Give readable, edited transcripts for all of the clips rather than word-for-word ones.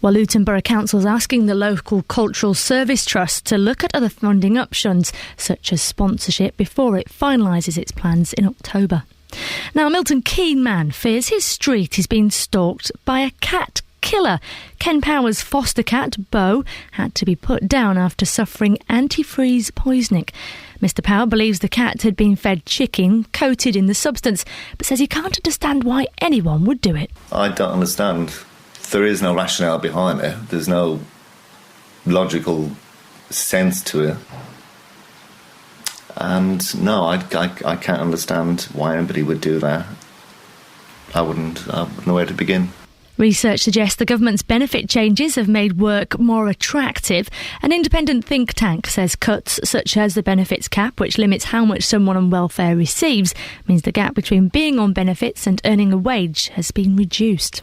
Well, Luton Borough Council is asking the local Cultural Service Trust to look at other funding options, such as sponsorship, before it finalises its plans in October. Now, a Milton Keynes man fears his street is being stalked by a cat killer. Ken Power's foster cat, Bo, had to be put down after suffering antifreeze poisoning. Mr Power believes the cat had been fed chicken coated in the substance, but says he can't understand why anyone would do it. I don't understand. There is no rationale behind it. There's no logical sense to it. And no, I can't understand why anybody would do that. I wouldn't know where to begin. Research suggests the government's benefit changes have made work more attractive. An independent think tank says cuts such as the benefits cap, which limits how much someone on welfare receives, means the gap between being on benefits and earning a wage has been reduced.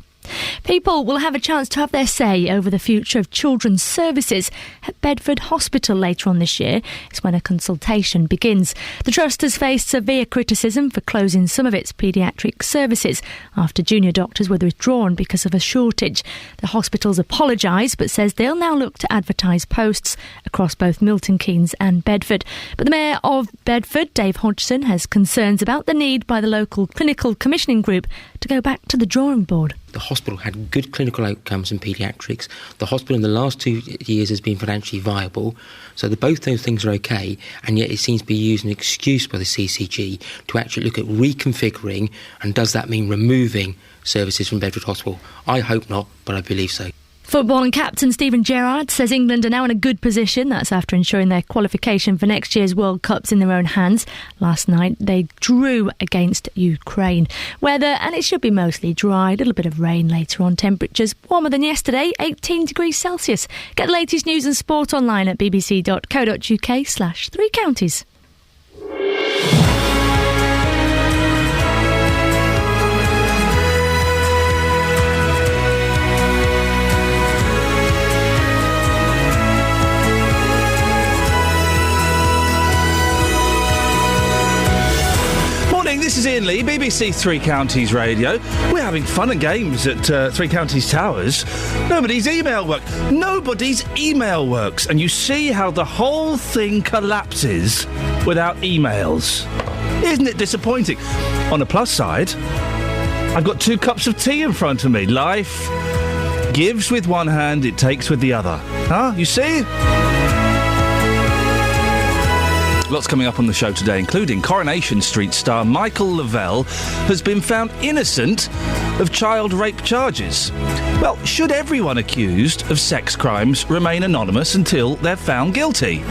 People will have a chance to have their say over the future of children's services at Bedford Hospital later on this year. It's when a consultation begins. The Trust has faced severe criticism for closing some of its paediatric services after junior doctors were withdrawn because of a shortage. The hospital's apologised but says they'll now look to advertise posts across both Milton Keynes and Bedford. But the Mayor of Bedford, Dave Hodgson, has concerns about the need by the local clinical commissioning group to go back to the drawing board. The hospital had good clinical outcomes in paediatrics. The hospital in the last 2 years has been financially viable. So both those things are okay, and yet it seems to be used as an excuse by the CCG to actually look at reconfiguring, and does that mean removing services from Bedford Hospital? I hope not, but I believe so. Football and captain Stephen Gerrard says England are now in a good position. That's after ensuring their qualification for next year's World Cup's in their own hands. Last night they drew against Ukraine. Weather, and it should be mostly dry, a little bit of rain later on. Temperatures warmer than yesterday, 18 degrees Celsius. Get the latest news and sport online at bbc.co.uk/3 counties. This is Iain Lee, BBC Three Counties Radio. We're having fun and games at Three Counties Towers. Nobody's email works. And you see how the whole thing collapses without emails. Isn't it disappointing? On the plus side, I've got 2 cups of tea in front of me. Life gives with one hand, it takes with the other. Huh? You see? Lots coming up on the show today, including Coronation Street star Michael Lavelle has been found innocent of child rape charges. Well, should everyone accused of sex crimes remain anonymous until they're found guilty?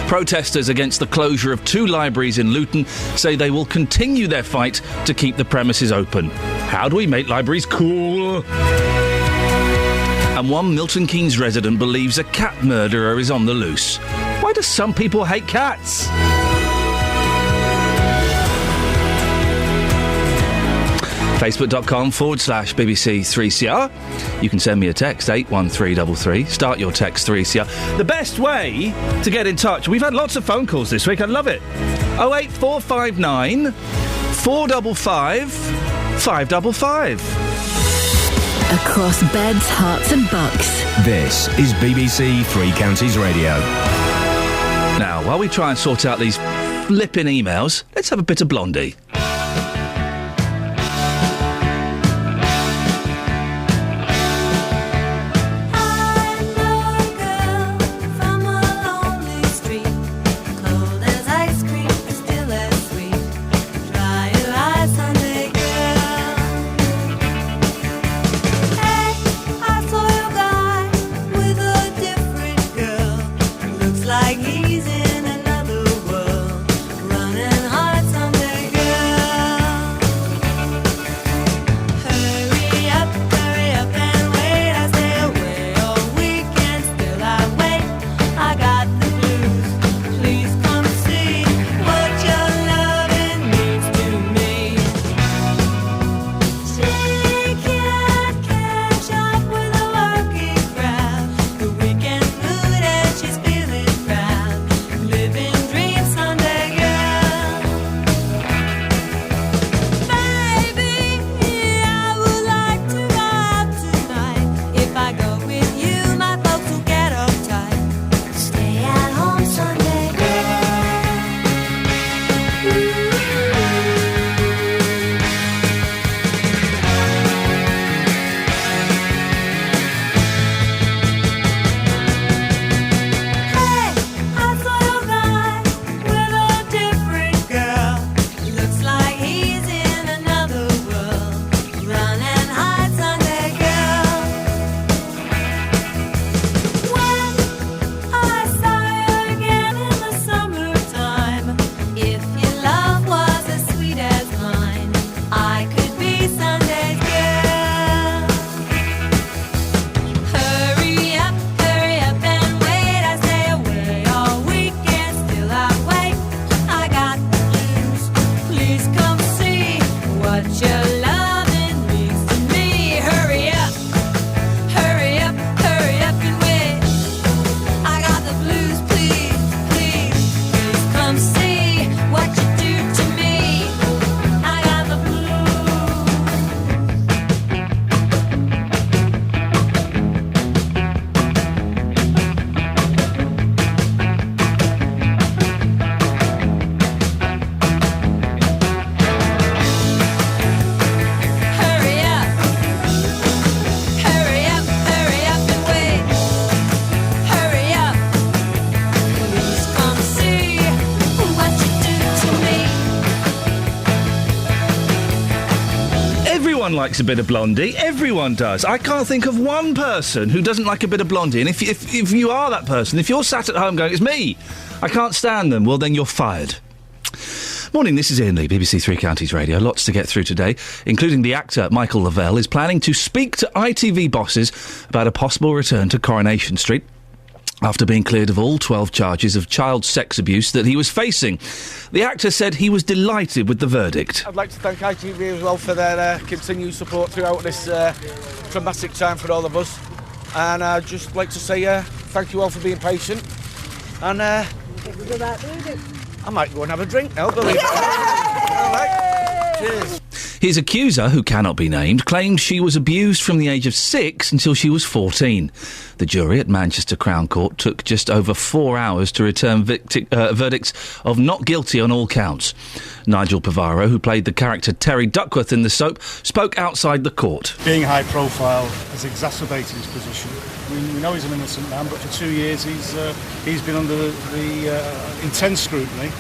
Protesters against the closure of 2 libraries in Luton say they will continue their fight to keep the premises open. How do we make libraries cool? And one Milton Keynes resident believes a cat murderer is on the loose. Why do some people hate cats? Facebook.com/BBC3CR. You can send me a text, 81333. Start your text 3CR. The best way to get in touch, we've had lots of phone calls this week, I love it. 08459 455 555. Across beds, hearts and bucks. This is BBC Three Counties Radio. Now, while we try and sort out these flipping emails, let's have a bit of Blondie. Like he's in another world, running hard someday, girl. likes a bit of Blondie. Everyone does. I can't think of one person who doesn't like a bit of Blondie. And if you are that person, if you're sat at home going, it's me, I can't stand them, well, then you're fired. Morning, this is Iain Lee, BBC Three Counties Radio. Lots to get through today, including the actor Michael Lavelle is planning to speak to ITV bosses about a possible return to Coronation Street after being cleared of all 12 charges of child sex abuse that he was facing. The actor said he was delighted with the verdict. I'd like to thank ITV as well for their continued support throughout this traumatic time for all of us. And I'd just like to say thank you all for being patient. And I might go and have a drink now, believe it. All right. Cheers. His accuser, who cannot be named, claimed she was abused from the age of 6 until she was 14. The jury at Manchester Crown Court took just over 4 hours to return verdicts of not guilty on all counts. Nigel Pivaro, who played the character Terry Duckworth in the soap, spoke outside the court. Being high profile has exacerbated his position. We know he's an innocent man, but for 2 years he's been under the intense scrutiny.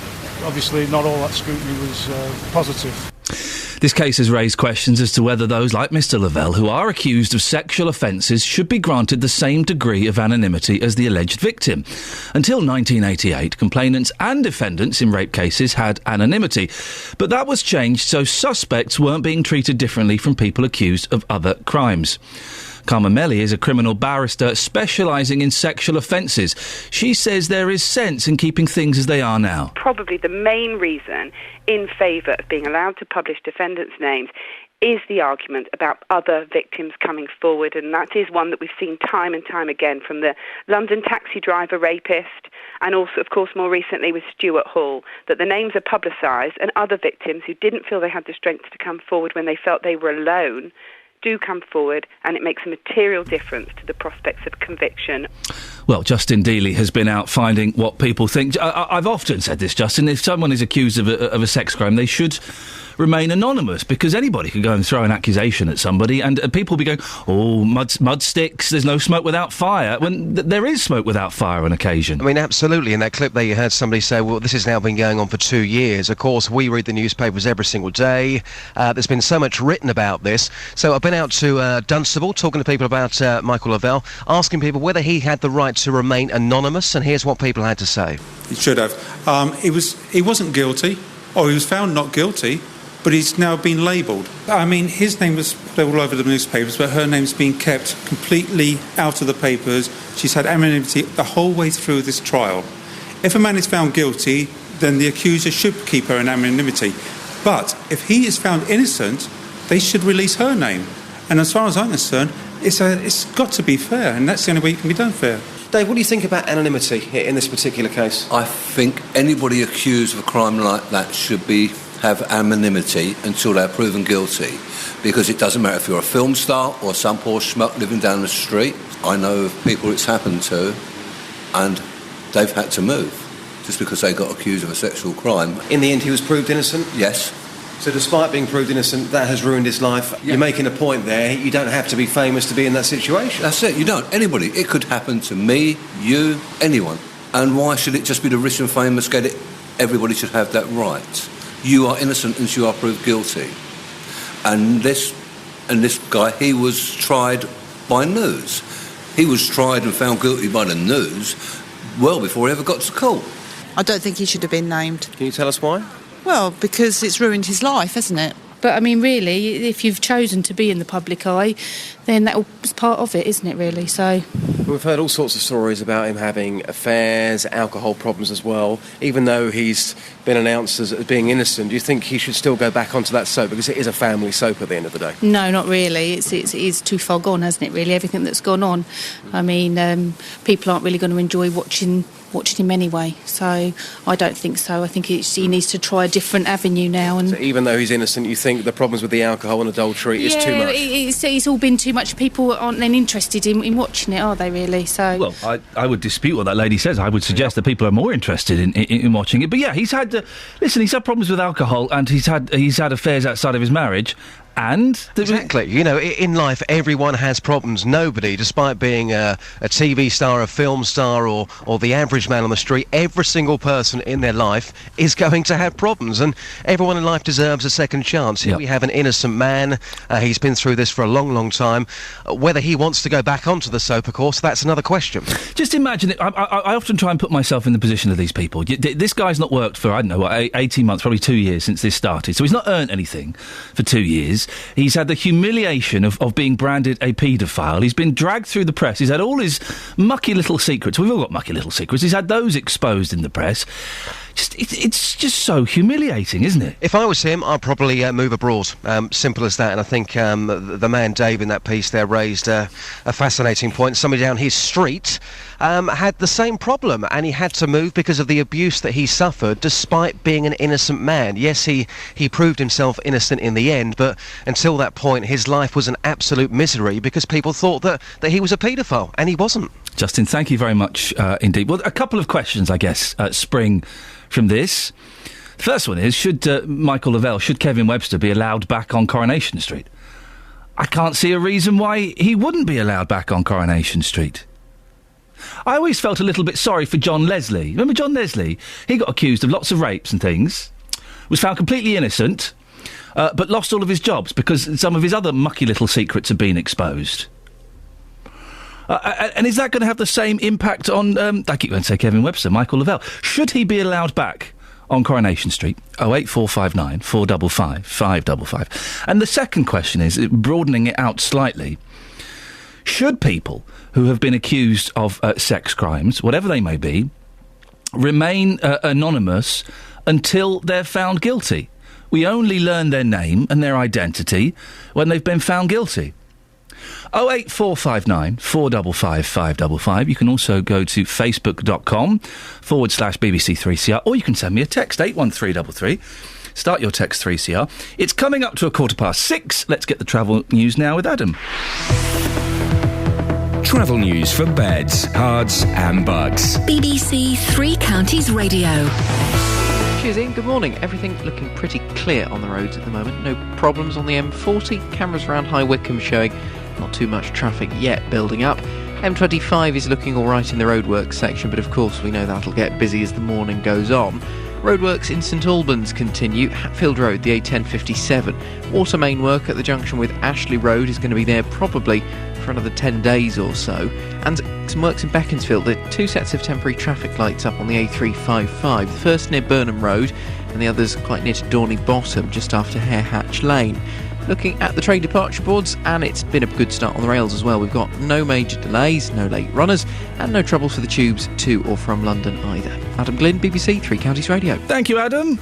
Obviously, not all that scrutiny was positive. This case has raised questions as to whether those like Mr Lavelle who are accused of sexual offences should be granted the same degree of anonymity as the alleged victim. Until 1988, complainants and defendants in rape cases had anonymity, but that was changed so suspects weren't being treated differently from people accused of other crimes. Karma Melli is a criminal barrister specialising in sexual offences. She says there is sense in keeping things as they are now. Probably the main reason in favour of being allowed to publish defendants' names is the argument about other victims coming forward, and that is one that we've seen time and time again from the London taxi driver rapist and also, of course, more recently with Stuart Hall, that the names are publicised and other victims who didn't feel they had the strength to come forward when they felt they were alone do come forward, and it makes a material difference to the prospects of conviction. Well, Justin Dealey has been out finding what people think. I've often said this, Justin, if someone is accused of a sex crime, they should remain anonymous, because anybody can go and throw an accusation at somebody, and people will be going, oh, mud sticks, there's no smoke without fire, when there is smoke without fire on occasion. I mean, absolutely. In that clip there, you heard somebody say, well, this has now been going on for 2 years. Of course, we read the newspapers every single day. There's been so much written about this. So I've been out to Dunstable, talking to people about Michael Lavelle, asking people whether he had the right to remain anonymous, and here's what people had to say. He should have. He wasn't guilty, or he was found not guilty, but he's now been labelled. I mean, his name was put all over the newspapers, but her name's been kept completely out of the papers. She's had anonymity the whole way through this trial. If a man is found guilty, then the accuser should keep her in anonymity. But if he is found innocent, they should release her name. And as far as I'm concerned, it's got to be fair, and that's the only way it can be done fair. Dave, what do you think about anonymity in this particular case? I think anybody accused of a crime like that should have anonymity until they're proven guilty, because it doesn't matter if you're a film star or some poor schmuck living down the street. I know of people it's happened to, and they've had to move just because they got accused of a sexual crime. In the end, he was proved innocent? Yes. So despite being proved innocent, that has ruined his life. Yeah. You're making a point there. You don't have to be famous to be in that situation. That's it. You don't. Anybody. It could happen to me, you, anyone. And why should it just be the rich and famous get it? Everybody should have that right. You are innocent until you are proved guilty. And this guy, he was tried by news. He was tried and found guilty by the news well before he ever got to court. I don't think he should have been named. Can you tell us why? Well, because it's ruined his life, hasn't it? But, I mean, really, if you've chosen to be in the public eye, then that's part of it, isn't it, really? So we've heard all sorts of stories about him having affairs, alcohol problems as well. Even though he's been announced as being innocent, do you think he should still go back onto that soap? Because it is a family soap at the end of the day. No, not really. It is too far gone, hasn't it, really, everything that's gone on? I mean, people aren't really going to enjoy watching him anyway, so I don't think so. I think he needs to try a different avenue now. And so even though he's innocent, you think the problems with the alcohol and adultery is too much? It's all been too much. People aren't then interested in watching it, are they, really? So, well, I would dispute what that lady says. I would suggest that people are more interested in watching it. But yeah, he's had problems with alcohol, and he's had affairs outside of his marriage, And? Exactly. You know, in life, everyone has problems. Nobody, despite being a TV star, a film star, or the average man on the street, every single person in their life is going to have problems. And everyone in life deserves a second chance. Here we have an innocent man. He's been through this for a long, long time. Whether he wants to go back onto the soap, of course, that's another question. Just imagine it. I often try and put myself in the position of these people. This guy's not worked for, 18 months, probably 2 years since this started. So he's not earned anything for 2 years. He's had the humiliation of being branded a paedophile. He's been dragged through the press. He's had all his mucky little secrets. We've all got mucky little secrets. He's had those exposed in the press. It's just so humiliating, isn't it? If I was him, I'd probably move abroad. Simple as that. And I think the man Dave in that piece there raised a fascinating point. Somebody down his street had the same problem, and he had to move because of the abuse that he suffered, despite being an innocent man. Yes, he proved himself innocent in the end, but until that point, his life was an absolute misery because people thought that he was a paedophile, and he wasn't. Justin, thank you very much indeed. Well, a couple of questions, I guess, spring from this. The first one is, should Michael Lavelle, should Kevin Webster be allowed back on Coronation Street? I can't see a reason why he wouldn't be allowed back on Coronation Street. I always felt a little bit sorry for John Leslie. Remember John Leslie? He got accused of lots of rapes and things, was found completely innocent, but lost all of his jobs because some of his other mucky little secrets had been exposed. And is that going to have the same impact on, I keep going to say Kevin Webster, Michael Lavelle? Should he be allowed back on Coronation Street? 08459 455 555. And the second question is, broadening it out slightly, should people who have been accused of sex crimes, whatever they may be, remain anonymous until they're found guilty? We only learn their name and their identity when they've been found guilty. 08459 455 555. You can also go to facebook.com/BBC3CR, or you can send me a text, 81333. Start your text 3CR. It's coming up to 6:15. Let's get the travel news now with Adam. Travel news for beds, cards and bugs. BBC Three Counties Radio. Cheers, Iain. Good morning. Everything looking pretty clear on the roads at the moment. No problems on the M40. Cameras around High Wycombe showing not too much traffic yet building up. M25 is looking all right in the roadworks section, but of course we know that'll get busy as the morning goes on. Roadworks in St Albans continue. Hatfield Road, the A1057. Water main work at the junction with Ashley Road is going to be there probably for another 10 days or so. And some works in Beaconsfield. There are 2 sets of temporary traffic lights up on the A355. The first near Burnham Road and the others quite near to Dorney Bottom, just after Hare Hatch Lane. Looking at the train departure boards, and it's been a good start on the rails as well. We've got no major delays, no late runners, and no troubles for the tubes to or from London either. Adam Glynn, BBC Three Counties Radio. Thank you, Adam.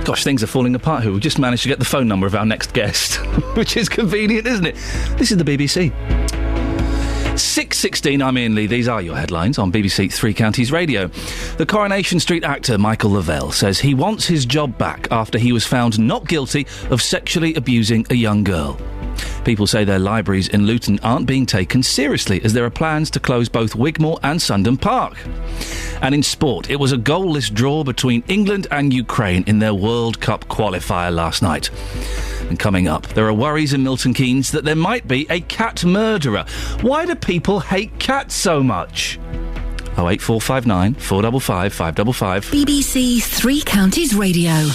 Gosh, things are falling apart here. We've just managed to get the phone number of our next guest, which is convenient, isn't it? This is the BBC. 6:16, I'm Iain Lee. These are your headlines on BBC Three Counties Radio. The Coronation Street actor Michael Lavelle says he wants his job back after he was found not guilty of sexually abusing a young girl. People say their libraries in Luton aren't being taken seriously as there are plans to close both Wigmore and Sundon Park. And in sport, it was a goalless draw between England and Ukraine in their World Cup qualifier last night. And coming up, there are worries in Milton Keynes that there might be a cat murderer. Why do people hate cats so much? 08459 455 555. BBC Three Counties Radio.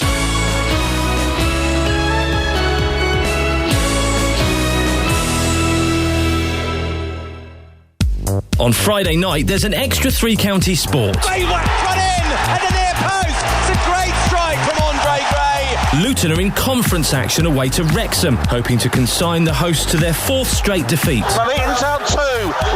On Friday night, there's an extra Three Counties sport. Gray whacked one in at the near post. It's a great strike from Andre Gray. Luton are in conference action away to Wrexham, hoping to consign the hosts to their 4th straight defeat. Nuneaton Town 2,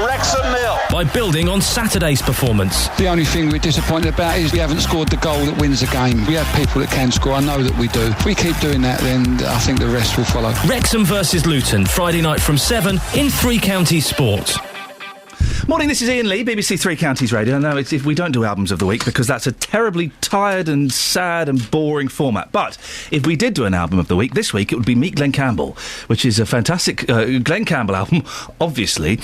Wrexham 0. By building on Saturday's performance. The only thing we're disappointed about is we haven't scored the goal that wins the game. We have people that can score, I know that we do. If we keep doing that, then I think the rest will follow. Wrexham versus Luton, Friday night from 7 in Three Counties Sport. Morning, this is Iain Lee, BBC Three Counties Radio. No, if we don't do albums of the week, because that's a terribly tired and sad and boring format. But if we did do an album of the week, this week it would be Meet Glenn Campbell, which is a fantastic Glenn Campbell album, obviously,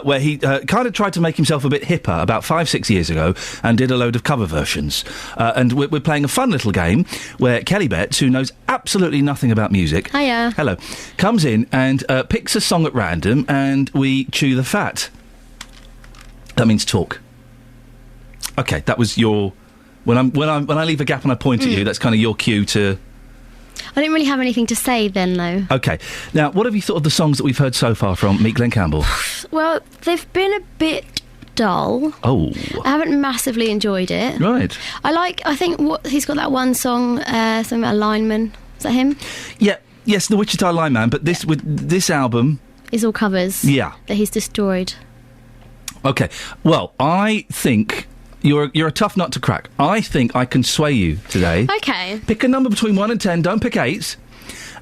where he kind of tried to make himself a bit hipper about 5-6 years ago and did a load of cover versions. And we're playing a fun little game where Kelly Betts, who knows absolutely nothing about music... Hiya. Hello. Comes in and picks a song at random and we chew the fat. That means talk. Okay, that was your... When I leave a gap and I point at you, that's kind of your cue to... I didn't really have anything to say then, though. Okay. Now, what have you thought of the songs that we've heard so far from Meet Glenn Campbell? Well, they've been a bit dull. Oh. I haven't massively enjoyed it. Right. I think he's got that one song, something about a lineman. Is that him? Yeah. Yes, the Wichita Lineman, but with this album... Is all covers. Yeah. That he's destroyed. Okay. Well, I think... You're a tough nut to crack. I think I can sway you today. Okay. Pick a number between 1 and 10. Don't pick 8.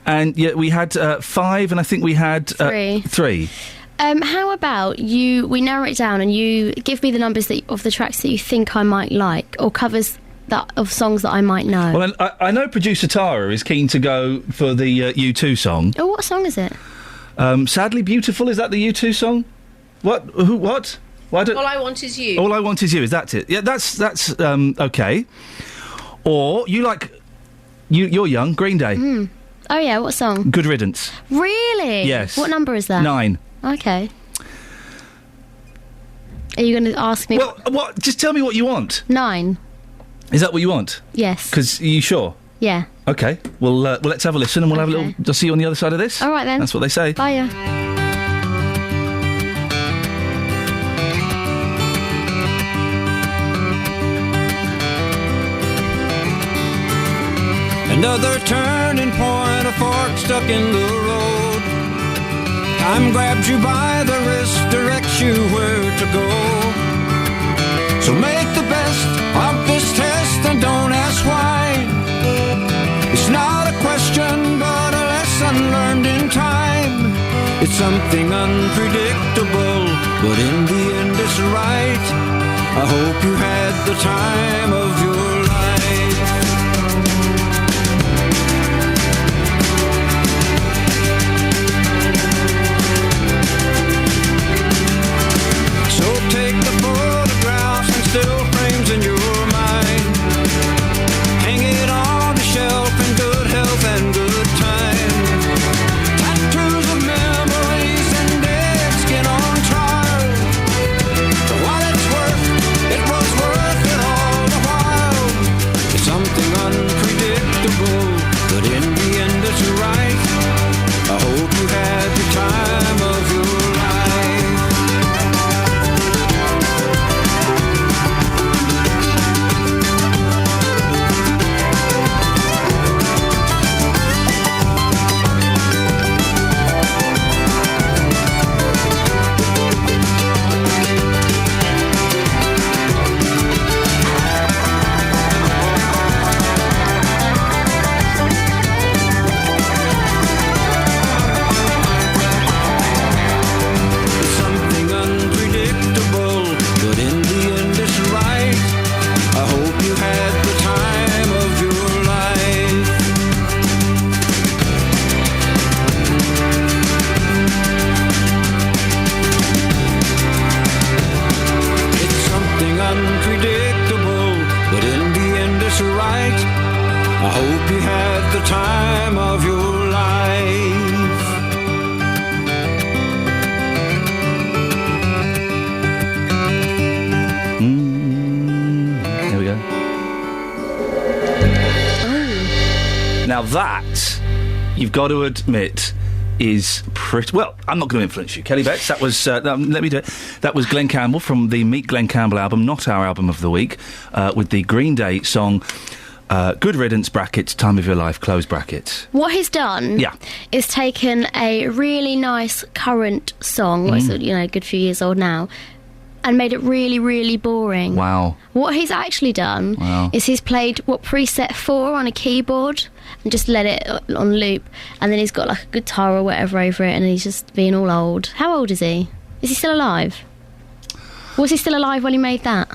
And yeah, we had 5, and I think we had 3. How about we narrow it down and you give me the numbers of the tracks that you think I might like, or covers of songs that I might know. Well, I know producer Tara is keen to go for the U2 song. Oh, what song is it? Sadly Beautiful. Is that the U2 song? What? Who? What? All I Want Is You. All I Want Is You. Is that it? Yeah, that's okay. Or you like... You're young. Green Day. Oh, yeah, what song? Good Riddance. Really? Yes. What number is that? 9. Okay. Are you going to ask me... Well, what? Just tell me what you want. 9. Is that what you want? Yes. Because, are you sure? Yeah. Okay. Well, let's have a listen and we'll have a little... I'll see you on the other side of this. All right, then. That's what they say. Bye. Another turning point, a fork stuck in the road. Time grabs you by the wrist, directs you where to go. So make the best of this test and don't ask why. It's not a question, but a lesson learned in time. It's something unpredictable, but in the end it's right. I hope you had the time of your life. Take the photographs and still frames in your mind. Hang it on the shelf in good health and good time. Tattoos of memories and dead skin on trial. For what it's worth, it was worth it all the while. It's something unpredictable, but in the end it's right. I hope you had the time of your life. Unpredictable, but in the end it's right. I hope you had the time of your life. There we go. Oh. Now that, you've got to admit, is pretty... Well, I'm not going to influence you, Kelly Betts. That was... let me do it. That was Glenn Campbell from the Meet Glenn Campbell album, not our album of the week, with the Green Day song Good Riddance, brackets, Time of Your Life, close brackets. What he's done is taken a really nice current song, what's, a good few years old now, and made it really, really boring. Wow. What he's actually done is he's played preset 4 on a keyboard and just let it on loop, and then he's got like a guitar or whatever over it, and he's just being all old. How old is he? Is he still alive? Was he still alive when he made that?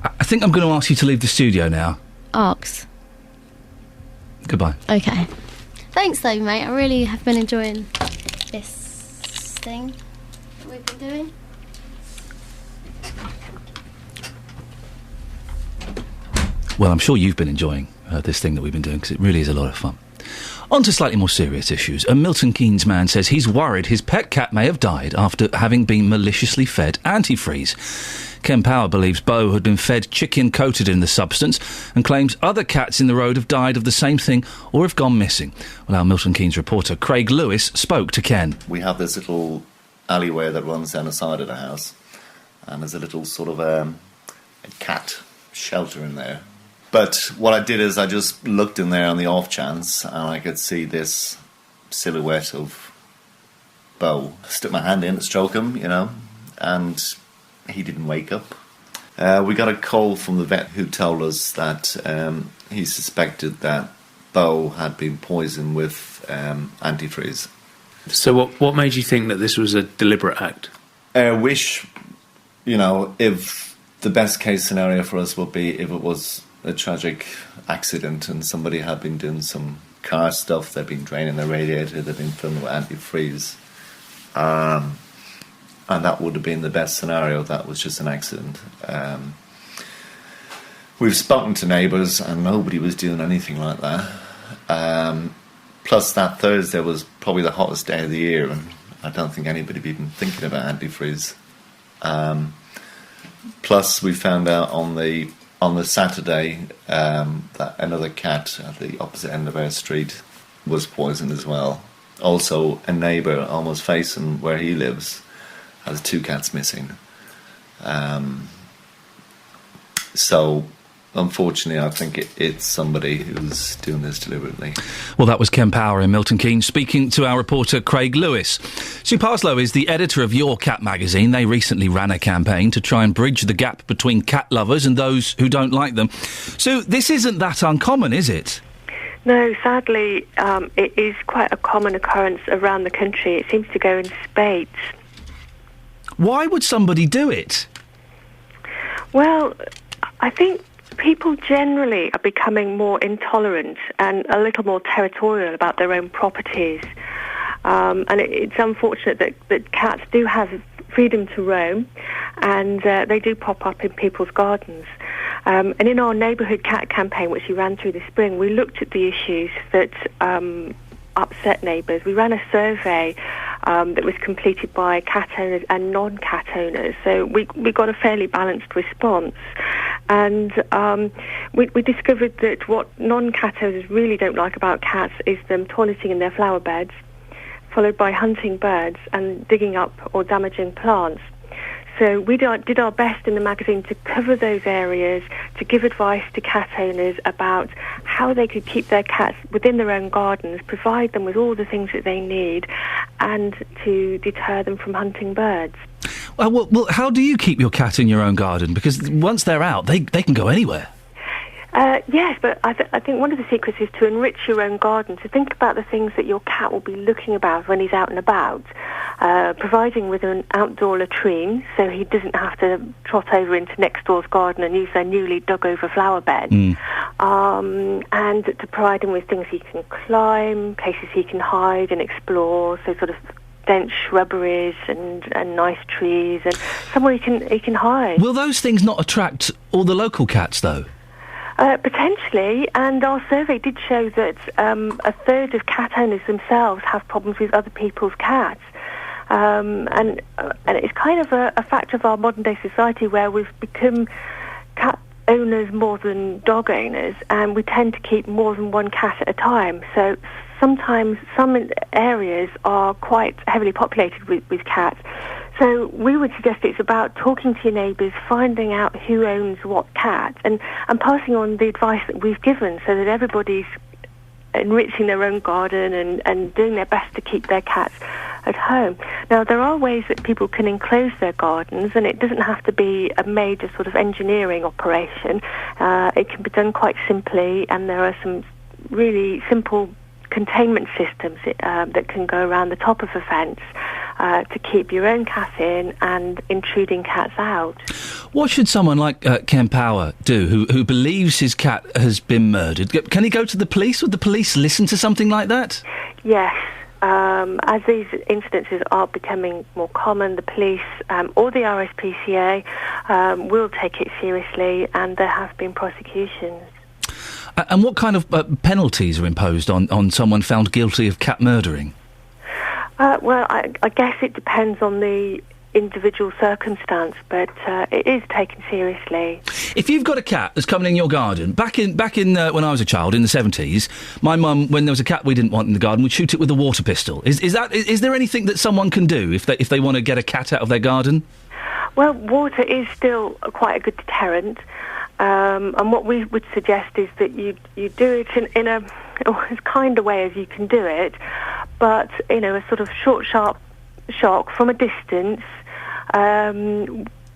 I think I'm going to ask you to leave the studio now. Arcs. Goodbye. Okay. Thanks though, mate. I really have been enjoying this thing that we've been doing. Well, I'm sure you've been enjoying this thing that we've been doing, because it really is a lot of fun. On to slightly more serious issues. A Milton Keynes man says he's worried his pet cat may have died after having been maliciously fed antifreeze. Ken Power believes Bo had been fed chicken coated in the substance and claims other cats in the road have died of the same thing or have gone missing. Well, our Milton Keynes reporter Craig Lewis spoke to Ken. We have this little alleyway that runs down the side of the house, and there's a little sort of a cat shelter in there. But what I did is I just looked in there on the off chance, and I could see this silhouette of Bo. Stuck my hand in to stroke him, and he didn't wake up. We got a call from the vet who told us that he suspected that Bo had been poisoned with antifreeze. So what made you think that this was a deliberate act? I wish, if the best case scenario for us would be if it was a tragic accident and somebody had been doing some car stuff, they'd been draining their radiator, they'd been filling with antifreeze. And that would have been the best scenario. That was just an accident. We've spoken to neighbours and nobody was doing anything like that. Plus that Thursday was probably the hottest day of the year, and I don't think anybody had been thinking about antifreeze. Plus we found out on the Saturday that another cat at the opposite end of our street was poisoned as well. Also, a neighbour almost facing where he lives has 2 cats missing. So, unfortunately, I think it's somebody who's doing this deliberately. Well, that was Ken Power in Milton Keynes speaking to our reporter Craig Lewis. Sue Parslow is the editor of Your Cat magazine. They recently ran a campaign to try and bridge the gap between cat lovers and those who don't like them. So, this isn't that uncommon, is it? No, sadly, it is quite a common occurrence around the country. It seems to go in spades. Why would somebody do it? Well, I think people generally are becoming more intolerant and a little more territorial about their own properties. And it's unfortunate that cats do have freedom to roam, and they do pop up in people's gardens. And in our neighbourhood cat campaign, which we ran through this spring, we looked at the issues that upset neighbours. We ran a survey that was completed by cat owners and non-cat owners. So we got a fairly balanced response. And we discovered that what non-cat owners really don't like about cats is them toileting in their flower beds, followed by hunting birds and digging up or damaging plants. So we did our best in the magazine to cover those areas, to give advice to cat owners about how they could keep their cats within their own gardens, provide them with all the things that they need, and to deter them from hunting birds. Well, how do you keep your cat in your own garden? Because once they're out, they can go anywhere. Yes, but I think one of the secrets is to enrich your own garden, to think about the things that your cat will be looking about when he's out and about, providing with an outdoor latrine so he doesn't have to trot over into next door's garden and use their newly dug over flower bed, and to provide him with things he can climb, places he can hide and explore, so sort of dense shrubberies and nice trees and somewhere he can hide. Will those things not attract all the local cats, though? Potentially, and our survey did show that a third of cat owners themselves have problems with other people's cats. And it's kind of a fact of our modern day society where we've become cat owners more than dog owners, and we tend to keep more than one cat at a time. So sometimes some areas are quite heavily populated with cats. So we would suggest it's about talking to your neighbours, finding out who owns what cat, and passing on the advice that we've given so that everybody's enriching their own garden and doing their best to keep their cats at home. Now, there are ways that people can enclose their gardens, and it doesn't have to be a major sort of engineering operation. It can be done quite simply, and there are some really simple containment systems that can go around the top of a fence. to keep your own cat in and intruding cats out. What should someone like Ken Power do, who believes his cat has been murdered? Can he go to the police? Would the police listen to something like that? Yes. As these incidences are becoming more common, the police or the RSPCA will take it seriously, and there have been prosecutions. And what kind of penalties are imposed on someone found guilty of cat murdering? Well, I guess it depends on the individual circumstance, but it is taken seriously. If you've got a cat that's coming in your garden, back in when I was a child in the 70s, my mum, when there was a cat we didn't want in the garden, would shoot it with a water pistol. Is there anything that someone can do if they want to get a cat out of their garden? Well, water is still quite a good deterrent, and what we would suggest is that you do it in as kind a way as you can do it, but a sort of short, sharp shock from a distance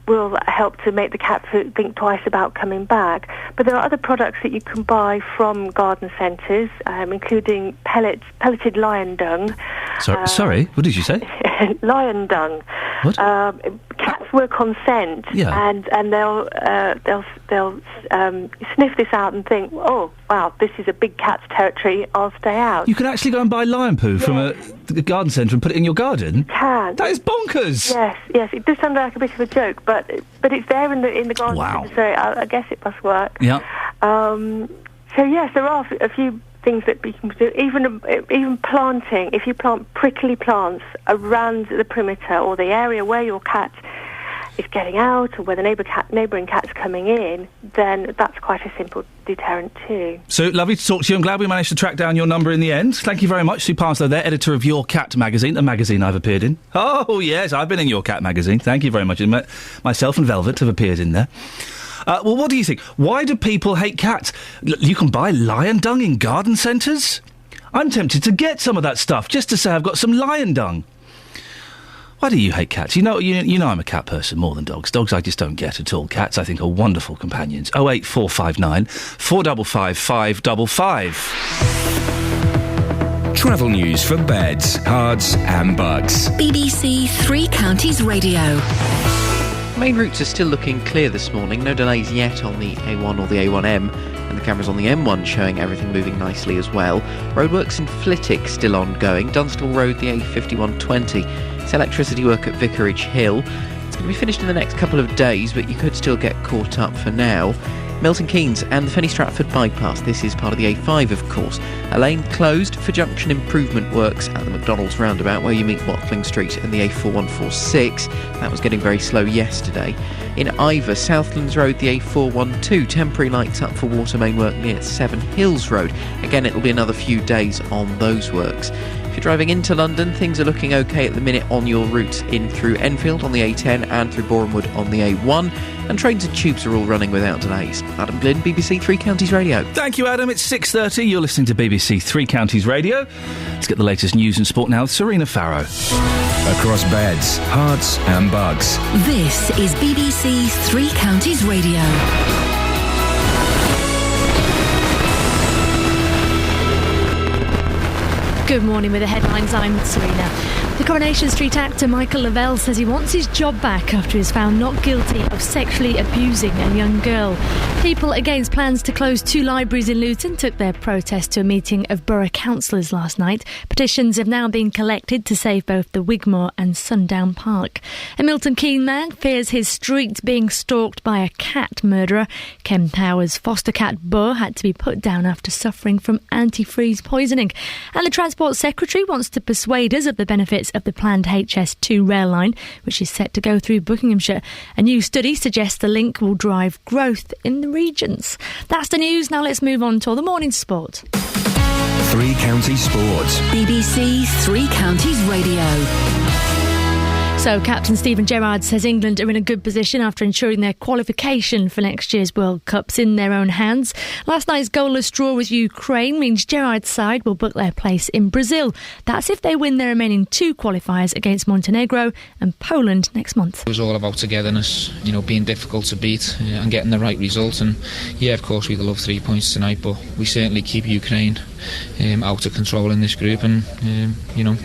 will help to make the cat think twice about coming back. But there are other products that you can buy from garden centres, including pelleted lion dung. Sorry, what did you say? Lion dung. What? Cats work on scent, and they'll sniff this out and think, oh wow, this is a big cat's territory, I'll stay out. You can actually go and buy lion poo from a garden centre and put it in your garden? You can. That is bonkers! Yes, it does sound like a bit of a joke, but it's there in the garden centre, so I guess it must work. Yeah. So yes, there are a few things that we can do, even planting. If you plant prickly plants around the perimeter or the area where your cat is getting out, or where the neighbouring cat's coming in, then that's quite a simple deterrent too. So, lovely to talk to you. I'm glad we managed to track down your number in the end. Thank you very much, Sue Parslow there, editor of Your Cat magazine, a magazine I've appeared in. Oh, yes, I've been in Your Cat magazine. Thank you very much. Myself and Velvet have appeared in there. Well, what do you think? Why do people hate cats? You can buy lion dung in garden centres? I'm tempted to get some of that stuff just to say I've got some lion dung. Why do you hate cats? You know I'm a cat person more than dogs. Dogs I just don't get at all. Cats I think are wonderful companions. 08459 455 555. Travel news for beds, cards and bugs. BBC Three Counties Radio. Main routes are still looking clear this morning. No delays yet on the A1 or the A1M. And the cameras on the M1 showing everything moving nicely as well. Roadworks in Flitwick still ongoing. Dunstable Road, the A5120. It's electricity work at Vicarage Hill. It's going to be finished in the next couple of days, but you could still get caught up for now. Milton Keynes and the Fenny Stratford bypass. This is part of the A5, of course. A lane closed for junction improvement works at the McDonald's roundabout where you meet Watling Street and the A4146. That was getting very slow yesterday. In Ivor, Southlands Road, the A412. Temporary lights up for water main work near Seven Hills Road. Again, it'll be another few days on those works. If you're driving into London, things are looking okay at the minute on your route in through Enfield on the A10 and through Borehamwood on the A1. And trains and tubes are all running without delays. Adam Glynn, BBC Three Counties Radio. Thank you, Adam. It's 6:30. You're listening to BBC Three Counties Radio. Let's get the latest news and sport now with Serena Farrow. Across beds, hearts and bugs. This is BBC Three Counties Radio. Good morning with the headlines. I'm Serena. The Coronation Street actor Michael Lavelle says he wants his job back after he was found not guilty of sexually abusing a young girl. People against plans to close 2 libraries in Luton took their protest to a meeting of borough councillors last night. Petitions have now been collected to save both the Wigmore and Sundown Park. A Milton Keynes man fears his street being stalked by a cat murderer. Ken Power's foster cat Bo had to be put down after suffering from antifreeze poisoning. And the Transport Secretary wants to persuade us of the benefits of the planned HS2 rail line, which is set to go through Buckinghamshire. A new study suggests the link will drive growth in the regions. That's the news. Now let's move on to all the morning sport. Three Counties Sports. BBC Three Counties Radio. So, Captain Stephen Gerrard says England are in a good position after ensuring their qualification for next year's World Cup's in their own hands. Last night's goalless draw with Ukraine means Gerrard's side will book their place in Brazil. That's if they win their remaining 2 qualifiers against Montenegro and Poland next month. It was all about togetherness, being difficult to beat and getting the right result. And yeah, of course, we'd love 3 points tonight, but we certainly keep Ukraine out of control in this group, and you know,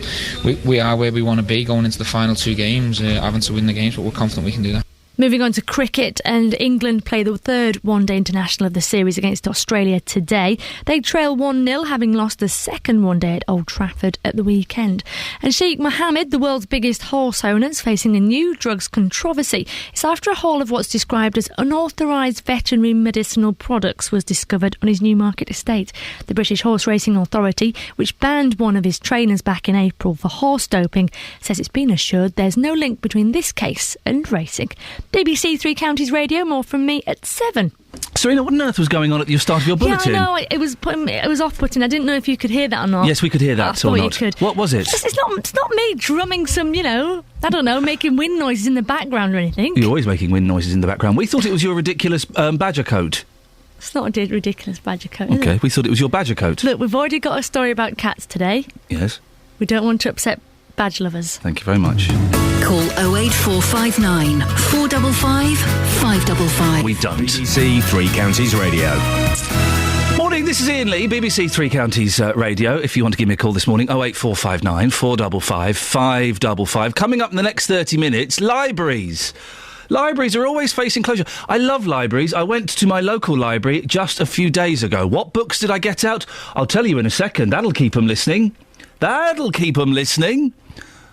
we are where we want to be going into the final 2 games, having to win the games, but we're confident we can do that. Moving on to cricket, and England play the third one-day international of the series against Australia today. They trail 1-0, having lost the second one-day at Old Trafford at the weekend. And Sheikh Mohammed, the world's biggest horse owner, is facing a new drugs controversy. It's after a haul of what's described as unauthorised veterinary medicinal products was discovered on his Newmarket estate. The British Horse Racing Authority, which banned one of his trainers back in April for horse doping, says it's been assured there's no link between this case and racing. BBC Three Counties Radio, more from me at 7. Serena, what on earth was going on at the start of your bulletin? Yeah, I know, it was off-putting. I didn't know if you could hear that or not. Yes, we could hear that, I thought or not. You could. What was it? It's not me drumming some, I don't know, making wind noises in the background or anything. You're always making wind noises in the background. We thought it was your ridiculous badger coat. It's not a ridiculous badger coat, is Okay, it? we thought it was your badger coat. Look, we've already got a story about cats today. Yes. We don't want to upset badge lovers. Thank you very much. Call 08459 455 555. We don't. BBC Three Counties Radio. Morning, this is Iain Lee, BBC Three Counties Radio. If you want to give me a call this morning, 08459 455 555. Coming up in the next 30 minutes, libraries. Libraries are always facing closure. I love libraries. I went to my local library just a few days ago. What books did I get out? I'll tell you in a second. That'll keep them listening.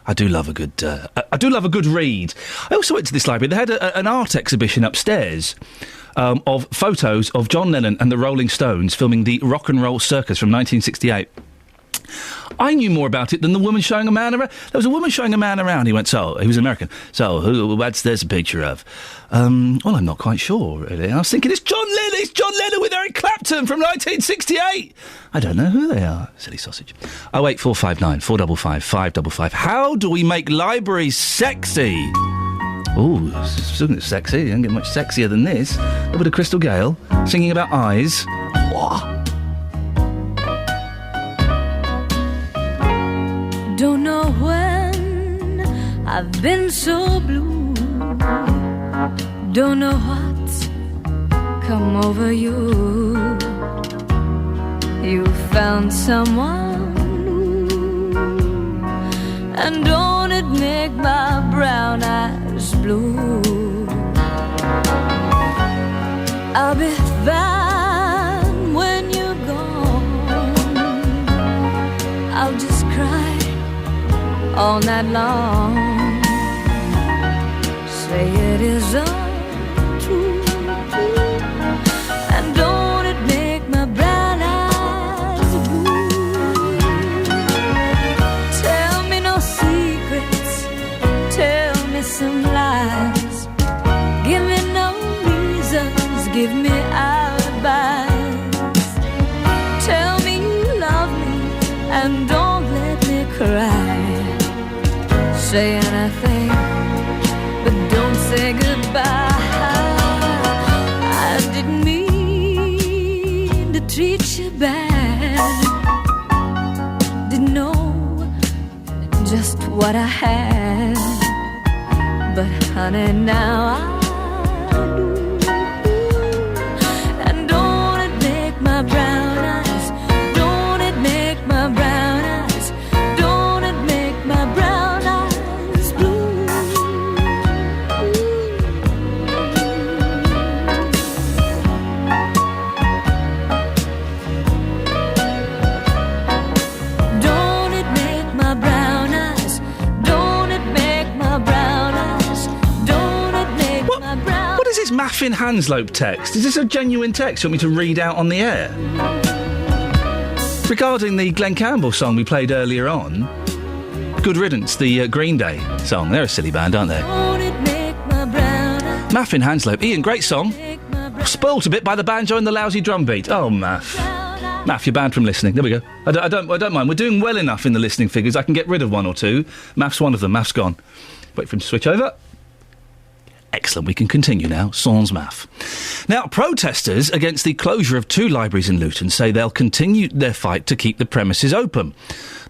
I do love a good read. I also went to this library. They had an art exhibition upstairs of photos of John Lennon and the Rolling Stones filming the Rock and Roll Circus from 1968. I knew more about it than the woman showing a man around. There was a woman showing a man around. He went, so, he was American. So, what's this a picture of? Well, I'm not quite sure, really. I was thinking, it's John Lennon with Eric Clapton from 1968. I don't know who they are. Silly sausage. 08459 455 555. How do we make libraries sexy? Ooh, sexy. You don't get much sexier than this. A bit of Crystal Gale singing about eyes. Wah. Don't know when I've been so blue. Don't know what's come over you. You found someone new, and don't it make my brown eyes blue? I'll be fine when you're gone. I'll just cry all night long. Say it is untrue, and don't it make my brown eyes blue? Tell me no secrets, tell me some lies. Give me no reasons, give me alibis. Tell me you love me and don't let me cry. Say anything, but don't say goodbye. I didn't mean to treat you bad. Didn't know just what I had. But honey, now I do. And don't it make my brown eyes, don't it make my brown eyes, don't it make my brown eyes blue. Don't it make my brown eyes, don't it make my brown eyes, don't it make my brown. What is this Maffin Hanslope text? Is this a genuine text you want me to read out on the air? Regarding the Glenn Campbell song we played earlier on, Good Riddance, the Green Day song. They're a silly band, aren't they? Don't it make my brown eyes. Maffin Hanslope. Iain, great song. Spoilt a bit by the banjo and the lousy drum beat. Oh, Maff. Maff, you're banned from listening. There we go. I don't mind. We're doing well enough in the listening figures. I can get rid of one or two. Maff's one of them. Maff's gone. Wait for him to switch over. Excellent, we can continue now. Sans math. Now, protesters against the closure of 2 libraries in Luton say they'll continue their fight to keep the premises open.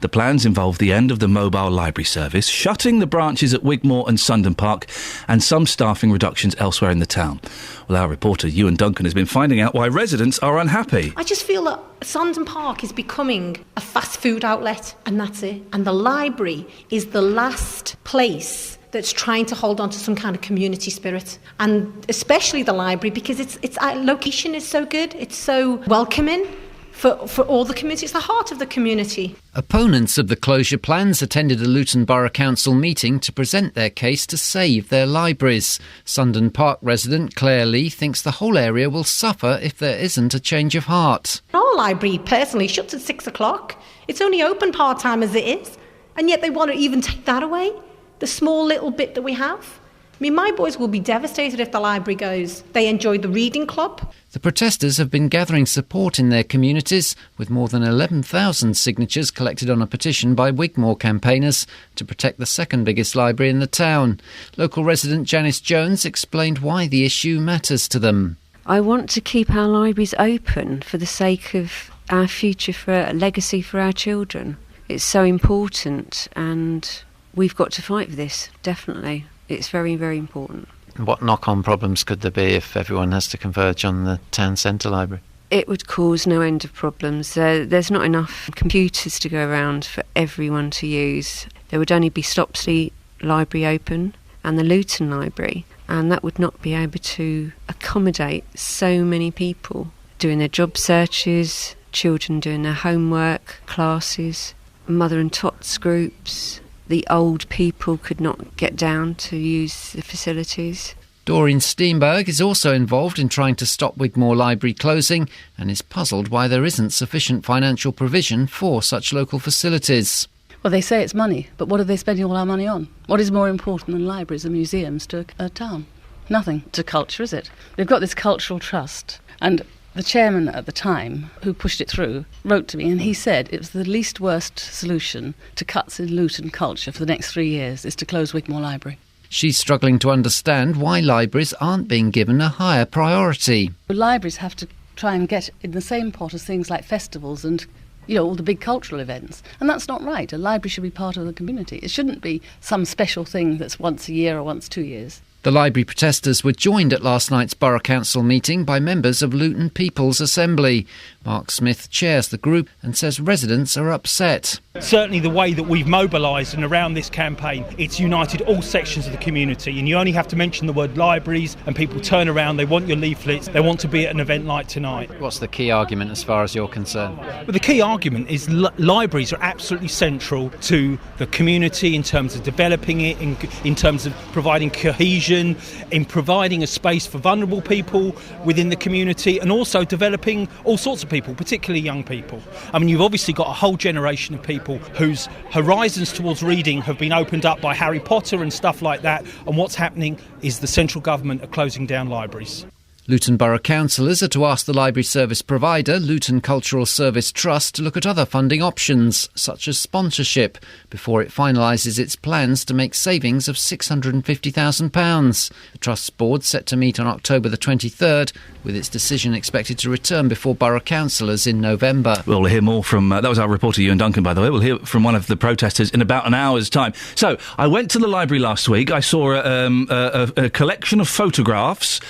The plans involve the end of the mobile library service, shutting the branches at Wigmore and Sundon Park, and some staffing reductions elsewhere in the town. Well, our reporter, Iain Duncan, has been finding out why residents are unhappy. I just feel that Sundon Park is becoming a fast food outlet, and that's it. And the library is the last place that's trying to hold on to some kind of community spirit, and especially the library, because its location is so good, it's so welcoming for all the community. It's the heart of the community. Opponents of the closure plans attended a Luton Borough Council meeting to present their case to save their libraries. Sundon Park resident Claire Lee thinks the whole area will suffer if there isn't a change of heart. Our library, personally, shuts at 6 o'clock. It's only open part-time as it is, and yet they want to even take that away, the small little bit that we have. I mean, my boys will be devastated if the library goes. They enjoyed the reading club. The protesters have been gathering support in their communities, with more than 11,000 signatures collected on a petition by Wigmore campaigners to protect the second biggest library in the town. Local resident Janice Jones explained why the issue matters to them. I want to keep our libraries open for the sake of our future, for a legacy for our children. It's so important, and we've got to fight for this, definitely. It's very, very important. What knock-on problems could there be if everyone has to converge on the town centre library? It would cause no end of problems. There's not enough computers to go around for everyone to use. There would only be Stopsley Library open and the Luton Library, and that would not be able to accommodate so many people doing their job searches, children doing their homework, classes, mother and tots groups. The old people could not get down to use the facilities. Doreen Steenberg is also involved in trying to stop Wigmore Library closing and is puzzled why there isn't sufficient financial provision for such local facilities. Well, they say it's money, but what are they spending all our money on? What is more important than libraries and museums to a town? Nothing to culture, is it? They've got this cultural trust, and the chairman at the time, who pushed it through, wrote to me and he said it was the least worst solution to cuts in Luton culture for the next 3 years is to close Wigmore Library. She's struggling to understand why libraries aren't being given a higher priority. Libraries have to try and get in the same pot as things like festivals and, you know, all the big cultural events. And that's not right. A library should be part of the community. It shouldn't be some special thing that's once a year or once 2 years. The library protesters were joined at last night's Borough Council meeting by members of Luton People's Assembly. Mark Smith chairs the group and says residents are upset. Certainly the way that we've mobilised and around this campaign, it's united all sections of the community, and you only have to mention the word libraries and people turn around, they want your leaflets, they want to be at an event like tonight. What's the key argument as far as you're concerned? Well, the key argument is libraries are absolutely central to the community in terms of developing it, in terms of providing cohesion, in providing a space for vulnerable people within the community, and also developing all sorts of people, particularly young people. I mean, you've obviously got a whole generation of people whose horizons towards reading have been opened up by Harry Potter and stuff like that, and what's happening is the central government are closing down libraries. Luton Borough councillors are to ask the library service provider, Luton Cultural Service Trust, to look at other funding options, such as sponsorship, before it finalises its plans to make savings of £650,000. The Trust's board set to meet on October the 23rd, with its decision expected to return before borough councillors in November. We'll hear more from... that was our reporter, Iain Duncan, by the way. We'll hear from one of the protesters in about an hour's time. So, I went to the library last week. I saw a collection of photographs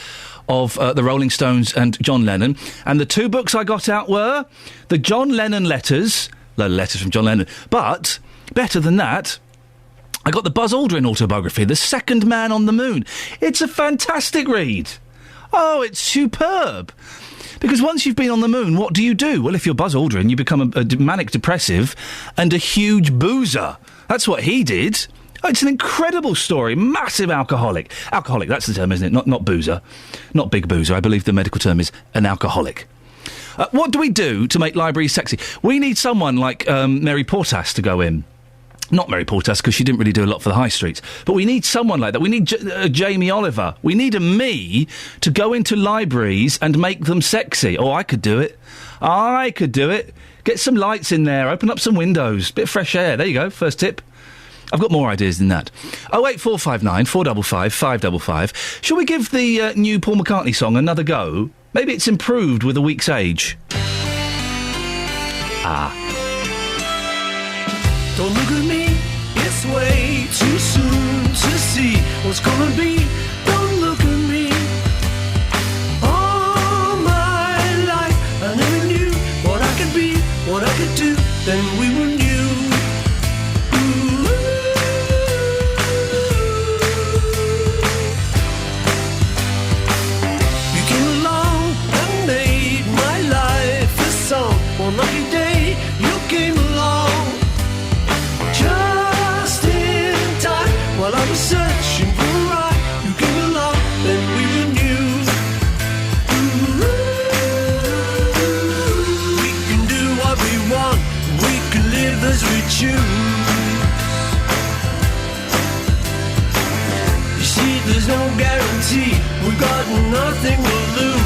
of the Rolling Stones and John Lennon, and the 2 books I got out were the John Lennon letters from John Lennon, but better than that, I got the Buzz Aldrin autobiography, The Second Man on the Moon. It's a fantastic read. Oh, it's superb. Because once you've been on the moon, what do? Well, if you're Buzz Aldrin, you become a manic depressive and a huge boozer. That's what he did. Oh, it's an incredible story. Massive alcoholic. Alcoholic, that's the term, isn't it? Not boozer. Not big boozer. I believe the medical term is an alcoholic. What do we do to make libraries sexy? We need someone like Mary Portas to go in. Not Mary Portas, because she didn't really do a lot for the high streets. But we need someone like that. We need Jamie Oliver. We need a me to go into libraries and make them sexy. Oh, I could do it. Get some lights in there. Open up some windows. Bit of fresh air. There you go. First tip. I've got more ideas than that. 08459 455 555. Shall we give the new Paul McCartney song another go? Maybe it's improved with a week's age. Don't look at me, it's way too soon to see what's gonna be. Don't look at me. All my life I never knew what I could be, what I could do, then we were new. You came along and made my life a song. One lucky day you came along. Just in time, while I was searching for a ride, you came along, then we were new. We can do what we want, we can live as we choose. You see, there's no guarantee, we've got nothing to lose.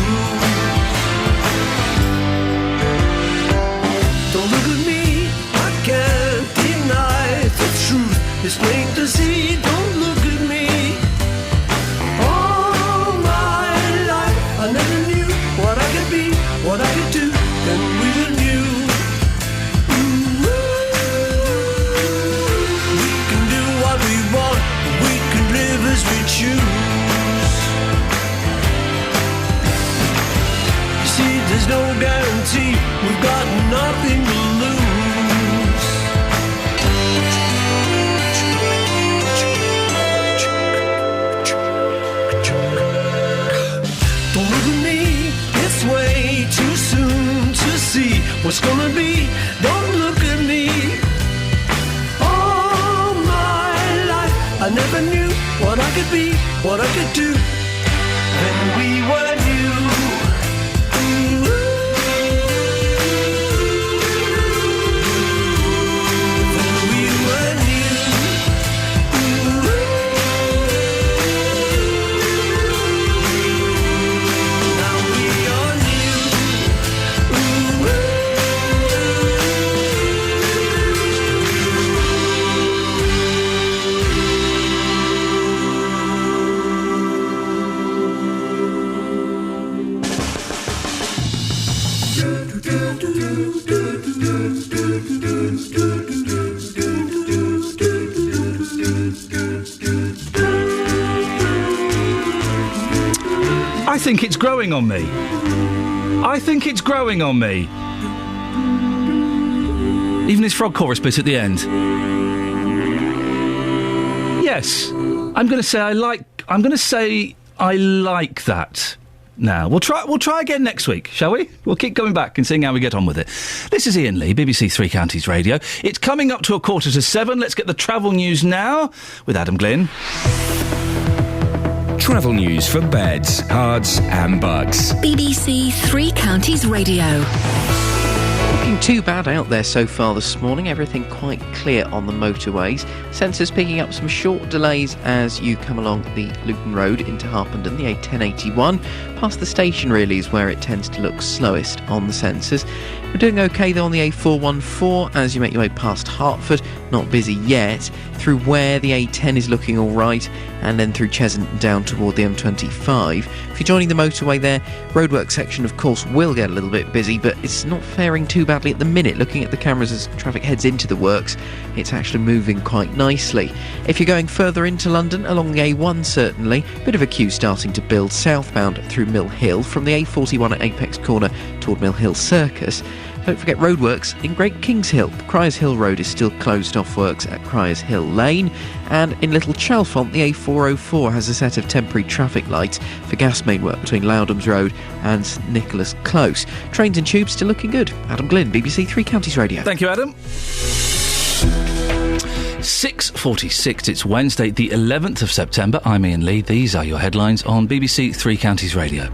Don't look at me, I can't deny the truth. It's plain to see, don't look at me. All my life I never knew what I could be, what I could do, then we were new. We can do what we want, we can live as we choose. You see, there's no guarantee, we've got nothing to lose. Don't look at me, it's way too soon to see what's gonna be. Don't look at me. All my life I never knew what I could be, what I could do, when we were new. I think it's growing on me. I think it's growing on me. Even his frog chorus bit at the end. Yes, I'm going to say I like that. Now we'll try again next week, shall we? We'll keep going back and seeing how we get on with it. This is Iain Lee, BBC Three Counties Radio. It's coming up to 6:45. Let's get the travel news now with Adam Glynn. Travel news for beds, cards and bugs. BBC Three Counties Radio. Looking too bad out there so far this morning. Everything quite clear on the motorways. Sensors picking up some short delays as you come along the Luton Road into Harpenden, the A1081. Past the station really is where it tends to look slowest on the sensors. We're doing okay though on the A414 as you make your way past Hertford. Not busy yet. Through where the A10 is looking alright, and then through Cheshunt down toward the M25. If you're joining the motorway there, roadwork section of course will get a little bit busy, but it's not faring too badly at the minute. Looking at the cameras as traffic heads into the works, it's actually moving quite nicely. If you're going further into London, along the A1 certainly, bit of a queue starting to build southbound through Mill Hill from the A41 at Apex Corner toward Mill Hill Circus. Don't forget roadworks in Great Kings Hill. Criers Hill Road is still closed off works at Criers Hill Lane. And in Little Chalfont, the A404 has a set of temporary traffic lights for gas main work between Loudhams Road and St Nicholas Close. Trains and tubes still looking good. Adam Glynn, BBC Three Counties Radio. Thank you, Adam. 6:46. It's Wednesday, the 11th of September. I'm Iain Lee. These are your headlines on BBC Three Counties Radio.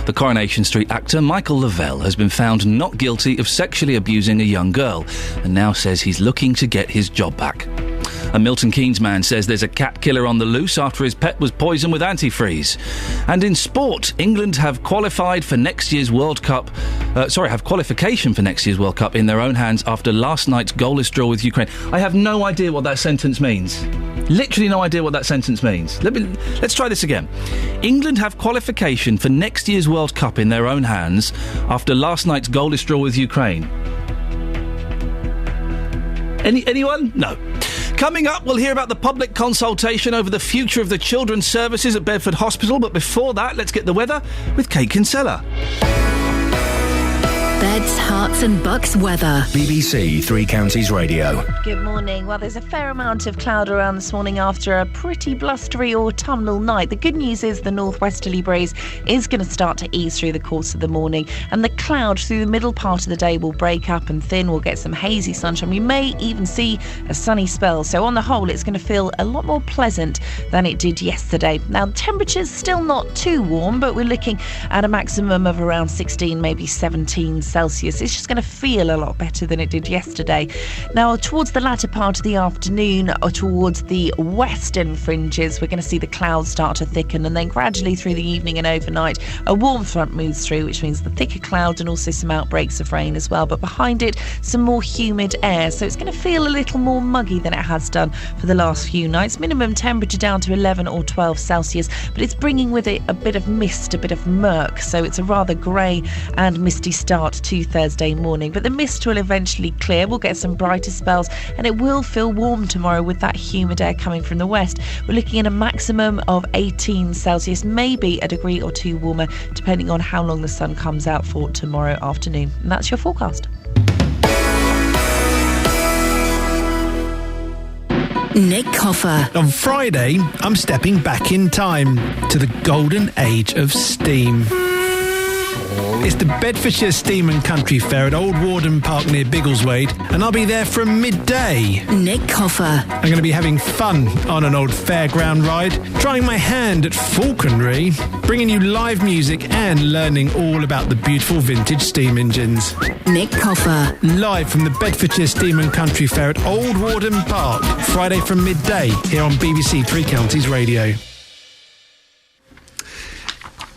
The Coronation Street actor Michael Lavelle has been found not guilty of sexually abusing a young girl and now says he's looking to get his job back. A Milton Keynes man says there's a cat killer on the loose after his pet was poisoned with antifreeze. And in sport, England have qualified for next year's World Cup. Have qualification for next year's World Cup in their own hands after last night's goalless draw with Ukraine. I have no idea what that sentence means. Literally no idea what that sentence means. Let's try this again. England have qualification for next year's World Cup in their own hands after last night's goalless draw with Ukraine. Anyone? No. Coming up, we'll hear about the public consultation over the future of the children's services at Bedford Hospital, but before that, let's get the weather with Kate Kinsella. Beds, Herts and Bucks weather. BBC Three Counties Radio. Good morning. Well, there's a fair amount of cloud around this morning after a pretty blustery autumnal night. The good news is the northwesterly breeze is going to start to ease through the course of the morning, and the cloud through the middle part of the day will break up and thin. We'll get some hazy sunshine. We may even see a sunny spell. So on the whole, it's going to feel a lot more pleasant than it did yesterday. Now, temperatures still not too warm, but we're looking at a maximum of around 16, maybe 17 Celsius. It's just going to feel a lot better than it did yesterday. Now, towards the latter part of the afternoon, or towards the western fringes, we're going to see the clouds start to thicken, and then gradually through the evening and overnight, a warm front moves through, which means the thicker clouds and also some outbreaks of rain as well. But behind it, some more humid air, so it's going to feel a little more muggy than it has done for the last few nights. Minimum temperature down to 11 or 12 Celsius, but it's bringing with it a bit of mist, a bit of murk, so it's a rather grey and misty start to Thursday morning. But the mist will eventually clear. We'll get some brighter spells, and it will feel warm tomorrow with that humid air coming from the west. We're looking at a maximum of 18 Celsius, maybe a degree or two warmer, depending on how long the sun comes out for tomorrow afternoon. And that's your forecast. Nick Coffer. On Friday, I'm stepping back in time to the golden age of steam. It's the Bedfordshire Steam and Country Fair at Old Warden Park near Biggleswade, and I'll be there from midday. Nick Coffer. I'm going to be having fun on an old fairground ride, trying my hand at falconry, bringing you live music and learning all about the beautiful vintage steam engines. Nick Coffer. Live from the Bedfordshire Steam and Country Fair at Old Warden Park, Friday from midday, here on BBC Three Counties Radio.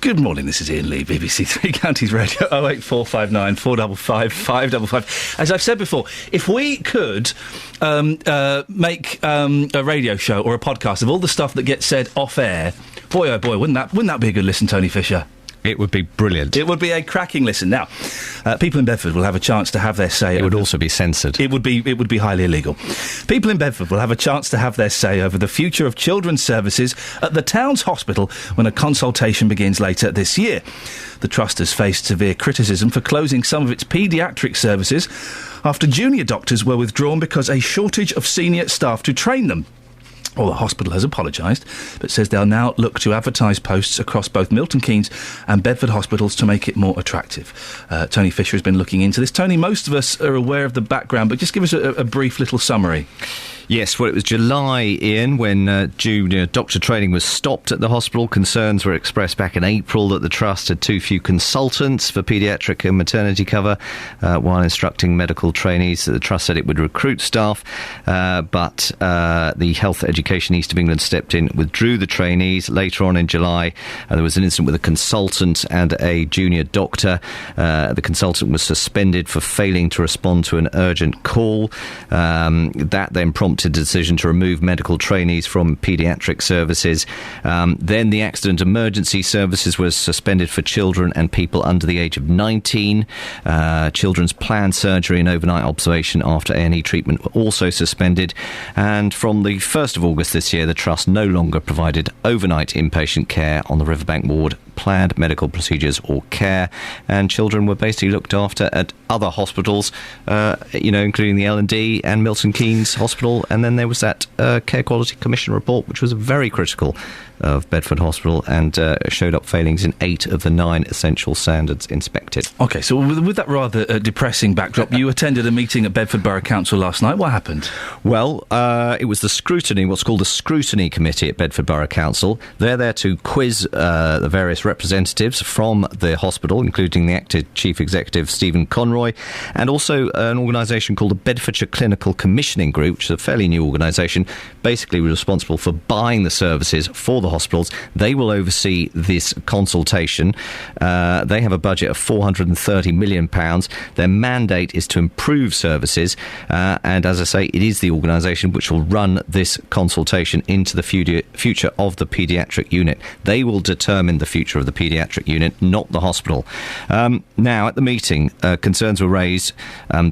Good morning, this is Iain Lee, BBC Three Counties Radio, 08459 455 555. As I've said before, if we could make a radio show or a podcast of all the stuff that gets said off air, boy oh boy, wouldn't that be a good listen, Tony Fisher? It would be brilliant. It would be a cracking listen. Now, people in Bedford will have a chance to have their say. It would also be censored. It would be highly illegal. People in Bedford will have a chance to have their say over the future of children's services at the town's hospital when a consultation begins later this year. The trust has faced severe criticism for closing some of its paediatric services after junior doctors were withdrawn because a shortage of senior staff to train them. Well, the hospital has apologised, but says they'll now look to advertise posts across both Milton Keynes and Bedford hospitals to make it more attractive. Tony Fisher has been looking into this. Tony, most of us are aware of the background, but just give us a brief little summary. Yes, well, it was July, Iain, when junior doctor training was stopped at the hospital. Concerns were expressed back in April that the trust had too few consultants for paediatric and maternity cover while instructing medical trainees. The trust said it would recruit staff, but the Health Education East of England stepped in, withdrew the trainees. Later on in July, there was an incident with a consultant and a junior doctor. The consultant was suspended for failing to respond to an urgent call. That then prompted a decision to remove medical trainees from paediatric services. Then the accident emergency services was suspended for children and people under the age of 19. Children's planned surgery and overnight observation after A&E treatment were also suspended. And from the 1st of August this year, the trust no longer provided overnight inpatient care on the Riverbank ward, planned medical procedures or care, and children were basically looked after at other hospitals, including the L&D and Milton Keynes Hospital. And then there was that Care Quality Commission report, which was very critical of Bedford Hospital and showed up failings in 8 of the 9 essential standards inspected. OK, so with that rather depressing backdrop, you attended a meeting at Bedford Borough Council last night. What happened? Well, it was the scrutiny, what's called the Scrutiny Committee at Bedford Borough Council. They're there to quiz the various representatives from the hospital, including the acting Chief Executive Stephen Conroy, Conroy, and also an organisation called the Bedfordshire Clinical Commissioning Group, which is a fairly new organisation, basically responsible for buying the services for the hospitals. They will oversee this consultation. They have a budget of £430 million. Their mandate is to improve services, and as I say, it is the organisation which will run this consultation into the future of the paediatric unit. They will determine the future of the paediatric unit, not the hospital. Now, at the meeting, concerns were raised.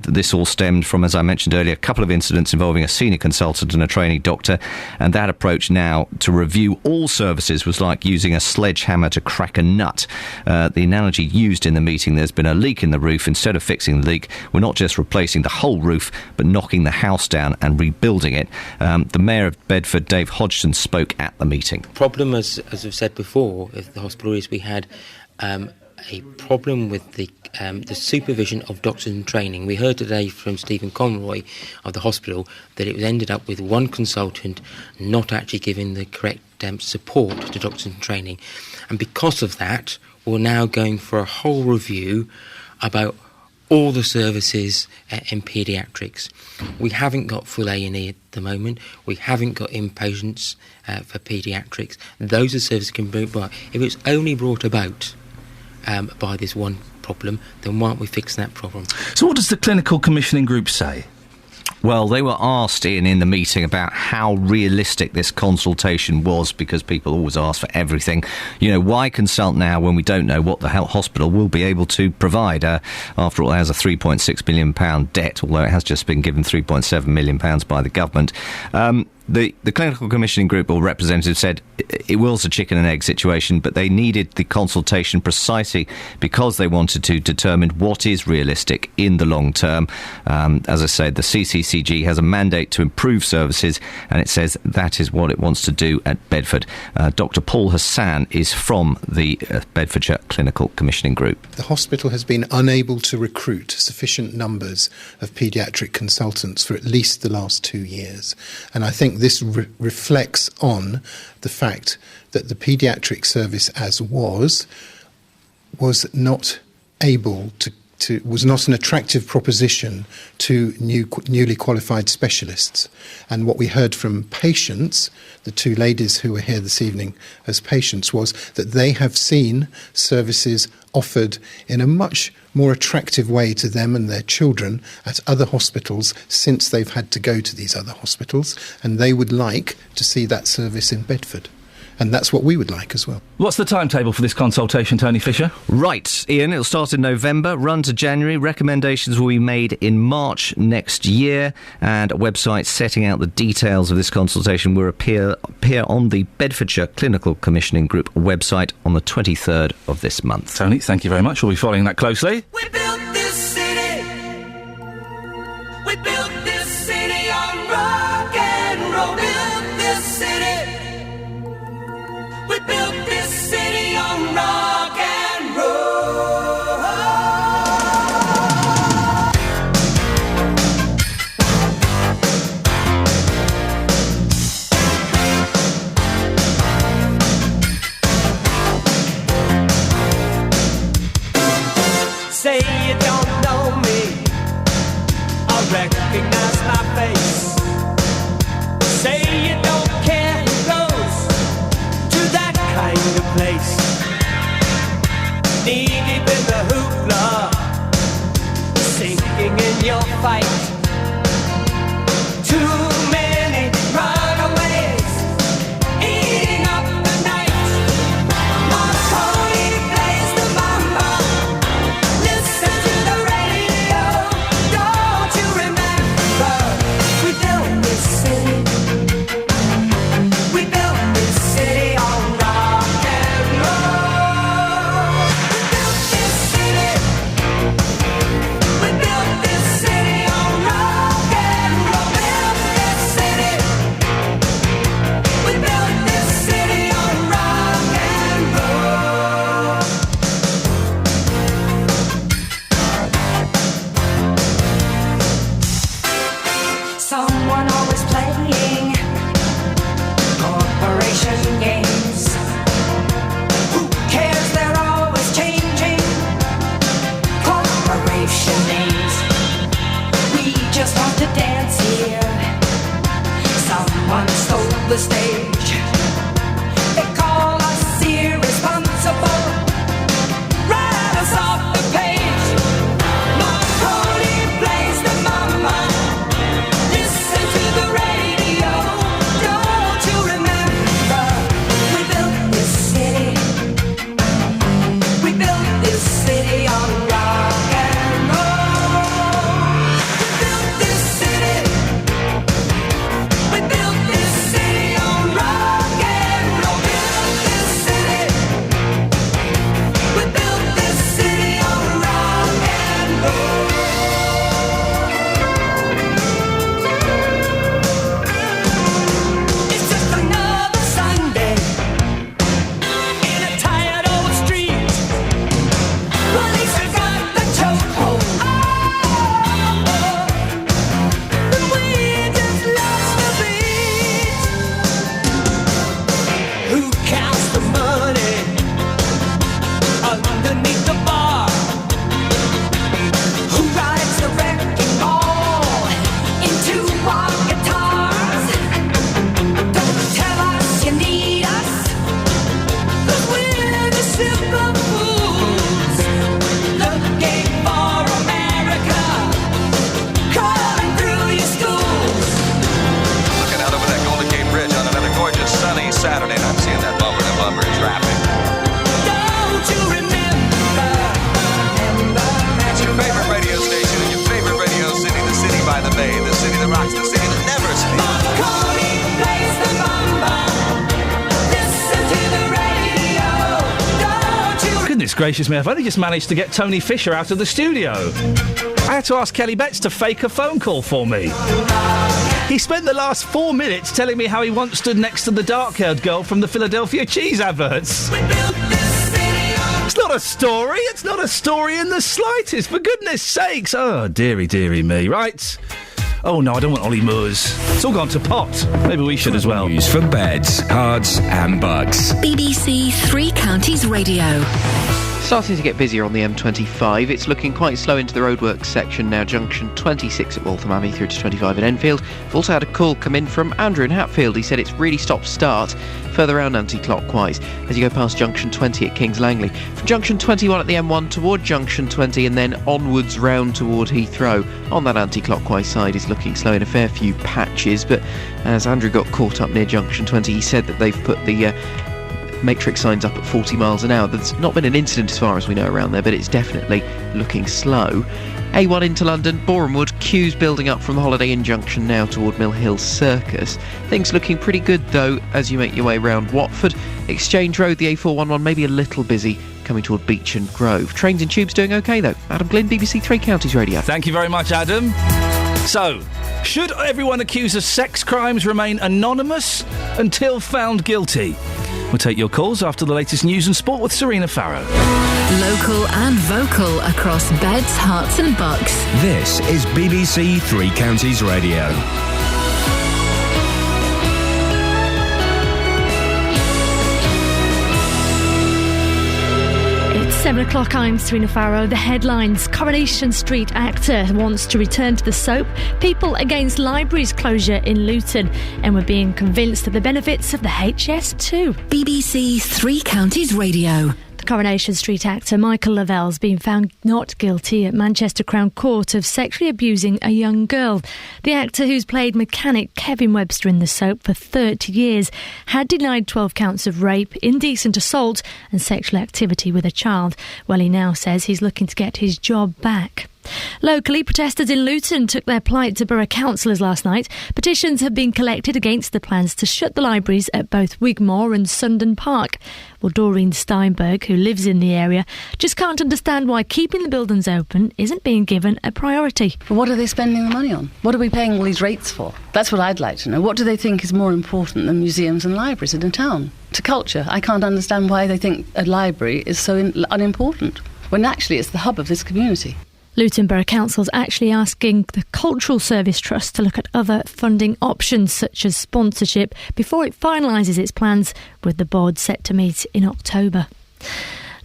This all stemmed from, as I mentioned earlier, a couple of incidents involving a senior consultant and a trainee doctor, and that approach now to review all services was like using a sledgehammer to crack a nut. The analogy used in the meeting, there's been a leak in the roof. Instead of fixing the leak, we're not just replacing the whole roof, but knocking the house down and rebuilding it. The Mayor of Bedford, Dave Hodgson, spoke at the meeting. The problem, as I've said before, of the hospital is we had a problem with the supervision of doctors in training. We heard today from Stephen Conroy of the hospital that it was ended up with one consultant not actually giving the correct support to doctors in training. And because of that, we're now going for a whole review about all the services in paediatrics. We haven't got full A&E at the moment. We haven't got inpatients for paediatrics. Those are services can be brought. If it's only brought about by this one problem, then why aren't we fixing that problem? So what does the Clinical Commissioning Group say? Well, they were asked in the meeting about how realistic this consultation was, because people always ask for everything. You know, why consult now when we don't know what the hospital will be able to provide? After all, it has a £3.6 billion debt, although it has just been given £3.7 million by the government. The Clinical Commissioning Group or representative said it was a chicken and egg situation, but they needed the consultation precisely because they wanted to determine what is realistic in the long term. As I said, the CCCG has a mandate to improve services, and it says that is what it wants to do at Bedford. Dr. Paul Hassan is from the Bedfordshire Clinical Commissioning Group. The hospital has been unable to recruit sufficient numbers of paediatric consultants for at least the last 2 years, and I think this reflects on the fact that the paediatric service as was not able to was not an attractive proposition to newly qualified specialists. And what we heard from patients, the two ladies who were here this evening as patients, was that they have seen services offered in a much more attractive way to them and their children at other hospitals since they've had to go to these other hospitals, and they would like to see that service in Bedford. And that's what we would like as well. What's the timetable for this consultation, Tony Fisher? Right, Ian, it'll start in November, run to January. Recommendations will be made in March next year, and a website setting out the details of this consultation will appear on the Bedfordshire Clinical Commissioning Group website on the 23rd of this month. Tony, thank you very much. We'll be following that closely. We built this city. We built this city on rock and roll. Built this city. We built this city on rock and roll. Say you don't know me, I recognize my face. Say you don't care who goes to that kind of place. Knee deep in the hoopla, sinking in your fight. Too many runaways, eating up the night. Marconi plays the mama. Listen to the radio. Don't you remember? We built this city. We built this city on rock and roll. We built this city. We built this city on the stage. They call us irresponsible, write us off the page. Marconi plays the mama, listen to the radio. Don't you remember, we built this city. We built this city on rock and roll. We built this city. We built this city on rock and roll. Built this city. We built this city on rock and roll. It's just another Sunday in a tired old street. Police have got the chokehold. But we just lost the beat. Who counts the money underneath the bar? Who rides the wrecking ball into our guitars? Don't tell us you need us, 'cause we're the simple fools looking for America, crawling through your schools. Looking out over that Golden Gate Bridge on another gorgeous sunny Saturday, and I'm seeing that bumper to bumper traffic. Don't you remember? It's your favorite radio station in your favorite radio city, the city by the bay, the city that rocks, the city that never sleeps. Marconi plays the mamba. Listen to the radio. Don't you Goodness gracious me, I've only just managed to get Tony Fisher out of the studio. I had to ask Kelly Betts to fake a phone call for me. He spent the last 4 minutes telling me how he once stood next to the dark-haired girl from the Philadelphia cheese adverts. It's not a story. It's not a story in the slightest. For goodness sakes. Oh, dearie, dearie me. Right. Oh, no, I don't want Ollie Moores. It's all gone to pot. Maybe we should as well. News for beds, cards and bugs. BBC Three Counties Radio. Starting to get busier on the M25. It's looking quite slow into the roadworks section now. Junction 26 at Waltham Abbey through to 25 at Enfield. We've also had a call come in from Andrew in Hatfield. He said it's really stop-start further round anti-clockwise as you go past Junction 20 at Kings Langley. From Junction 21 at the M1 toward Junction 20 and then onwards round toward Heathrow. On that anti-clockwise side is looking slow in a fair few patches, but as Andrew got caught up near Junction 20, he said that they've put the matrix signs up at 40 miles an hour. There's not been an incident as far as we know around there, but it's definitely looking slow. A1 into London, Borehamwood, queues building up from the Holiday Inn junction now toward Mill Hill Circus. Things looking pretty good though as you make your way round Watford. Exchange Road, the A411 maybe a little busy coming toward Beach and Grove. Trains and tubes doing okay though. Adam Glynn, BBC Three Counties Radio. Thank you very much, Adam. So, should everyone accused of sex crimes remain anonymous until found guilty? We'll take your calls after the latest news and sport with Serena Farrow. Local and vocal across beds, hearts and bucks. This is BBC Three Counties Radio. It's 7 o'clock, I'm Serena Farrow. The headlines: Coronation Street actor wants to return to the soap, people against libraries closure in Luton, and we're being convinced of the benefits of the HS2. BBC Three Counties Radio. The Coronation Street actor Michael Lavelle's been found not guilty at Manchester Crown Court of sexually abusing a young girl. The actor, who's played mechanic Kevin Webster in the soap for 30 years, had denied 12 counts of rape, indecent assault and sexual activity with a child. Well, he now says he's looking to get his job back. Locally, protesters in Luton took their plight to borough councillors last night. Petitions have been collected against the plans to shut the libraries at both Wigmore and Sundon Park. Well, Doreen Steinberg, who lives in the area, just can't understand why keeping the buildings open isn't being given a priority. What are they spending the money on? What are we paying all these rates for? That's what I'd like to know. What do they think is more important than museums and libraries in a town? To culture, I can't understand why they think a library is so unimportant, when actually it's the hub of this community. Luton Borough Council's actually asking the Cultural Service Trust to look at other funding options such as sponsorship before it finalises its plans, with the board set to meet in October.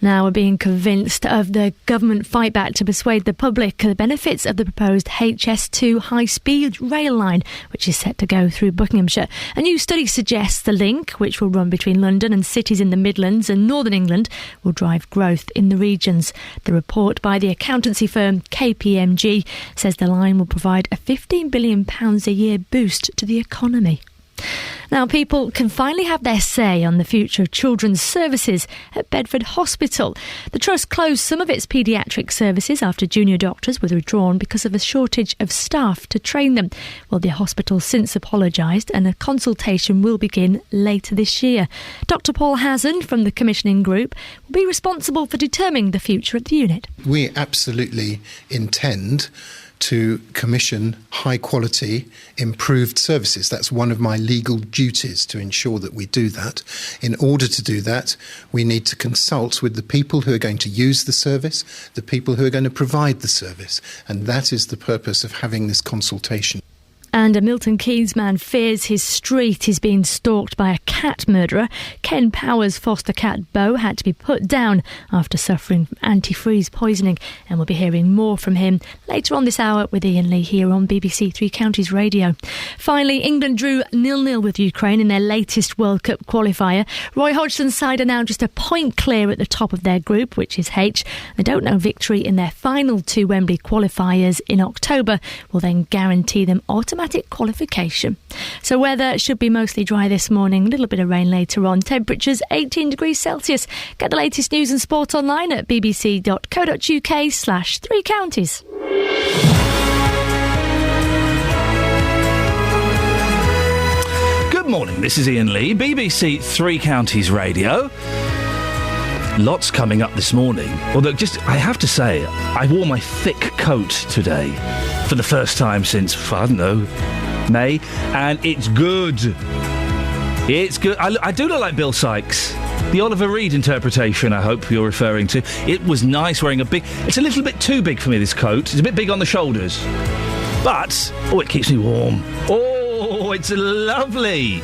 Now we're being convinced of the government fight back to persuade the public of the benefits of the proposed HS2 high-speed rail line, which is set to go through Buckinghamshire. A new study suggests the link, which will run between London and cities in the Midlands and Northern England, will drive growth in the regions. The report by the accountancy firm KPMG says the line will provide a £15 billion a year boost to the economy. Now, people can finally have their say on the future of children's services at Bedford Hospital. The Trust closed some of its paediatric services after junior doctors were withdrawn because of a shortage of staff to train them. Well, the hospital since apologised and a consultation will begin later this year. Dr Paul Hazen from the commissioning group will be responsible for determining the future of the unit. We absolutely intend to commission high quality, improved services. That's one of my legal duties, to ensure that we do that. In order to do that, we need to consult with the people who are going to use the service, the people who are going to provide the service. And that is the purpose of having this consultation. And a Milton Keynes man fears his street is being stalked by a cat murderer. Ken Power's foster cat Bo had to be put down after suffering from antifreeze poisoning. And we'll be hearing more from him later on this hour with Iain Lee here on BBC Three Counties Radio. Finally, England drew 0-0 with Ukraine in their latest World Cup qualifier. Roy Hodgson's side are now just a point clear at the top of their group, which is H. They don't know victory in their final two Wembley qualifiers in October will then guarantee them automatic qualification. So weather should be mostly dry this morning, a little bit of rain later on. Temperatures 18 degrees Celsius. Get the latest news and sport online at bbc.co.uk/Three Counties. Good morning, this is Iain Lee, BBC Three Counties Radio. Lots coming up this morning. Although, I have to say, I wore my thick coat today for the first time since, I don't know, May, and it's good. It's good. I do look like Bill Sykes. The Oliver Reed interpretation, I hope you're referring to. It was nice wearing a big... It's a little bit too big for me, this coat. It's a bit big on the shoulders. But, it keeps me warm. Oh, it's lovely.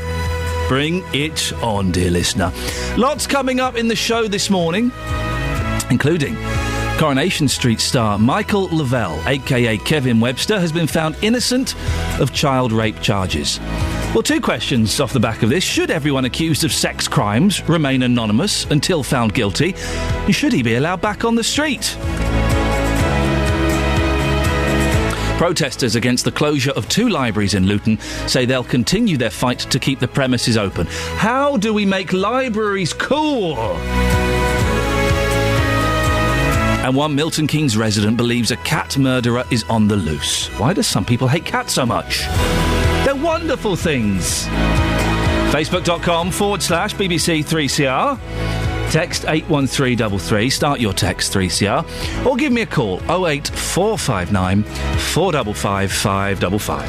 Bring it on, dear listener. Lots coming up in the show this morning, including Coronation Street star Michael Lavelle, a.k.a. Kevin Webster, has been found innocent of child rape charges. Well, two questions off the back of this. Should everyone accused of sex crimes remain anonymous until found guilty? And should he be allowed back on the street? Protesters against the closure of two libraries in Luton say they'll continue their fight to keep the premises open. How do we make libraries cool? And one Milton Keynes resident believes a cat murderer is on the loose. Why do some people hate cats so much? They're wonderful things. Facebook.com/BBC 3CR. Text 81333, start your text 3CR, or give me a call 08459 455 555.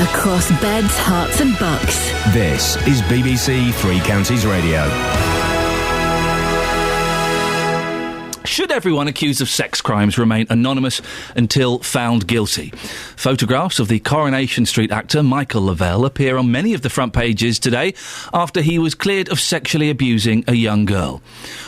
Across beds, hearts and bucks. This is BBC Three Counties Radio. Should everyone accused of sex crimes remain anonymous until found guilty? Photographs of the Coronation Street actor Michael Lavelle appear on many of the front pages today after he was cleared of sexually abusing a young girl.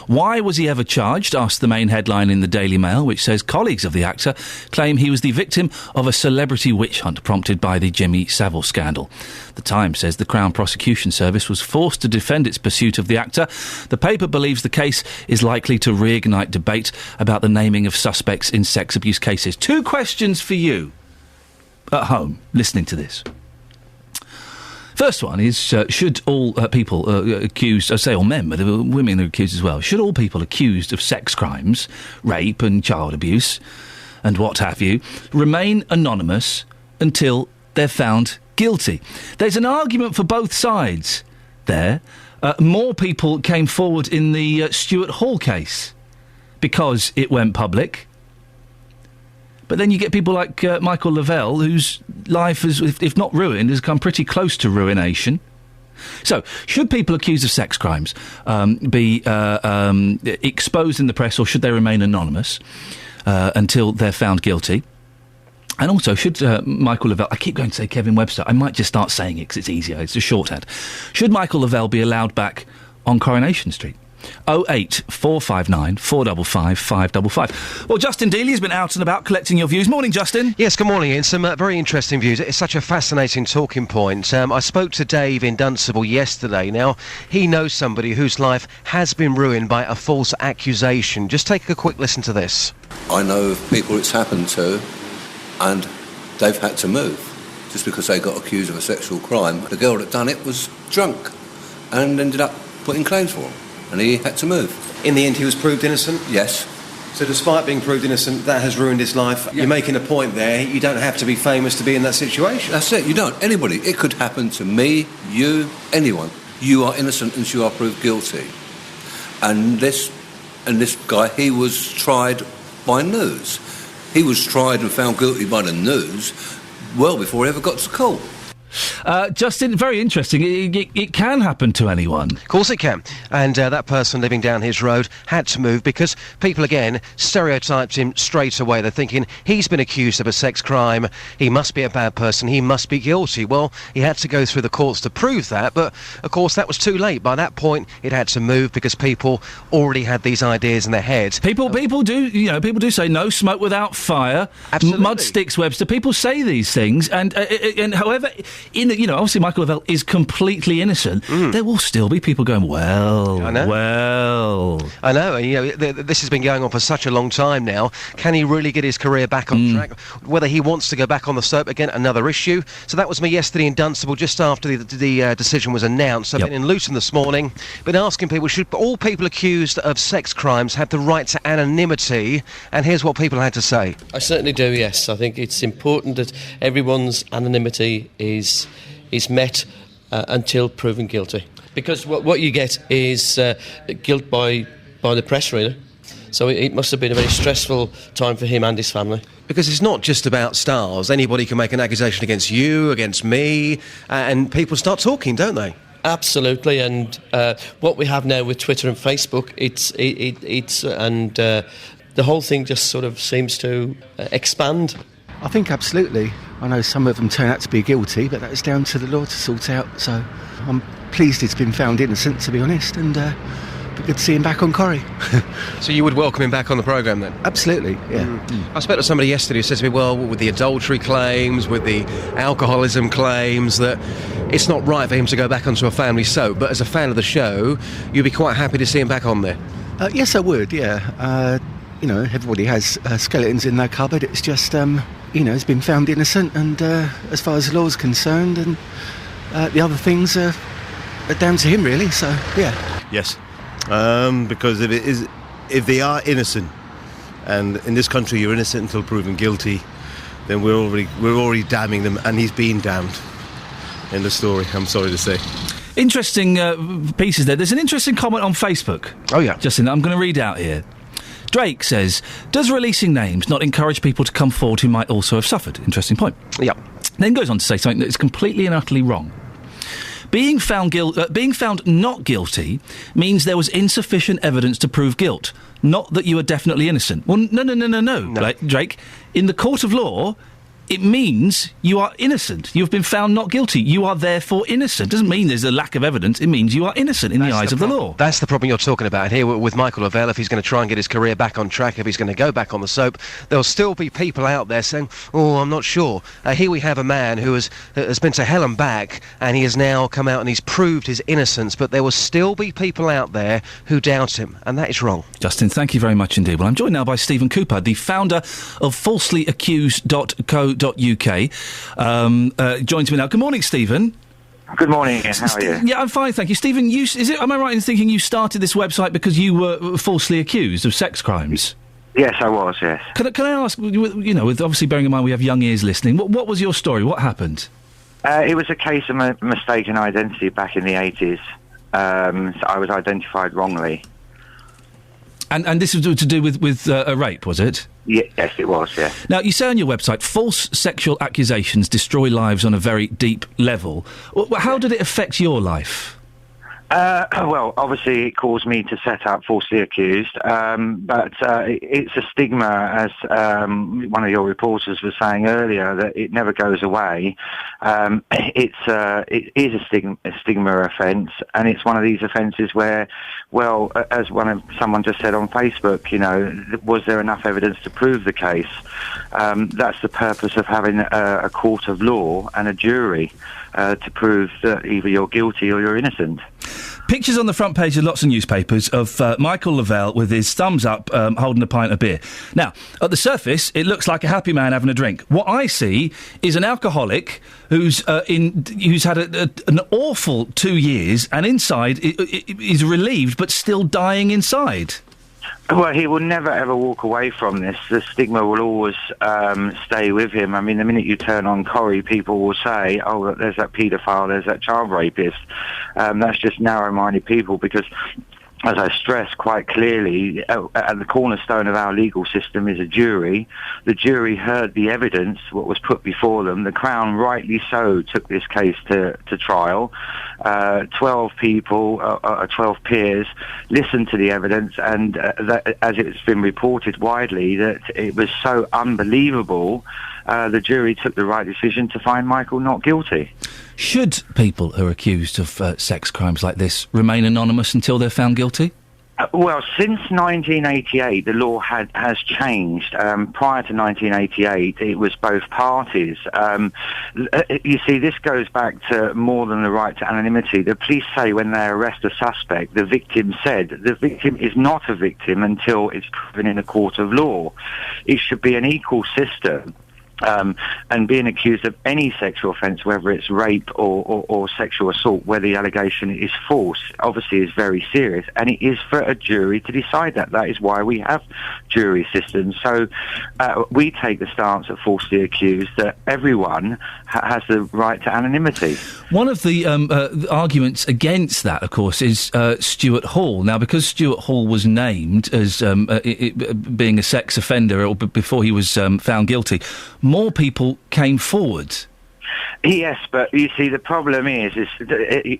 Why was he ever charged? Asked the main headline in the Daily Mail, which says colleagues of the actor claim he was the victim of a celebrity witch hunt prompted by the Jimmy Savile scandal. The Times says the Crown Prosecution Service was forced to defend its pursuit of the actor. The paper believes the case is likely to reignite debate about the naming of suspects in sex abuse cases. Two questions for you at home listening to this. First one is, should all people accused, say all men, but women are accused as well, should all people accused of sex crimes, rape and child abuse and what have you, remain anonymous until they're found guilty? There's an argument for both sides there. More people came forward in the Stuart Hall case because it went public. But then you get people like Michael Lavelle, whose life, is, if not ruined, has come pretty close to ruination. So, should people accused of sex crimes be exposed in the press, or should they remain anonymous until they're found guilty? And also, should Michael Lavelle... I keep going to say Kevin Webster. I might just start saying it because it's easier. It's a shorthand. Should Michael Lavelle be allowed back on Coronation Street? 08459 455 555. Well, Justin Dealey has been out and about collecting your views. Morning, Justin. Yes, good morning, Ian. Some very interesting views. It's such a fascinating talking point. I spoke to Dave in Dunstable yesterday. Now, he knows somebody whose life has been ruined by a false accusation. Just take a quick listen to this. I know of people it's happened to, and they've had to move just because they got accused of a sexual crime. The girl that done it was drunk and ended up putting claims for him, and he had to move. In the end, he was proved innocent? Yes. So despite being proved innocent, that has ruined his life. Yeah. You're making a point there. You don't have to be famous to be in that situation. That's it. You don't. Anybody. It could happen to me, you, anyone. You are innocent until you are proved guilty. And this guy, he was tried by news. He was tried and found guilty by the news well before he ever got to court. Justin, very interesting. It can happen to anyone. Of course it can. And that person living down his road had to move because people, again, stereotyped him straight away. They're thinking, he's been accused of a sex crime, he must be a bad person, he must be guilty. Well, he had to go through the courts to prove that, but, of course, that was too late. By that point, it had to move because people already had these ideas in their heads. People do say no smoke without fire. Absolutely. Mud sticks Webster. People say these things, and however... obviously Michael Lavelle is completely innocent. There will still be people going, well. I know. This has been going on for such a long time now. Can he really get his career back on track? Whether he wants to go back on the soap again, another issue. So that was me yesterday in Dunstable, just after the decision was announced. I've been in Luton this morning, been asking people, should all people accused of sex crimes have the right to anonymity? And here's what people had to say. I certainly do, yes. I think it's important that everyone's anonymity is met until proven guilty. Because what you get is guilt by the press, really. So it must have been a very stressful time for him and his family. Because it's not just about stars. Anybody can make an accusation against you, against me, and people start talking, don't they? Absolutely, and what we have now with Twitter and Facebook, the whole thing just sort of seems to expand. I think absolutely. I know some of them turn out to be guilty, but that's down to the law to sort out. So I'm pleased it's been found innocent, to be honest, and be good to see him back on Corrie. So you would welcome him back on the programme then? Absolutely, yeah. I spoke to somebody yesterday who said to me, well, with the adultery claims, with the alcoholism claims, that it's not right for him to go back onto a family soap, but as a fan of the show, you'd be quite happy to see him back on there? Yes, I would, yeah. Everybody has skeletons in their cupboard. It's just, it's been found innocent, and as far as the law's concerned, and the other things are down to him, really. So, yeah. Yes, because if they are innocent, and in this country you're innocent until proven guilty, then we're already damning them, and he's been damned. In the story, I'm sorry to say. Interesting pieces there. There's an interesting comment on Facebook. Oh yeah, Justin, I'm going to read out here. Drake says, does releasing names not encourage people to come forward who might also have suffered? Interesting point. Yeah. Then goes on to say something that is completely and utterly wrong. Being found not guilty means there was insufficient evidence to prove guilt, not that you are definitely innocent. Well, no. Drake. In the court of law, it means you are innocent. You've been found not guilty. You are therefore innocent. Doesn't mean there's a lack of evidence. It means you are innocent in the eyes of the law. That's the problem you're talking about here with Michael Lavelle. If he's going to try and get his career back on track, if he's going to go back on the soap, there'll still be people out there saying, oh, I'm not sure. Here we have a man who has been to hell and back, and he has now come out and he's proved his innocence, but there will still be people out there who doubt him, and that is wrong. Justin, thank you very much indeed. Well, I'm joined now by Stephen Cooper, the founder of falselyaccused.co.uk. Joins me now. Good morning, Stephen. Good morning, Ian. How are you? Yeah, I'm fine, thank you. Stephen, am I right in thinking you started this website because you were falsely accused of sex crimes? Yes, I was, yes. Can I ask, with obviously bearing in mind we have young ears listening, what was your story? What happened? It was a case of mistaken identity back in the 80s. So I was identified wrongly. And this was to do with a rape, was it? Yes, it was, yeah. Now, you say on your website, false sexual accusations destroy lives on a very deep level. How did it affect your life? Well, obviously it caused me to set up falsely accused, but it's a stigma, as one of your reporters was saying earlier, that it never goes away. It is a stigma offence, and it's one of these offences where, well, as someone just said on Facebook, you know, was there enough evidence to prove the case? That's the purpose of having a court of law and a jury to prove that either you're guilty or you're innocent. Pictures on the front page of lots of newspapers of Michael Lavelle with his thumbs up holding a pint of beer. Now, at the surface, it looks like a happy man having a drink. What I see is an alcoholic who's had an awful 2 years, and inside is relieved but still dying inside. Well, he will never ever walk away from this. The stigma will always stay with him. I mean, the minute you turn on Corrie, people will say, oh, there's that paedophile, there's that child rapist. That's just narrow-minded people, because, as I stressed quite clearly, at the cornerstone of our legal system is a jury. The jury heard the evidence, what was put before them. The Crown, rightly so, took this case to trial. 12 people, 12 peers, listened to the evidence, and as it's been reported widely, that it was so unbelievable, the jury took the right decision to find Michael not guilty. Should people who are accused of sex crimes like this remain anonymous until they're found guilty? Well, since 1988, the law has changed. Prior to 1988, it was both parties. You see, this goes back to more than the right to anonymity. The police say when they arrest a suspect, the victim said the victim is not a victim until it's proven in a court of law. It should be an equal system. And being accused of any sexual offence, whether it's rape or sexual assault, where the allegation is false, obviously is very serious, and it is for a jury to decide that. That is why we have jury systems. So we take the stance at falsely accused that everyone has the right to anonymity. One of the arguments against that, of course, is Stuart Hall. Now, because Stuart Hall was named as being a sex offender or before he was found guilty, more people came forward. Yes, but you see, the problem is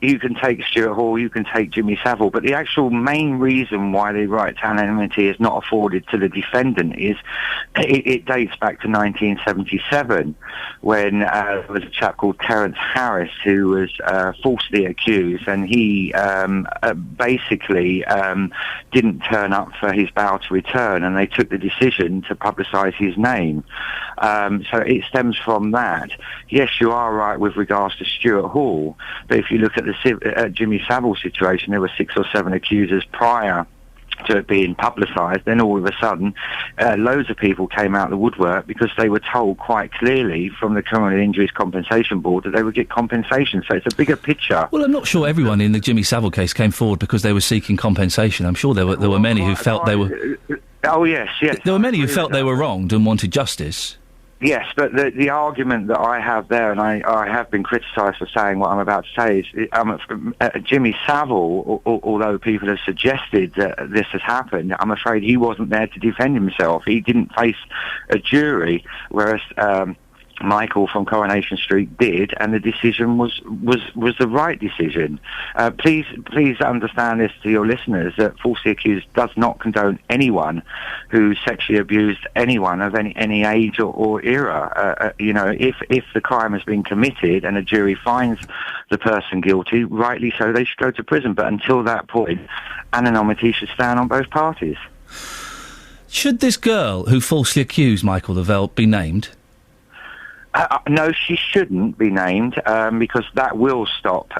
you can take Stuart Hall, you can take Jimmy Savile, but the actual main reason why the right to anonymity is not afforded to the defendant is it dates back to 1977, when there was a chap called Terence Harris who was falsely accused, and he basically didn't turn up for his bail to return, and they took the decision to publicise his name. So it stems from that. Yes, you are right with regards to Stuart Hall, but if you look at the Jimmy Savile situation, there were 6 or 7 accusers prior to it being publicised. Then all of a sudden, loads of people came out of the woodwork because they were told quite clearly from the Criminal Injuries Compensation Board that they would get compensation. So it's a bigger picture. Well, I'm not sure everyone in the Jimmy Savile case came forward because they were seeking compensation. I'm sure there were many who felt they were... Oh, yes. There were many who felt they were wronged and wanted justice. Yes, but the argument that I have there, and I have been criticised for saying what I'm about to say, is Jimmy Savile, although people have suggested that this has happened, I'm afraid he wasn't there to defend himself. He didn't face a jury, whereas Michael from Coronation Street did, and the decision was the right decision. Please understand this to your listeners, that falsely accused does not condone anyone who sexually abused anyone of any age or era. If the crime has been committed and a jury finds the person guilty, rightly so, they should go to prison. But until that point, anonymity should stand on both parties. Should this girl who falsely accused Michael Lavelle be named? No, she shouldn't be named, because that will stop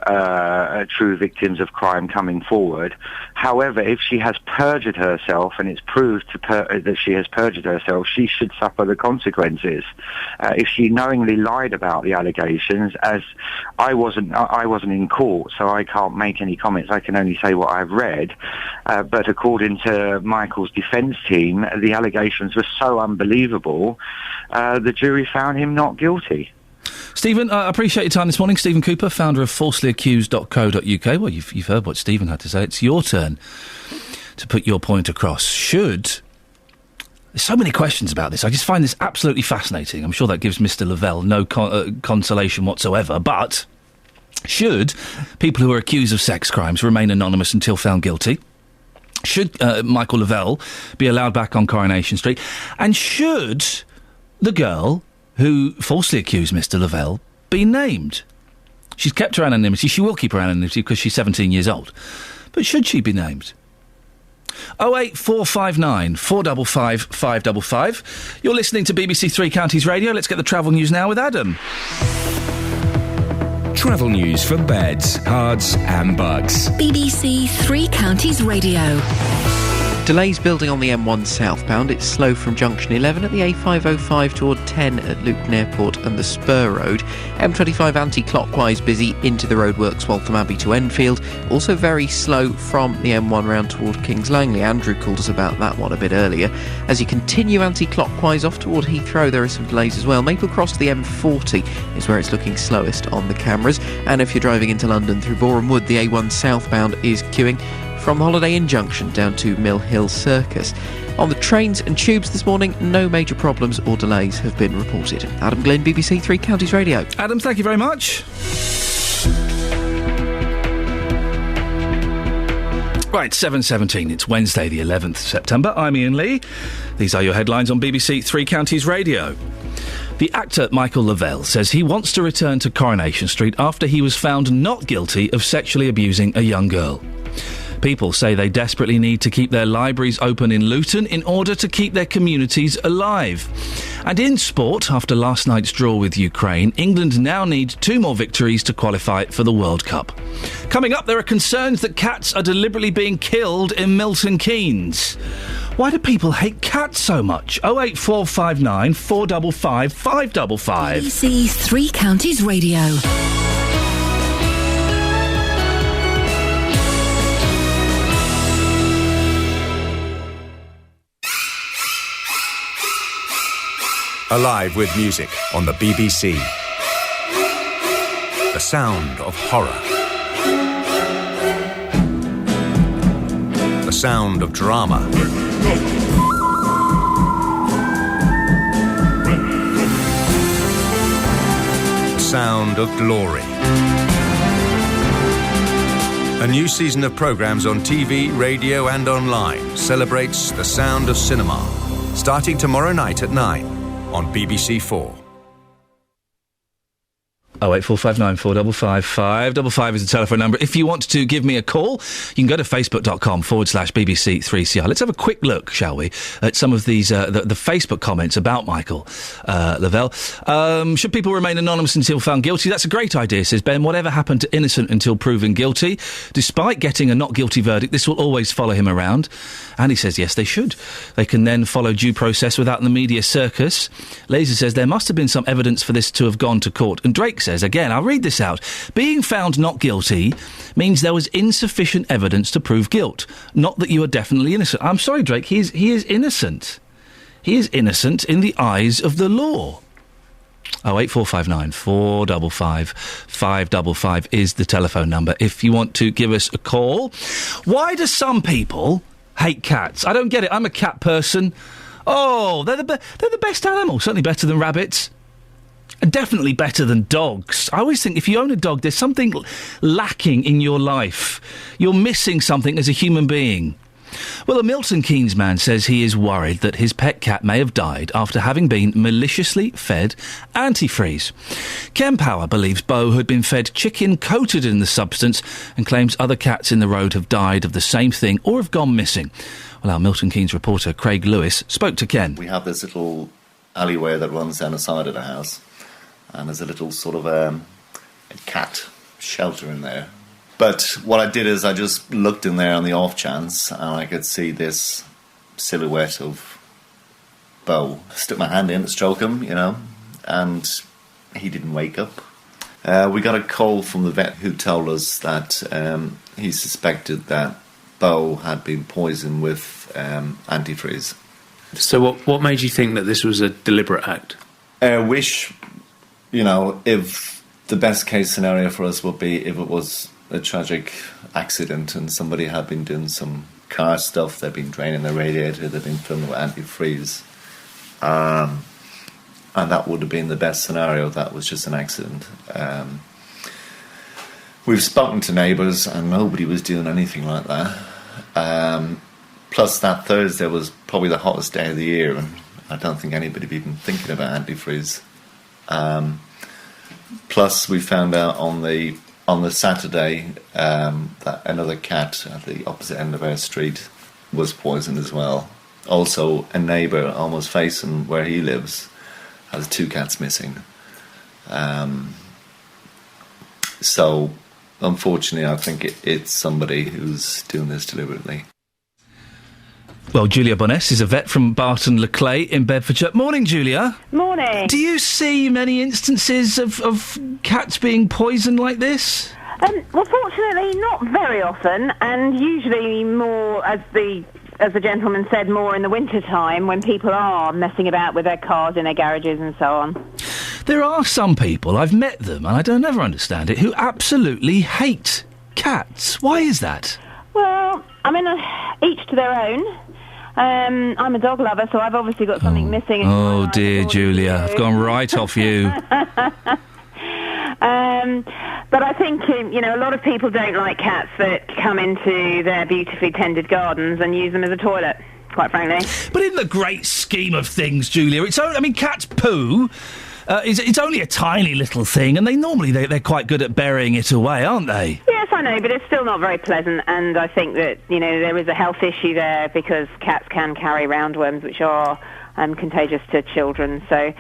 true victims of crime coming forward. However, if she has perjured herself and it's proved that she has perjured herself, she should suffer the consequences. If she knowingly lied about the allegations, as I wasn't in court, so I can't make any comments. I can only say what I've read. But according to Michael's defence team, the allegations were so unbelievable, the jury found him not guilty. Stephen, I appreciate your time this morning. Stephen Cooper, founder of falselyaccused.co.uk. Well, you've heard what Stephen had to say. It's your turn to put your point across. There's so many questions about this. I just find this absolutely fascinating. I'm sure that gives Mr. Lavelle no consolation whatsoever, but Should people who are accused of sex crimes remain anonymous until found guilty? Should Michael Lavelle be allowed back on Coronation Street? And should the girl who falsely accused Mr. Lavelle be named? She's kept her anonymity. She will keep her anonymity because she's 17 years old. But should she be named? 08459 455 555. You're listening to BBC Three Counties Radio. Let's get the travel news now with Adam. Travel news for beds, cards and bugs. BBC Three Counties Radio. Delays building on the M1 southbound. It's slow from junction 11 at the A505 toward 10 at Luton Airport and the Spur Road. M25 anti-clockwise busy into the roadworks Waltham Abbey to Enfield. Also very slow from the M1 round toward Kings Langley. Andrew called us about that one a bit earlier. As you continue anti-clockwise off toward Heathrow, there are some delays as well. Maple Cross to the M40 is where it's looking slowest on the cameras. And if you're driving into London through Boreham Wood, the A1 southbound is queuing from Holiday Inn Junction down to Mill Hill Circus. On the trains and tubes this morning, no major problems or delays have been reported. Adam Glynn, BBC Three Counties Radio. Adam, thank you very much. Right, 7:17. It's Wednesday, the 11th September. I'm Iain Lee. These are your headlines on BBC Three Counties Radio. The actor Michael Lavelle says he wants to return to Coronation Street after he was found not guilty of sexually abusing a young girl. People say they desperately need to keep their libraries open in Luton in order to keep their communities alive. And in sport, after last night's draw with Ukraine, England now need 2 more victories to qualify for the World Cup. Coming up, there are concerns that cats are deliberately being killed in Milton Keynes. Why do people hate cats so much? 08459 455 555. BBC Three Counties Radio. Alive with music on the BBC. The sound of horror. The sound of drama. The sound of glory. A new season of programmes on TV, radio and online celebrates the sound of cinema. Starting tomorrow night at 9. On BBC 4. 08459 455 555 is the telephone number. If you want to give me a call, you can go to facebook.com/BBC3CR. Let's have a quick look, shall we, at some of these, the Facebook comments about Michael Lavelle. Should people remain anonymous until found guilty? That's a great idea, says Ben. Whatever happened to innocent until proven guilty? Despite getting a not guilty verdict, this will always follow him around. And he says, yes, they should. They can then follow due process without the media circus. Laser says there must have been some evidence for this to have gone to court. And Drake says, again, I'll read this out. Being found not guilty means there was insufficient evidence to prove guilt, not that you are definitely innocent. I'm sorry, Drake, he is innocent. He is innocent in the eyes of the law. 08459 455 555 is the telephone number if you want to give us a call. Why do some people hate cats? I don't get it. I'm a cat person. Oh, they're the best animal. Certainly better than rabbits. And definitely better than dogs. I always think if you own a dog, there's something lacking in your life. You're missing something as a human being. Well, a Milton Keynes man says he is worried that his pet cat may have died after having been maliciously fed antifreeze. Ken Power believes Bo had been fed chicken coated in the substance and claims other cats in the road have died of the same thing or have gone missing. Well, our Milton Keynes reporter, Craig Lewis, spoke to Ken. We have this little alleyway that runs down the side of the house, and there's a little sort of a cat shelter in there. But what I did is I just looked in there on the off chance, and I could see this silhouette of Bo. I stuck my hand in to stroke him, and he didn't wake up. We got a call from the vet who told us that he suspected that Bo had been poisoned with antifreeze. So what made you think that this was a deliberate act? I wish, if the best case scenario for us would be if it was a tragic accident and somebody had been doing some car stuff, they'd been draining their radiator, they'd been filling with antifreeze, and that would have been the best scenario. That was just an accident. We've spoken to neighbours and nobody was doing anything like that. Plus that Thursday was probably the hottest day of the year, and I don't think anybody had even thinking about antifreeze. Plus we found out on the Saturday that another cat at the opposite end of our street was poisoned as well. Also, a neighbour almost facing where he lives has 2 cats missing. So, unfortunately, I think it's somebody who's doing this deliberately. Well, Julia Boness is a vet from Barton Le Clay in Bedfordshire. Morning, Julia. Morning. Do you see many instances of cats being poisoned like this? Well, fortunately, not very often, and usually more, as the gentleman said, more in the winter time when people are messing about with their cars in their garages and so on. There are some people, I've met them, and I don't ever understand it, who absolutely hate cats. Why is that? Well, I mean, each to their own. I'm a dog lover, so I've obviously got something missing. Oh, dear, Julia, I've gone right off you. But I think, a lot of people don't like cats that come into their beautifully tended gardens and use them as a toilet, quite frankly. But in the great scheme of things, Julia, cats poo. It's only a tiny little thing, and they're quite good at burying it away, aren't they? Yes, I know, but it's still not very pleasant, and I think that, there is a health issue there because cats can carry roundworms, which are contagious to children, so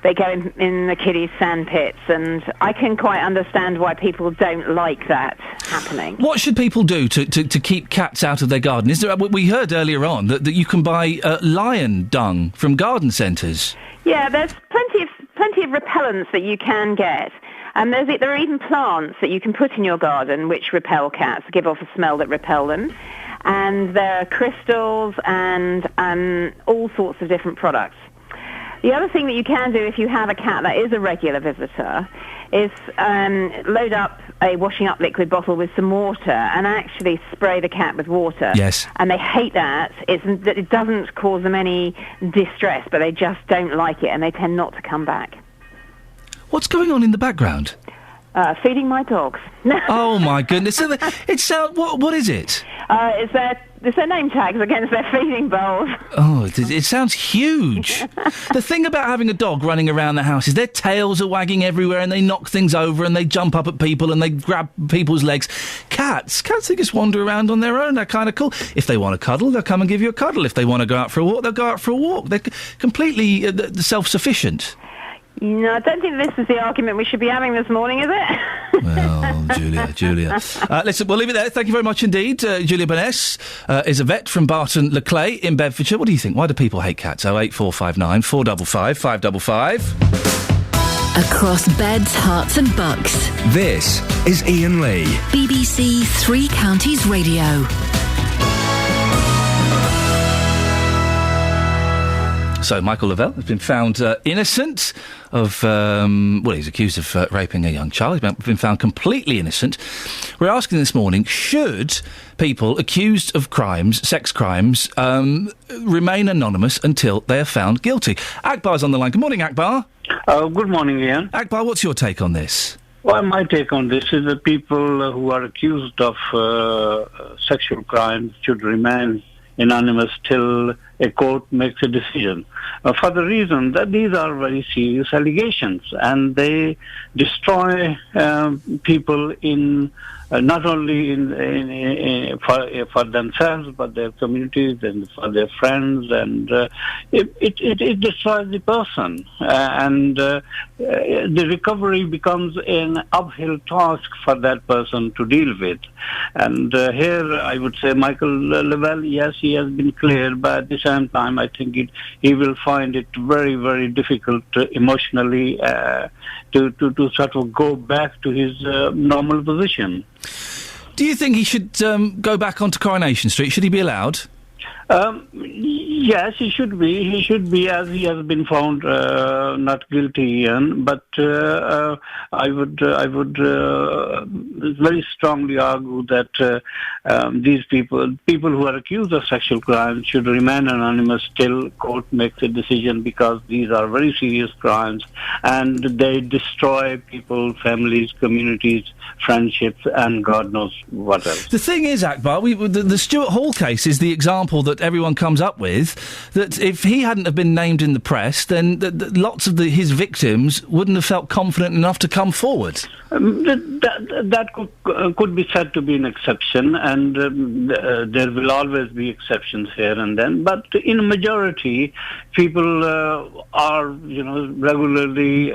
they go in the kiddies' sandpits, and I can quite understand why people don't like that happening. What should people do to keep cats out of their garden? We heard earlier on that you can buy lion dung from garden centres. Yeah, there's plenty of repellents that you can get. There are even plants that you can put in your garden which repel cats, give off a smell that repel them. And there are crystals and all sorts of different products. The other thing that you can do if you have a cat that is a regular visitor is load up a washing up liquid bottle with some water and actually spray the cat with water. Yes. And they hate that. It doesn't cause them any distress, but they just don't like it, and they tend not to come back. What's going on in the background? Feeding my dogs. Oh, my goodness. What is it? It's their name tags against their feeding bowls. Oh, it sounds huge. The thing about having a dog running around the house is their tails are wagging everywhere and they knock things over and they jump up at people and they grab people's legs. Cats, they just wander around on their own. They're kind of cool. If they want to cuddle, they'll come and give you a cuddle. If they want to go out for a walk, they'll go out for a walk. They're completely self-sufficient. No, I don't think this is the argument we should be having this morning, is it? Well, Julia. Listen, we'll leave it there. Thank you very much indeed. Julia Boness is a vet from Barton Le Clay in Bedfordshire. What do you think? Why do people hate cats? 08459 455 555. Across beds, hearts and bucks. This is Iain Lee. BBC Three Counties Radio. So, Michael Lavelle has been found innocent of, he's accused of raping a young child. He's been found completely innocent. We're asking this morning, should people accused of crimes, sex crimes, remain anonymous until they are found guilty? Akbar's on the line. Good morning, Akbar. Good morning, Ian. Akbar, what's your take on this? Well, my take on this is that people who are accused of sexual crimes should remain anonymous till a court makes a decision. For the reason that these are very serious allegations and they destroy people in not only for themselves but their communities and for their friends, and it destroys the person, and the recovery becomes an uphill task for that person to deal with. And here I would say Michael Lavelle, yes, he has been clear, but at the same time I think he will find it very, very difficult emotionally to sort of go back to his normal position. Do you think he should go back onto Coronation Street? Should he be allowed? Yes, he should be. He should be, as he has been found not guilty, Iain. But I would very strongly argue that these people who are accused of sexual crimes, should remain anonymous till court makes a decision, because these are very serious crimes and they destroy people, families, communities, friendships, and God knows what else. The thing is, Akbar, the Stuart Hall case is the example that everyone comes up with, that if he hadn't have been named in the press, then lots of his victims wouldn't have felt confident enough to come forward. That could be said to be an exception, and there will always be exceptions here and then. But in a majority, people are, regularly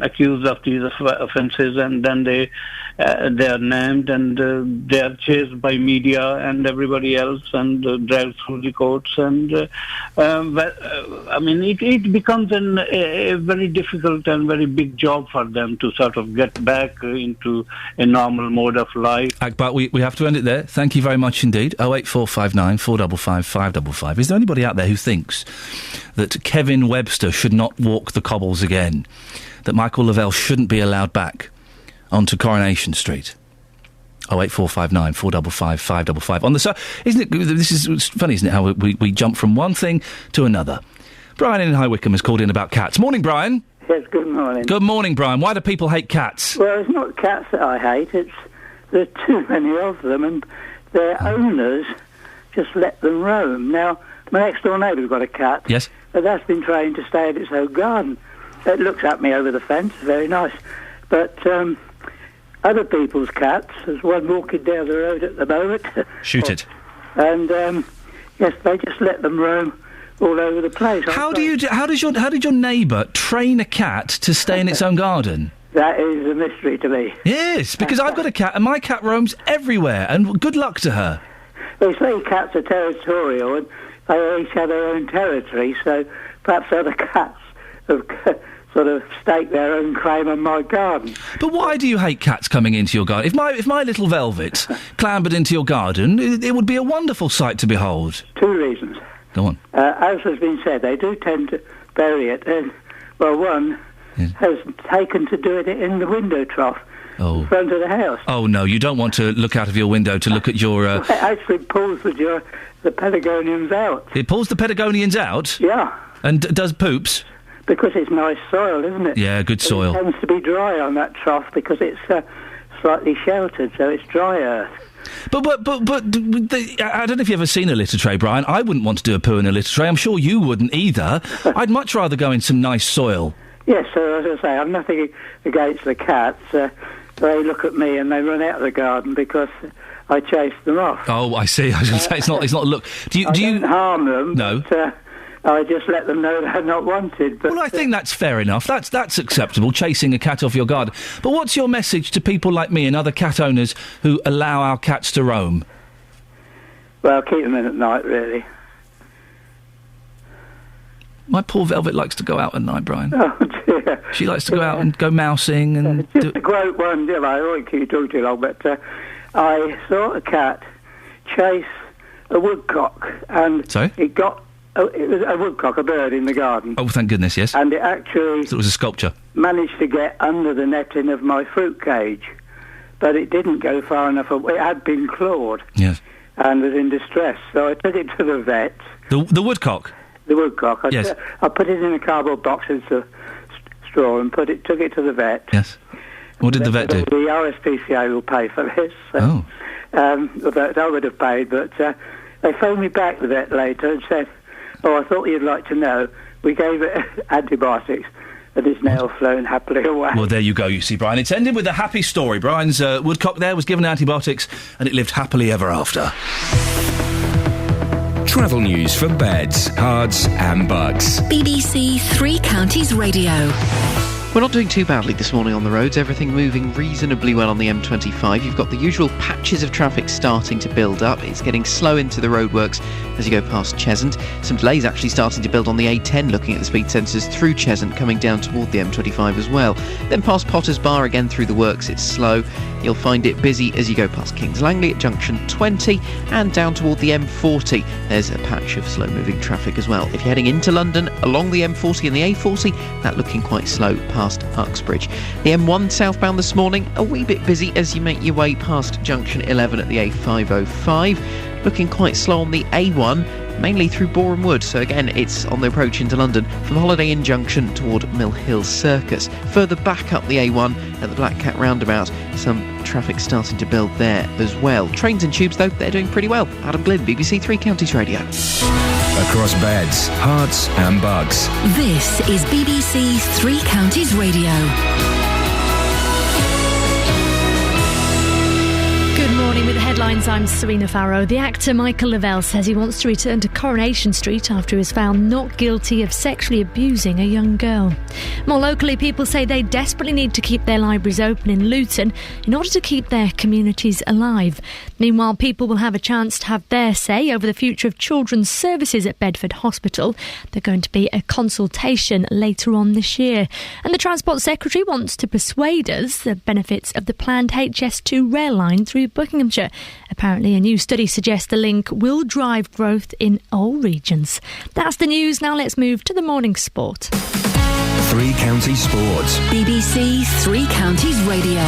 accused of these offences, and then they are named, and they are chased by media and everybody else, and dragged through the courts. And it becomes a very difficult and very big job for them to sort of get back into a normal mode of life. Akbar, we have to end it there. Thank you very much indeed. 08459 455 555. Is there anybody out there who thinks that Kevin Webster should not walk the cobbles again? That Michael Lavelle shouldn't be allowed back onto Coronation Street? 08459 455 555. On the side, isn't it? This is funny, isn't it? How we jump from one thing to another. Brian in High Wycombe has called in about cats. Morning, Brian. Yes, good morning. Good morning, Brian. Why do people hate cats? Well, it's not cats that I hate. It's there are too many of them, and their owners just let them roam. Now, my next-door neighbour's got a cat. Yes. But that's been trained to stay at its own garden. It looks at me over the fence. Very nice. But other people's cats, there's one walking down the road at the moment. Shoot it. And yes, they just let them roam all over the place. How did your neighbour train a cat to stay in its own garden? That is a mystery to me. Yes, because I've got a cat and my cat roams everywhere, and good luck to her. They say cats are territorial and they each have their own territory, so perhaps other cats have sort of stake their own claim on my garden. But why do you hate cats coming into your garden? If my little Velvet clambered into your garden, it would be a wonderful sight to behold. Two reasons. Go on. As has been said, they do tend to bury it, and, well, one has taken to doing it in the window trough in front of the house. Oh, no, you don't want to look out of your window to look at your... It actually pulls the Patagonians out. It pulls the Patagonians out? Yeah. And does poops? Because it's nice soil, isn't it? Yeah, good soil. It tends to be dry on that trough because it's slightly sheltered, so it's dry earth. But I don't know if you've ever seen a litter tray, Brian. I wouldn't want to do a poo in a litter tray. I'm sure you wouldn't either. I'd much rather go in some nice soil. Yes, so as I say, I'm nothing against the cats. They look at me and they run out of the garden because I chase them off. Oh, I see. I was going to say, it's not look. Do you don't harm them. No. But, I just let them know they're not wanted. But, well, I think that's fair enough. That's acceptable, chasing a cat off your garden. But what's your message to people like me and other cat owners who allow our cats to roam? Well, keep them in at night, really. My poor Velvet likes to go out at night, Brian. Oh, dear. She likes to go out and go mousing and... Just a great one, I won't keep you talking too long, but I saw a cat chase a woodcock, and it got... it was a woodcock, a bird in the garden. Oh, thank goodness, yes. And it actually... So it was a sculpture. ...managed to get under the netting of my fruit cage, but it didn't go far enough. It had been clawed. Yes. And was in distress, so I took it to the vet. The woodcock? The woodcock. Yes. I put it in a cardboard box into straw and took it to the vet. Yes. What did the vet do? The RSPCA will pay for this. So, I would have paid, but they phoned me back, the vet, later, and said, I thought you'd like to know. We gave it antibiotics, and it's now flown happily away. Well, there you go, you see, Brian. It's ended with a happy story. Brian's woodcock there was given antibiotics, and it lived happily ever after. Travel news for beds, cards and bugs. BBC Three Counties Radio. We're not doing too badly this morning on the roads. Everything moving reasonably well on the M25. You've got the usual patches of traffic starting to build up. It's getting slow into the roadworks as you go past Cheshunt. Some delays actually starting to build on the A10, looking at the speed sensors through Cheshunt, coming down toward the M25 as well. Then past Potters Bar again through the works, it's slow. You'll find it busy as you go past Kings Langley at junction 20 and down toward the M40. There's a patch of slow-moving traffic as well. If you're heading into London along the M40 and the A40, that looking quite slow past Uxbridge. The M1 southbound this morning, a wee bit busy as you make your way past junction 11 at the A505. Looking quite slow on the A1, mainly through Boreham Wood, so again it's on the approach into London from Holiday Inn Junction toward Mill Hill Circus. Further back up the A1 at the Black Cat roundabout, some traffic starting to build there as well. Trains and tubes though, they're doing pretty well. Adam Glynn, BBC Three Counties Radio. Across beds, hearts and bugs. This is BBC Three Counties Radio. Good morning. With the headlines, I'm Serena Farrow. The actor Michael Lavelle says he wants to return to Coronation Street after he was found not guilty of sexually abusing a young girl. More locally, people say they desperately need to keep their libraries open in Luton in order to keep their communities alive. Meanwhile, people will have a chance to have their say over the future of children's services at Bedford Hospital. There's going to be a consultation later on this year. And the Transport Secretary wants to persuade us the benefits of the planned HS2 rail line through Buckinghamshire. Apparently, a new study suggests the link will drive growth in all regions. That's the news. Now let's move to the morning sport. Three Counties Sports. BBC Three Counties Radio.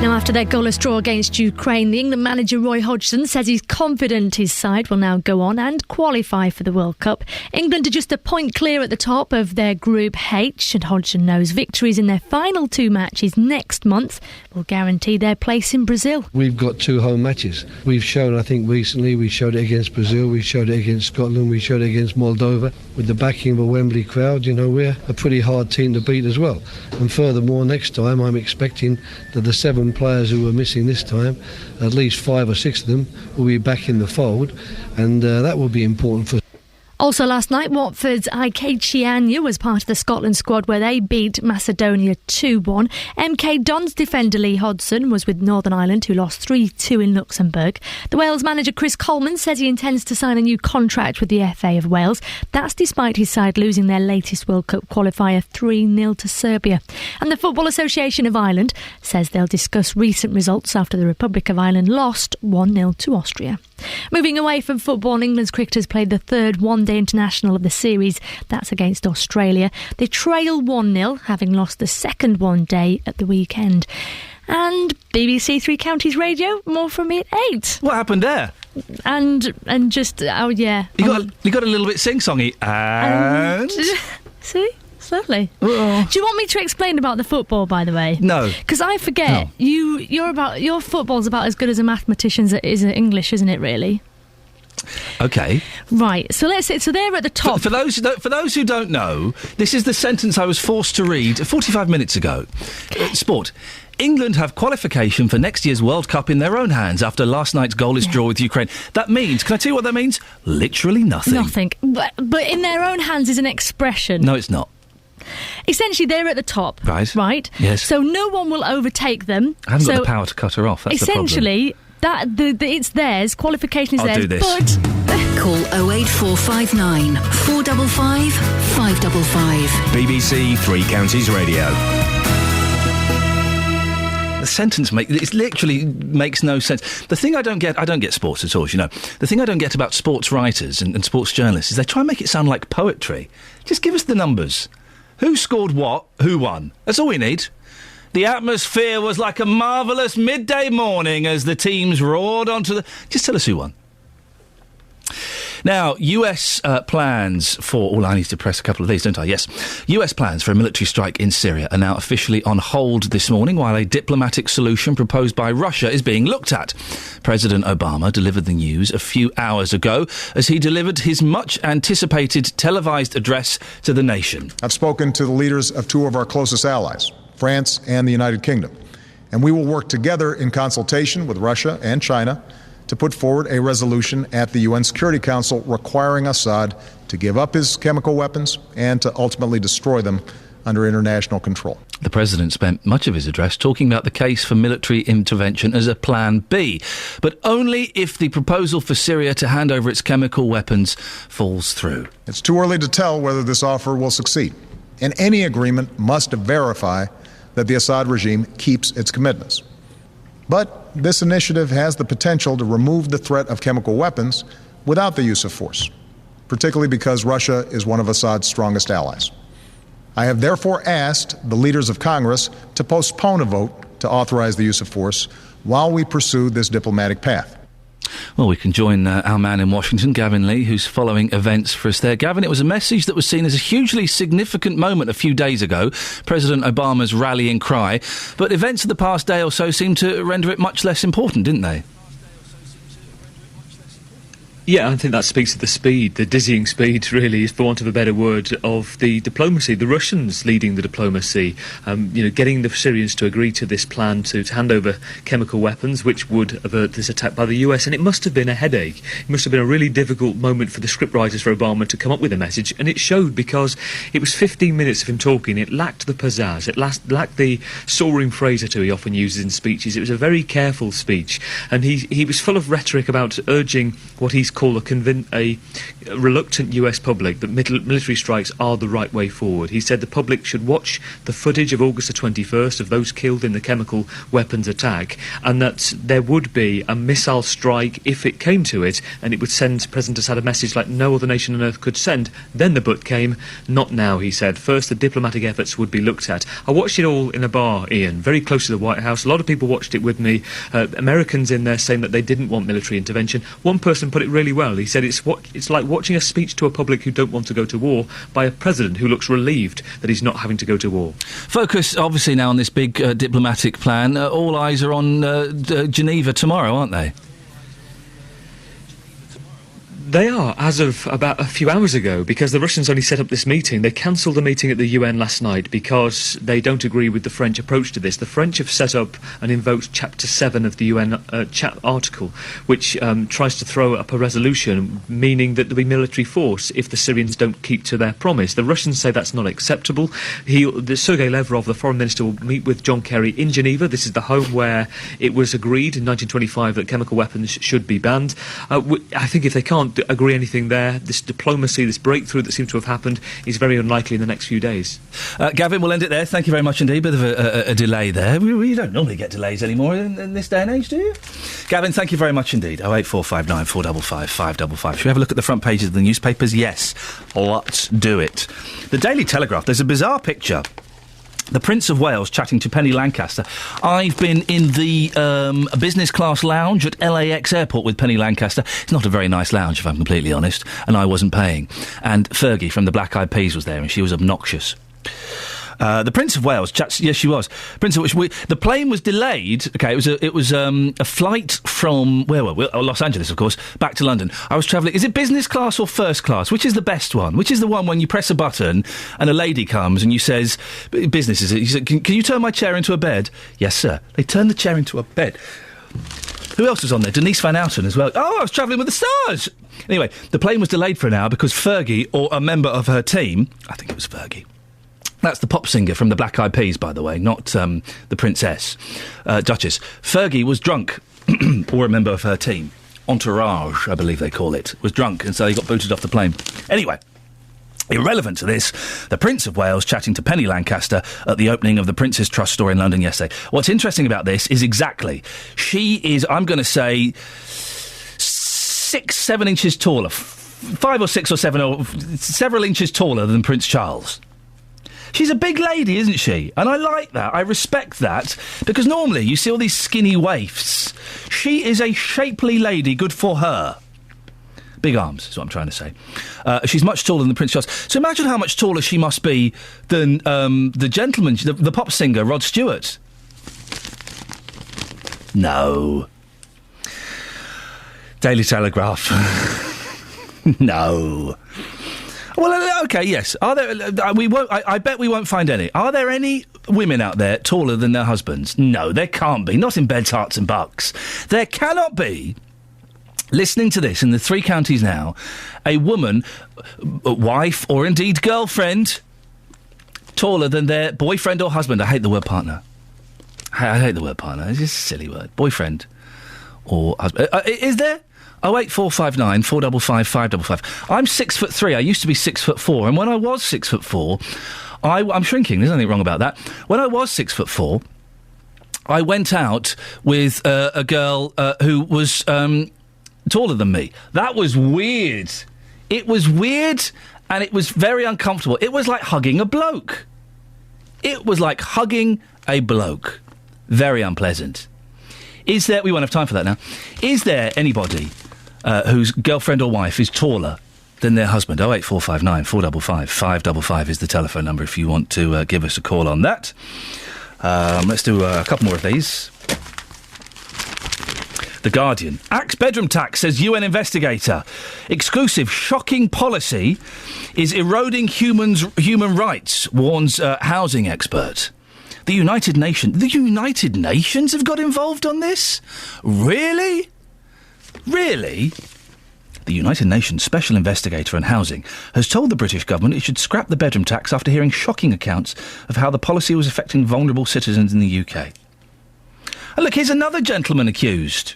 Now, after their goalless draw against Ukraine, the England manager Roy Hodgson says he's confident his side will now go on and qualify for the World Cup. England are just a point clear at the top of their Group H, and Hodgson knows victories in their final two matches next month will guarantee their place in Brazil. We've got two home matches. We've shown, I think recently, we showed it against Brazil, we showed it against Scotland, we showed it against Moldova. With the backing of a Wembley crowd, you know, we're a pretty hard team to beat as well. And furthermore, next time I'm expecting that the 7 players who were missing this time, at least 5 or 6 of them will be back in the fold, and that will be important for. Also last night, Watford's Ike Chianya was part of the Scotland squad where they beat Macedonia 2-1. MK Dons defender Lee Hodgson was with Northern Ireland, who lost 3-2 in Luxembourg. The Wales manager Chris Coleman says he intends to sign a new contract with the FA of Wales. That's despite his side losing their latest World Cup qualifier 3-0 to Serbia. And the Football Association of Ireland says they'll discuss recent results after the Republic of Ireland lost 1-0 to Austria. Moving away from football, England's cricketers played the third one-day international of the series. That's against Australia. They trail 1-0, having lost the second one-day at the weekend. And BBC Three Counties Radio, more from me at 8. What happened there? And just, oh yeah. You got a little bit sing-songy. And... See? It's lovely. Uh-oh. Do you want me to explain about the football, by the way? No. Because I forget. No. Your football's about as good as a mathematician's is at English, isn't it, really? Okay. Right. So let's say, so they're at the top. For those who don't know, this is the sentence I was forced to read 45 minutes ago. Sport. England have qualification for next year's World Cup in their own hands after last night's goalless draw with Ukraine. That means, can I tell you what that means? Literally nothing. Nothing. But in their own hands is an expression. No, it's not. Essentially, they're at the top. Right. Right? Yes. So no one will overtake them. I haven't got the power to cut her off. That's essentially, the problem. It's theirs. Qualification is I'll theirs. Do this. But call 08459 455 555. BBC Three Counties Radio. The sentence it literally makes no sense. The thing I don't get sports at all, as you know. The thing I don't get about sports writers and sports journalists is they try and make it sound like poetry. Just give us the numbers. Who scored what? Who won? That's all we need. The atmosphere was like a marvellous midday morning as the teams roared onto the... Just tell us who won. Now, US plans for... Oh, I need to press a couple of these, don't I? Yes. US plans for a military strike in Syria are now officially on hold this morning while a diplomatic solution proposed by Russia is being looked at. President Obama delivered the news a few hours ago as he delivered his much-anticipated televised address to the nation. I've spoken to the leaders of 2 of our closest allies, France and the United Kingdom, and we will work together in consultation with Russia and China to put forward a resolution at the UN Security Council requiring Assad to give up his chemical weapons and to ultimately destroy them under international control. The President spent much of his address talking about the case for military intervention as a plan B, but only if the proposal for Syria to hand over its chemical weapons falls through. It's too early to tell whether this offer will succeed, and any agreement must verify that the Assad regime keeps its commitments. But this initiative has the potential to remove the threat of chemical weapons without the use of force, particularly because Russia is one of Assad's strongest allies. I have therefore asked the leaders of Congress to postpone a vote to authorize the use of force while we pursue this diplomatic path. Well, we can join our man in Washington, Gavin Lee, who's following events for us there. Gavin, it was a message that was seen as a hugely significant moment a few days ago, President Obama's rallying cry, but events of the past day or so seemed to render it much less important, didn't they? Yeah, I think that speaks to the speed, the dizzying speed, really, for want of a better word, of the diplomacy. The Russians leading the diplomacy, getting the Syrians to agree to this plan to hand over chemical weapons, which would avert this attack by the US. And it must have been a headache. It must have been a really difficult moment for the scriptwriters for Obama to come up with a message. And it showed, because it was 15 minutes of him talking. It lacked the pizzazz. It lacked the soaring phrase or two he often uses in speeches. It was a very careful speech. And he was full of rhetoric about urging what he's call a reluctant US public that military strikes are the right way forward. He said the public should watch the footage of August the 21st of those killed in the chemical weapons attack, and that there would be a missile strike if it came to it, and it would send President Assad a message like no other nation on earth could send. Then the but came. Not now, he said. First, the diplomatic efforts would be looked at. I watched it all in a bar, Iain, very close to the White House. A lot of people watched it with me. Americans in there saying that they didn't want military intervention. One person put it really well. He said it's like watching a speech to a public who don't want to go to war by a president who looks relieved that he's not having to go to war. Focus, obviously, now on this big diplomatic plan. All eyes are on Geneva tomorrow, aren't they? They are, as of about a few hours ago, because the Russians only set up this meeting. They cancelled the meeting at the UN last night because they don't agree with the French approach to this. The French have set up and invoked Chapter 7 of the UN article, which tries to throw up a resolution meaning that there'll be military force if the Syrians don't keep to their promise. The Russians say that's not acceptable. Sergei Lavrov, the foreign minister, will meet with John Kerry in Geneva. This is the home where it was agreed in 1925 that chemical weapons should be banned. I think if they can't agree anything there, this diplomacy, this breakthrough that seems to have happened is very unlikely in the next few days. Gavin, we'll end it there. Thank you very much indeed. Bit of a delay there. We don't normally get delays anymore in this day and age, do you? Gavin, thank you very much indeed. 08459 455 555. Should we have a look at the front pages of the newspapers? Yes. Let's do it. The Daily Telegraph, there's a bizarre picture. The Prince of Wales chatting to Penny Lancaster. I've been in the business class lounge at LAX Airport with Penny Lancaster. It's not a very nice lounge, if I'm completely honest, and I wasn't paying. And Fergie from the Black Eyed Peas was there, and she was obnoxious. The Prince of Wales chats. Yes, she was. The plane was delayed. Okay, it was a flight from where were we? Los Angeles, of course, back to London. I was travelling. Is it business class or first class? Which is the best one? Which is the one when you press a button and a lady comes and you says, "Business is it?" You say, "Can you turn my chair into a bed?" "Yes, sir." They turned the chair into a bed. Who else was on there? Denise Van Outen as well. Oh, I was travelling with the stars. Anyway, the plane was delayed for an hour because Fergie, or a member of her team, I think it was Fergie. That's the pop singer from the Black Eyed Peas, by the way, not the Princess, Duchess. Fergie was drunk, or a member of her team. Entourage, I believe they call it, was drunk, and so he got booted off the plane. Anyway, irrelevant to this, the Prince of Wales chatting to Penny Lancaster at the opening of the Prince's Trust store in London yesterday. What's interesting about this is she is, I'm going to say, 6-7 inches taller, 5 or 6 or 7 or several inches taller than Prince Charles. She's a big lady, isn't she? And I like that. I respect that. Because normally you see all these skinny waifs. She is a shapely lady. Good for her. Big arms, is what I'm trying to say. She's much taller than Prince Charles. So imagine how much taller she must be than the gentleman, the pop singer, Rod Stewart. No. Daily Telegraph. No. Well, OK, yes. Are there? I bet we won't find any. Are there any women out there taller than their husbands? No, there can't be. Not in Beds, Herts and Bucks. There cannot be. Listening to this in the 3 counties now, a woman, a wife, or indeed girlfriend, taller than their boyfriend or husband. I hate the word partner. I hate the word partner. It's just a silly word. Boyfriend or husband. Is there? 08459 455 555. I'm 6'3". I used to be 6'4", and when I was 6'4", I'm shrinking. There's nothing wrong about that. When I was 6'4", I went out with a girl who was taller than me. That was weird. It was weird, and it was very uncomfortable. It was like hugging a bloke. It was like hugging a bloke. Very unpleasant. Is there... We won't have time for that now. Is there anybody whose girlfriend or wife is taller than their husband? 08459 455 555 is the telephone number if you want to give us a call on that. Let's do a couple more of these. The Guardian. Axe bedroom tax, says UN investigator. Exclusive, shocking policy is eroding human rights, warns housing expert. The United Nations have got involved on this? Really? Really? The United Nations Special Investigator on Housing has told the British government it should scrap the bedroom tax after hearing shocking accounts of how the policy was affecting vulnerable citizens in the UK. And look, here's another gentleman accused.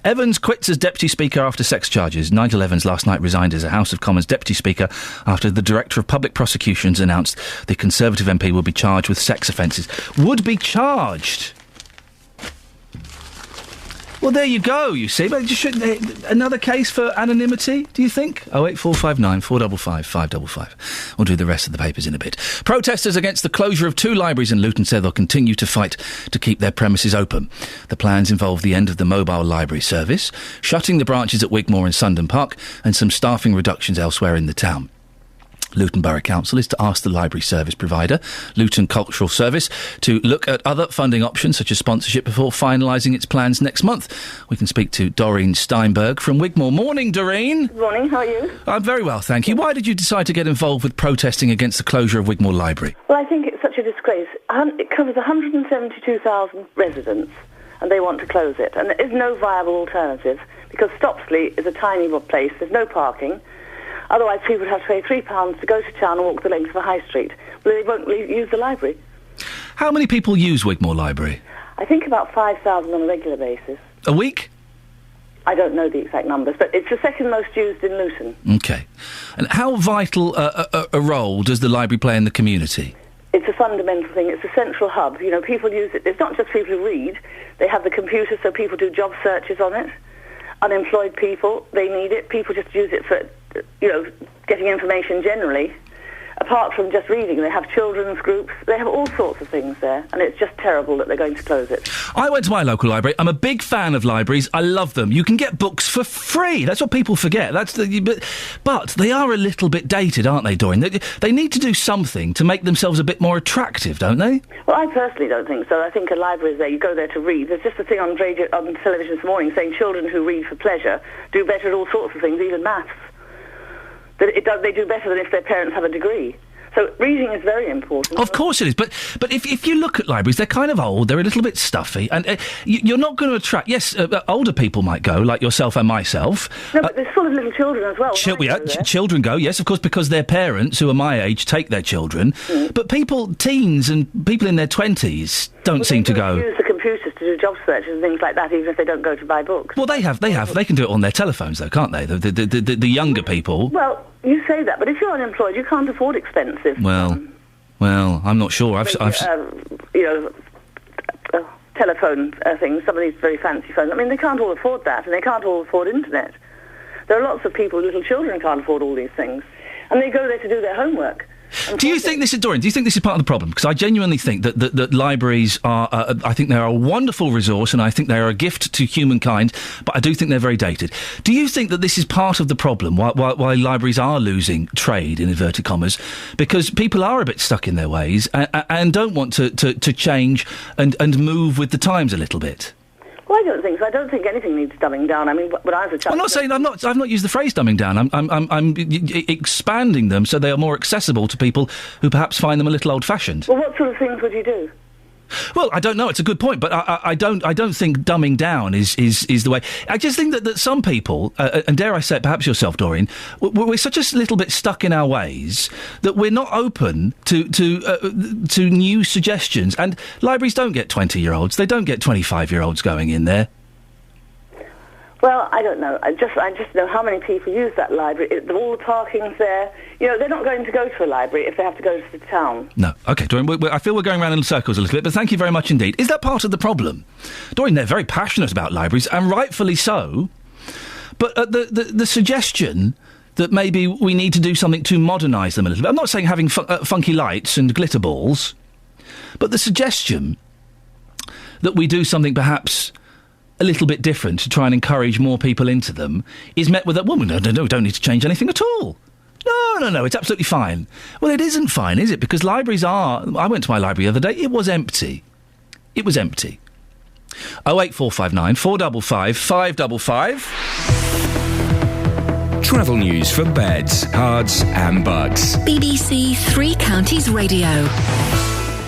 Evans quits as Deputy Speaker after sex charges. Nigel Evans last night resigned as a House of Commons Deputy Speaker after the Director of Public Prosecutions announced the Conservative MP would be charged with sex offences. Would be charged? Well, there you go, you see. But another case for anonymity, do you think? 08459 455 555. We'll do the rest of the papers in a bit. Protesters against the closure of 2 libraries in Luton said they'll continue to fight to keep their premises open. The plans involve the end of the mobile library service, shutting the branches at Wigmore and Sundon Park, and some staffing reductions elsewhere in the town. Luton Borough Council is to ask the library service provider, Luton Cultural Service, to look at other funding options such as sponsorship before finalising its plans next month. We can speak to Doreen Steinberg from Wigmore. Morning, Doreen. Good morning, how are you? I'm very well, thank you. Why did you decide to get involved with protesting against the closure of Wigmore Library? Well, I think it's such a disgrace. It covers 172,000 residents, and they want to close it. And there is no viable alternative, because Stopsley is a tiny place, there's no parking. Otherwise, people would have to pay £3 to go to town and walk the length of a high street. But they won't use the library. How many people use Wigmore Library? I think about 5,000 on a regular basis. A week? I don't know the exact numbers, but it's the second most used in Luton. OK. And how vital a role does the library play in the community? It's a fundamental thing. It's a central hub. You know, people use it. It's not just people who read. They have the computer, so people do job searches on it. Unemployed people, they need it. People just use it for, getting information generally. Apart from just reading, they have children's groups. They have all sorts of things there, and it's just terrible that they're going to close it. I went to my local library. I'm a big fan of libraries. I love them. You can get books for free. That's what people forget. But they are a little bit dated, aren't they, Doreen? They need to do something to make themselves a bit more attractive, don't they? Well, I personally don't think so. I think a library is there. You go there to read. There's just a thing on television this morning saying children who read for pleasure do better at all sorts of things, even maths. They do better than if their parents have a degree. So reading is very important. Of course it is, but if you look at libraries, they're kind of old, they're a little bit stuffy, and you're not going to attract... Yes, older people might go, like yourself and myself. No, but there's full of little children as well. Children go, yes, of course, because their parents, who are my age, take their children. But teens and people in their 20s don't seem to go... use the computers to do job searches and things like that, even if they don't go to buy books. Well, they can do it on their telephones, though, can't they? The younger people... Well, you say that, but if you're unemployed, you can't afford expensive... Well, I'm not sure. Telephone things, some of these very fancy phones. I mean, they can't all afford that, and they can't all afford internet. There are lots of people, little children, can't afford all these things. And they go there to do their homework. Do you think this is, Doreen, do you think this is part of the problem? Because I genuinely think that libraries are, I think they're a wonderful resource and I think they are a gift to humankind, but I do think they're very dated. Do you think that this is part of the problem, why libraries are losing trade, in inverted commas? Because people are a bit stuck in their ways and don't want to change and move with the times a little bit? Well, I don't think so. I don't think anything needs dumbing down. I mean, when I was a child... I'm not saying... I've not used the phrase dumbing down. I'm expanding them so they are more accessible to people who perhaps find them a little old-fashioned. Well, what sort of things would you do? Well, I don't know. It's a good point, but I don't think dumbing down is the way. I just think that some people, and dare I say it, perhaps yourself, Doreen, we're such a little bit stuck in our ways that we're not open to new suggestions. And libraries don't get 20-year-olds. They don't get 25-year-olds going in there. Well, I don't know. I just know how many people use that library. All the parking's there. You know, they're not going to go to a library if they have to go to the town. No. OK, Doreen, I feel we're going around in circles a little bit, but thank you very much indeed. Is that part of the problem? Doreen, they're very passionate about libraries, and rightfully so. But the suggestion that maybe we need to do something to modernise them a little bit. I'm not saying having funky lights and glitter balls, but the suggestion that we do something perhaps a little bit different to try and encourage more people into them is met with well, no, we don't need to change anything at all. No, it's absolutely fine. Well, it isn't fine, is it? Because libraries are... I went to my library the other day, it was empty. It was empty. 08459 455 555. Travel news for beds, cards and bugs. BBC Three Counties Radio.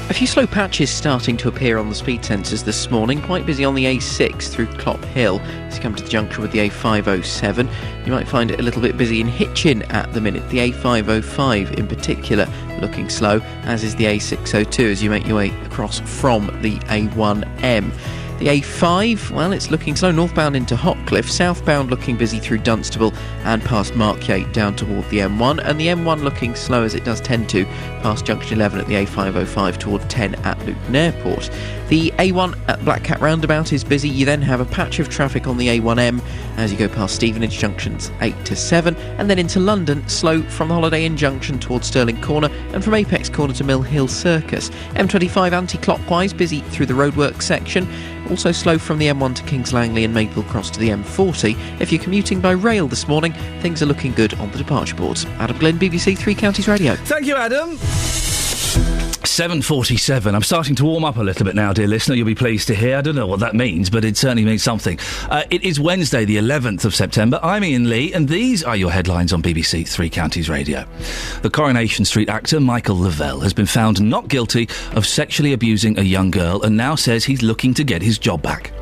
A few slow patches starting to appear on the speed sensors this morning. Quite busy on the A6 through Clop Hill as you come to the junction with the A507. You might find it a little bit busy in Hitchin at the minute. The A505 in particular looking slow, as is the A602 as you make your way across from the A1M. The A5, well, it's looking slow northbound into Hotcliffe, southbound looking busy through Dunstable and past Markyate down toward the M1, and the M1 looking slow as it does tend to past junction 11 at the A505 toward 10 at Luton Airport. The A1 at Black Cat Roundabout is busy. You then have a patch of traffic on the A1M as you go past Stevenage junctions 8 to 7, and then into London, slow from the Holiday Inn junction towards Stirling Corner and from Apex Corner to Mill Hill Circus. M25 anti-clockwise, busy through the roadworks section. Also slow from the M1 to Kings Langley and Maple Cross to the M40. If you're commuting by rail this morning, things are looking good on the departure boards. Adam Glynn, BBC Three Counties Radio. Thank you, Adam. 7:47. I'm starting to warm up a little bit now, dear listener. You'll be pleased to hear. I don't know what that means, but it certainly means something. It is Wednesday, the 11th of September. I'm Iain Lee, and these are your headlines on BBC Three Counties Radio. The Coronation Street actor Michael Lavelle has been found not guilty of sexually abusing a young girl and now says he's looking to get his job back.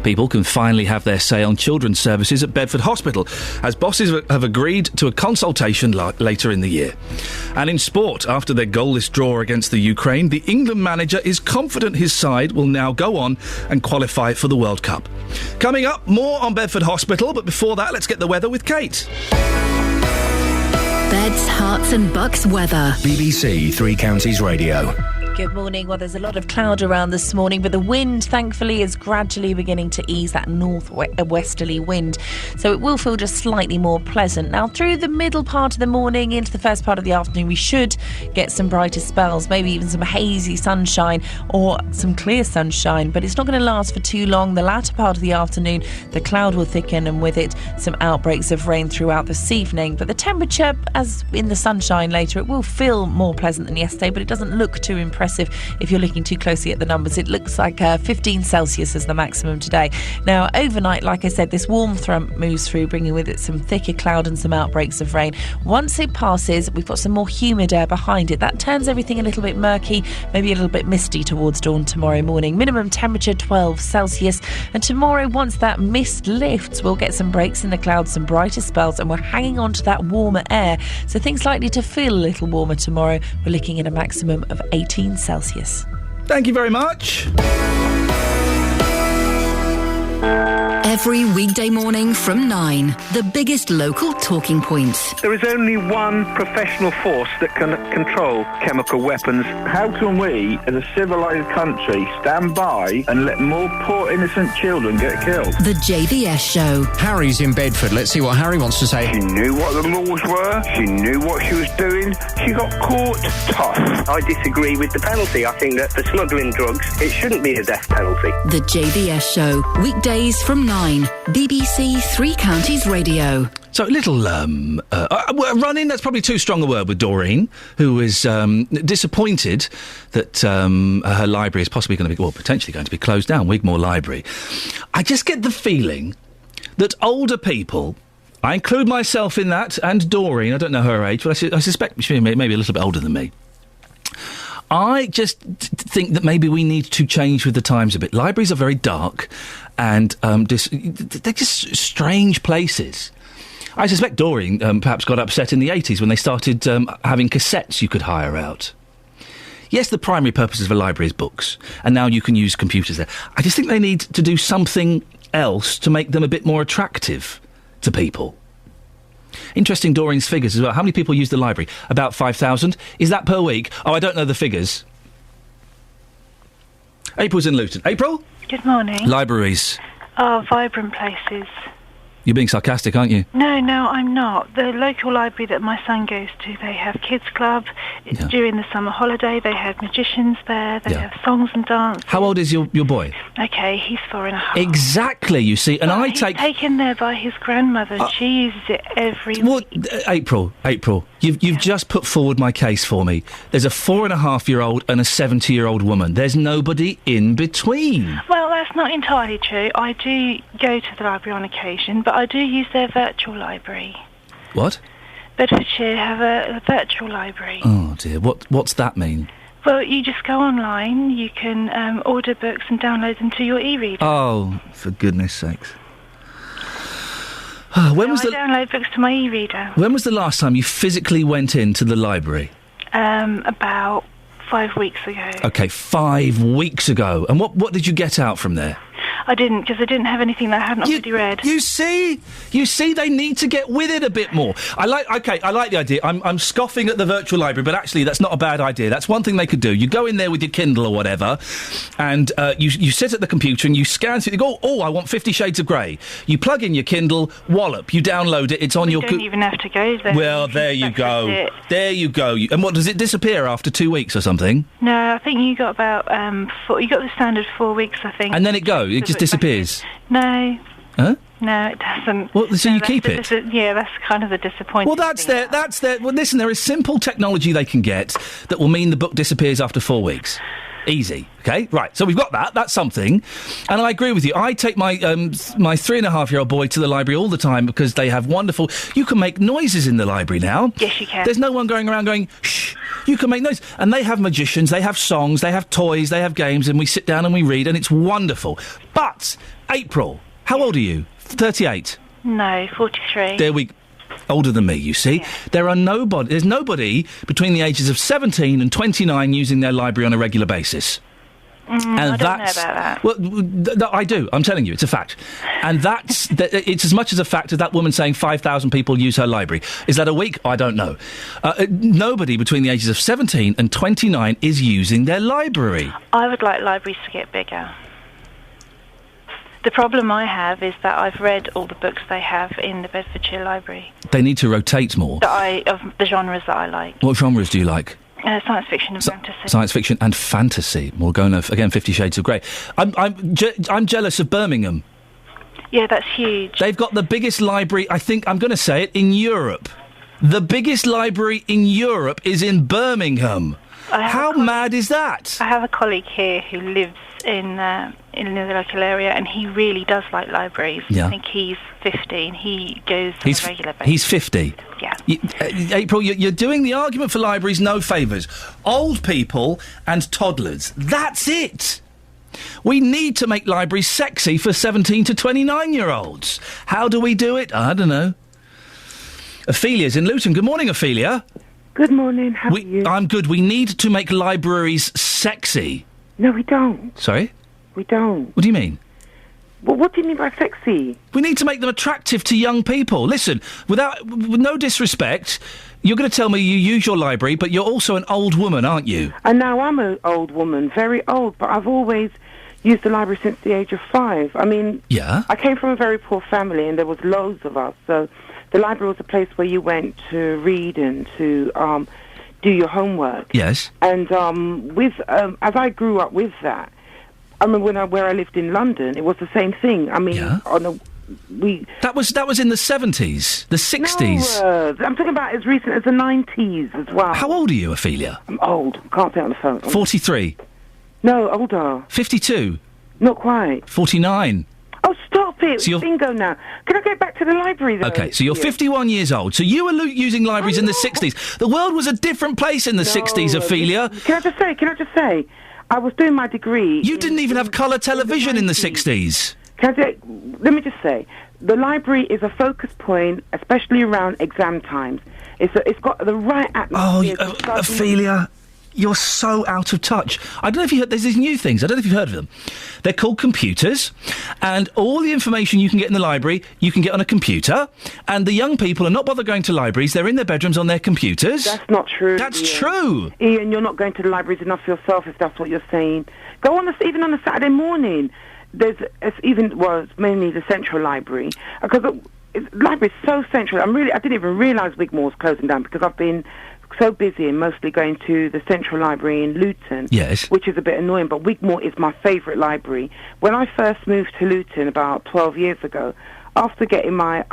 People can finally have their say on children's services at Bedford Hospital, as bosses have agreed to a consultation later in the year. And in sport, after their goalless draw against the Ukraine, the England manager is confident his side will now go on and qualify for the World Cup. Coming up, more on Bedford Hospital, but before that, let's get the weather with Kate. Beds, Hearts and Bucks weather. BBC Three Counties Radio. Good morning. Well, there's a lot of cloud around this morning, but the wind, thankfully, is gradually beginning to ease, that north-westerly wind. So it will feel just slightly more pleasant. Now, through the middle part of the morning into the first part of the afternoon, we should get some brighter spells, maybe even some hazy sunshine or some clear sunshine, but it's not going to last for too long. The latter part of the afternoon, the cloud will thicken, and with it, some outbreaks of rain throughout this evening. But the temperature, as in the sunshine later, it will feel more pleasant than yesterday, but it doesn't look too impressive if you're looking too closely at the numbers. It looks like 15 Celsius as the maximum today. Now, overnight, like I said, this warm front moves through, bringing with it some thicker cloud and some outbreaks of rain. Once it passes, we've got some more humid air behind it. That turns everything a little bit murky, maybe a little bit misty towards dawn tomorrow morning. Minimum temperature 12 Celsius. And tomorrow, once that mist lifts, we'll get some breaks in the clouds, some brighter spells, and we're hanging on to that warmer air. So things likely to feel a little warmer tomorrow. We're looking at a maximum of 18 Celsius. Thank you very much. Every weekday morning from 9, the biggest local talking points. There is only one professional force that can control chemical weapons. How can we, as a civilised country, stand by and let more poor innocent children get killed? The JVS Show. Harry's in Bedford. Let's see what Harry wants to say. She knew what the laws were. She knew what she was doing. She got caught tough. I disagree with the penalty. I think that for smuggling drugs, it shouldn't be a death penalty. The JVS Show. Weekdays from 9. BBC Three Counties Radio. So a little run-in, that's probably too strong a word with Doreen, who is disappointed that her library is possibly going to be, well, potentially going to be closed down, Wigmore Library. I just get the feeling that older people, I include myself in that, and Doreen, I don't know her age, but I suspect she may be a little bit older than me. I just think that maybe we need to change with the times a bit. Libraries are very dark and they're just strange places. I suspect Doreen perhaps got upset in the 80s when they started having cassettes you could hire out. Yes, the primary purpose of a library is books, and now you can use computers there. I just think they need to do something else to make them a bit more attractive to people. Interesting, Doreen's figures as well. How many people use the library? About 5,000. Is that per week? Oh, I don't know the figures. April's in Luton. April? Good morning. Libraries. Oh, vibrant places. You're being sarcastic, aren't you? No, I'm not. The local library that my son goes to, they have kids club. During the summer holiday, they have magicians there. They have songs and dance. How old is your boy? Okay, he's 4.5. Exactly, you see, and he's taken there by his grandmother. She uses it every week. April, you've just put forward my case for me. There's a 4.5-year-old and a 70-year-old woman. There's nobody in between. Well, that's not entirely true. I do go to the library on occasion, but I do use their virtual library. What? Bedfordshire have a virtual library. Oh dear, what's that mean? Well, you just go online, you can order books and download them to your e-reader. Oh, for goodness sakes. I download books to my e-reader. When was the last time you physically went into the library? About 5 weeks ago. Okay, 5 weeks ago. And what did you get out from there? I didn't, because I didn't have anything that I hadn't already read. You see, they need to get with it a bit more. I like the idea. I'm scoffing at the virtual library, but actually that's not a bad idea. That's one thing they could do. You go in there with your Kindle or whatever, and you sit at the computer and you scan through. You go, I want 50 Shades of Grey. You plug in your Kindle, wallop, you download it. It's on your. You don't even have to go there. Well, there you go. There you go. And what does it disappear after 2 weeks or something? No, I think you got about you got the standard 4 weeks, I think. And then it goes. It just disappears. No. Huh? No, it doesn't. Well, so you keep it? Yeah, that's kind of the disappointing Well, that's their... Well, listen, there is simple technology they can get that will mean the book disappears after 4 weeks. Easy, okay? Right, so we've got that. That's something. And I agree with you. I take my 3.5-year-old boy to the library all the time because they have wonderful... You can make noises in the library now. Yes, you can. There's no one going around going, shh. You can make noise. And they have magicians, they have songs, they have toys, they have games, and we sit down and we read, and it's wonderful. But, April, how old are you? 38? No, 43. There we... Older than me, you see. Yeah. There's nobody between the ages of 17 and 29 using their library on a regular basis. And I don't know about that. Well, I do. I'm telling you, it's a fact. And it's as much as a fact as that woman saying 5,000 people use her library. Is that a week? I don't know. Nobody between the ages of 17 and 29 is using their library. I would like libraries to get bigger. The problem I have is that I've read all the books they have in the Bedfordshire Library. They need to rotate more. Of the genres that I like. What genres do you like? Science fiction and fantasy. Science fiction and fantasy. We'll go again, 50 Shades of Grey. I'm jealous of Birmingham. Yeah, that's huge. They've got the biggest library, I think, I'm going to say it, in Europe. The biggest library in Europe is in Birmingham. How mad is that? I have a colleague here who lives in the local area, and he really does like libraries. Yeah. I think he's 50 and he goes on a regular basis. He's 50? Yeah. April, you're doing the argument for libraries no favours. Old people and toddlers. That's it! We need to make libraries sexy for 17 to 29-year-olds. How do we do it? I don't know. Ophelia's in Luton. Good morning, Ophelia. Good morning. How are you? I'm good. We need to make libraries sexy. No, we don't. Sorry? We don't. What do you mean? Well, what do you mean by sexy? We need to make them attractive to young people. Listen, with no disrespect, you're going to tell me you use your library, but you're also an old woman, aren't you? And now I'm an old woman, very old, but I've always used the library since the age of 5. I mean, yeah. I came from a very poor family, and there was loads of us, so the library was a place where you went to read and to do your homework. Yes. And as I grew up with that, I remember where I lived in London, it was the same thing. I mean, that was in the 70s, the 60s. No, I'm talking about as recent as the 90s as well. How old are you, Ophelia? I'm old. Can't say on the phone. 43. No, older. 52. Not quite. 49. Oh, stop it. Bingo now. Can I get back to the library, though? Okay, so you're 51 years old. So you were using libraries in the 60s. The world was a different place in the 60s, Ophelia. Can I just say, I was doing my degree... You didn't even have colour television in the 60s. Let me just say, the library is a focus point, especially around exam times. It's got the right atmosphere. Oh, Ophelia... You're so out of touch. I don't know if you heard... There's these new things. I don't know if you've heard of them. They're called computers, and all the information you can get in the library, you can get on a computer, and the young people are not bothered going to libraries. They're in their bedrooms on their computers. That's not true. That's Ian. true. Ian, you're not going to the libraries enough yourself, if that's what you're saying. Go on, even on a Saturday morning. It's mainly the Central Library, because the library is so central. I didn't even realise Wigmore's closing down, because I've been so busy and mostly going to the Central Library in Luton, which is a bit annoying, but Wigmore is my favourite library. When I first moved to Luton about 12 years ago, after getting my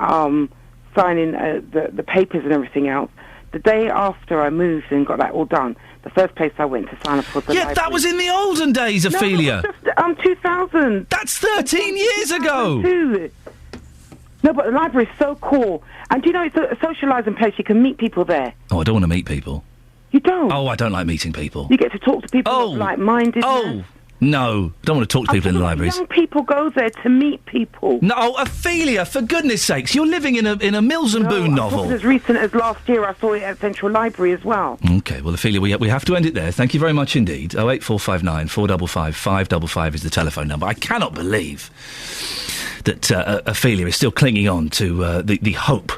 signing the papers and everything else, the day after I moved and got that all done, the first place I went to sign up was the library. That was in the olden days, Ophelia. No, that was just 2000. That's 13 years ago. No, but the library is so cool. And do you know, it's a socialising place. You can meet people there. Oh, I don't want to meet people. You don't? Oh, I don't like meeting people. You get to talk to people of like-mindedness. Oh, no. Don't want to talk to people in the libraries. Young people go there to meet people. No, Ophelia, for goodness sakes, you're living in a Mills and Boon novel. As recent as last year, I saw it at Central Library as well. OK, well, Ophelia, we have to end it there. Thank you very much indeed. 08459 455 555 is the telephone number. I cannot believe that Ophelia is still clinging on to the hope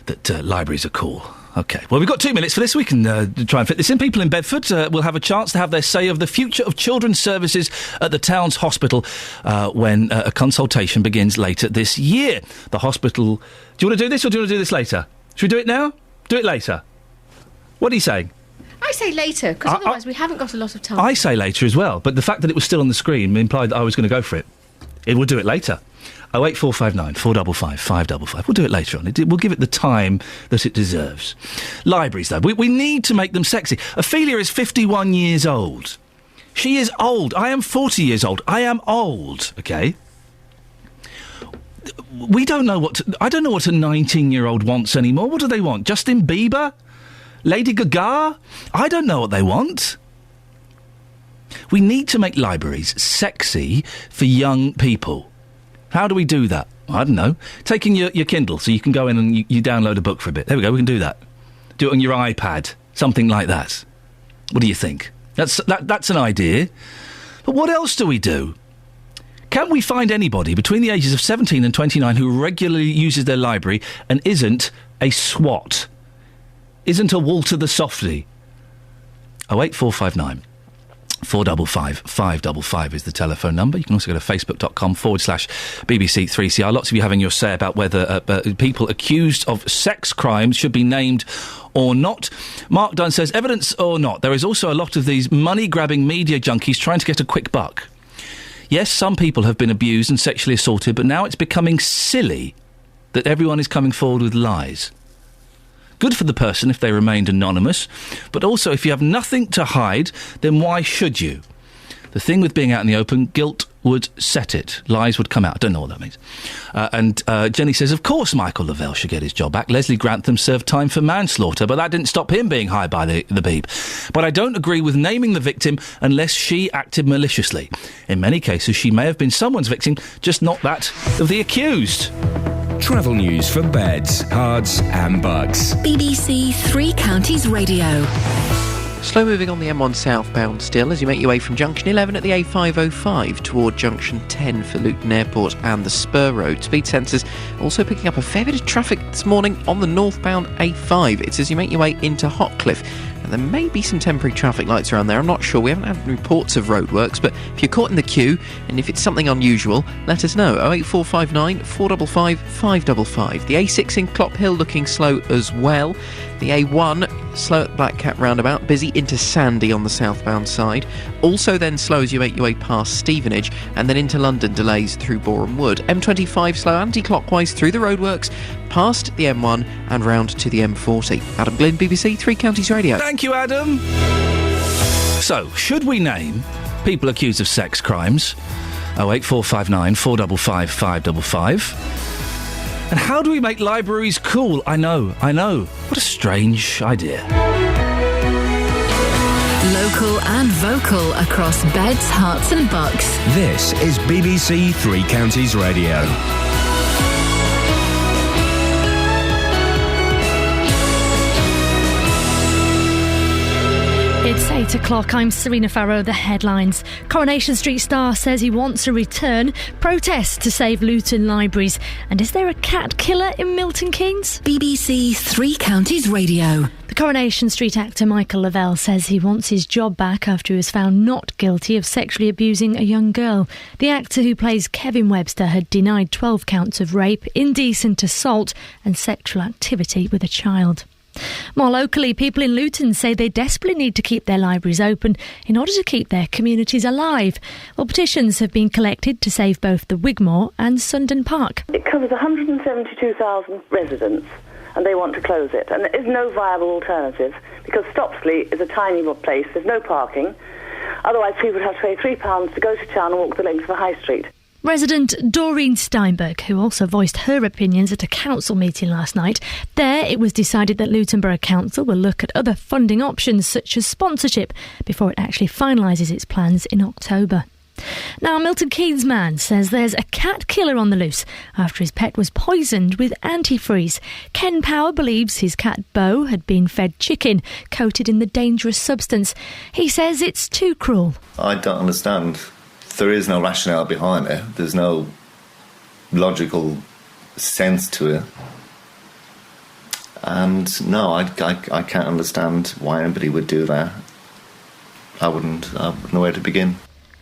that libraries are cool. OK, well, we've got 2 minutes for this. We can try and fit this in. People in Bedford will have a chance to have their say of the future of children's services at the town's hospital when a consultation begins later this year. The hospital... Do you want to do this or do you want to do this later? Should we do it now? Do it later. What are you saying? I say later, because otherwise we haven't got a lot of time. I say later as well, but the fact that it was still on the screen implied that I was going to go for it. We'll do it later. 08459 455 555. We'll do it later on. We'll give it the time that it deserves. Libraries, though. We need to make them sexy. Ophelia is 51 years old. She is old. I am 40 years old. I am old, OK? We don't know I don't know what a 19-year-old wants anymore. What do they want? Justin Bieber? Lady Gaga? I don't know what they want. We need to make libraries sexy for young people. How do we do that? I don't know. Taking your Kindle so you can go in and you download a book for a bit. There we go, we can do that. Do it on your iPad. Something like that. What do you think? That's an idea. But what else do we do? Can we find anybody between the ages of 17 and 29 who regularly uses their library and isn't a swat? Isn't a Walter the Softy? 08459 455 555 is the telephone number. You can also go to facebook.com/BBC3CR. Lots of you having your say about whether people accused of sex crimes should be named or not. Mark Dunn says, evidence or not, there is also a lot of these money-grabbing media junkies trying to get a quick buck. Yes, some people have been abused and sexually assaulted, but now it's becoming silly that everyone is coming forward with lies. Good for the person if they remained anonymous, but also if you have nothing to hide, then why should you? The thing with being out in the open, guilt would set it. Lies would come out. I don't know what that means. And Jenny says, of course Michael Lavelle should get his job back. Leslie Grantham served time for manslaughter, but that didn't stop him being high by the beep. But I don't agree with naming the victim unless she acted maliciously. In many cases, she may have been someone's victim, just not that of the accused. Travel news for beds, cards and bugs. BBC Three Counties Radio. Slow moving on the M1 southbound still as you make your way from junction 11 at the A505 toward junction 10 for Luton Airport and the Spur Road. Speed sensors also picking up a fair bit of traffic this morning on the northbound A5. It's as you make your way into Hotcliffe. And there may be some temporary traffic lights around there. I'm not sure. We haven't had reports of roadworks, but if you're caught in the queue and if it's something unusual, let us know. 08459 455 555. The A6 in Clop Hill looking slow as well. The A1 slow at Black Cat roundabout, busy into Sandy on the southbound side. Also then slow as you make your way past Stevenage and then into London, delays through Boreham Wood. M25 slow anti-clockwise through the roadworks, past the M1 and round to the M40. Adam Glynn, BBC Three Counties Radio. Thank you, Adam. So, should we name people accused of sex crimes? 08459 455 555. And how do we make libraries cool? I know. What a strange idea. Local and vocal across beds, hearts and bucks. This is BBC Three Counties Radio. It's 8 o'clock. I'm Serena Farrow. The headlines. Coronation Street star says he wants a return. Protests to save Luton libraries. And is there a cat killer in Milton Keynes? BBC Three Counties Radio. The Coronation Street actor Michael Lavelle says he wants his job back after he was found not guilty of sexually abusing a young girl. The actor who plays Kevin Webster had denied 12 counts of rape, indecent assault and sexual activity with a child. More locally, people in Luton say they desperately need to keep their libraries open in order to keep their communities alive. Well, petitions have been collected to save both the Wigmore and Sundon Park. It covers 172,000 residents and they want to close it. And there is no viable alternative because Stopsley is a tiny place, there's no parking. Otherwise, people would have to pay £3 to go to town and walk the length of a high street. Resident Doreen Steinberg, who also voiced her opinions at a council meeting last night. There, it was decided that Luton Borough Council will look at other funding options such as sponsorship before it actually finalises its plans in October. Now, a Milton Keynes man says there's a cat killer on the loose after his pet was poisoned with antifreeze. Ken Power believes his cat Bo had been fed chicken coated in the dangerous substance. He says it's too cruel. I don't understand. There is no rationale behind it. There's no logical sense to it. And no, I can't understand why anybody would do that. I wouldn't know where to begin.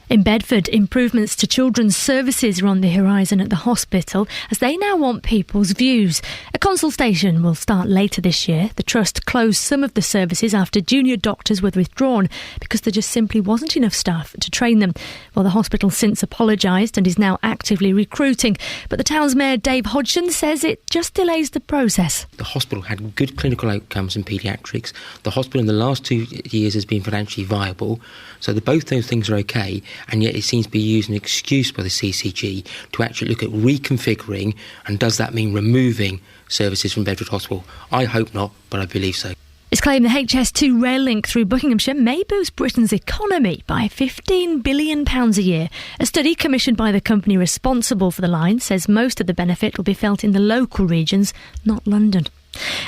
In Bedford, improvements to children's services are on the horizon at the hospital as they now want people's views. A consultation will start later this year. The Trust closed some of the services after junior doctors were withdrawn because there just simply wasn't enough staff to train them. Well, the hospital since apologised and is now actively recruiting. But the town's mayor, Dave Hodgson, says it just delays the process. The hospital had good clinical outcomes in paediatrics. The hospital in the last 2 years has been financially viable. So both those things are okay. And yet it seems to be used as an excuse by the CCG to actually look at reconfiguring, and does that mean removing services from Bedford Hospital? I hope not, but I believe so. It's claimed the HS2 rail link through Buckinghamshire may boost Britain's economy by £15 billion a year. A study commissioned by the company responsible for the line says most of the benefit will be felt in the local regions, not London.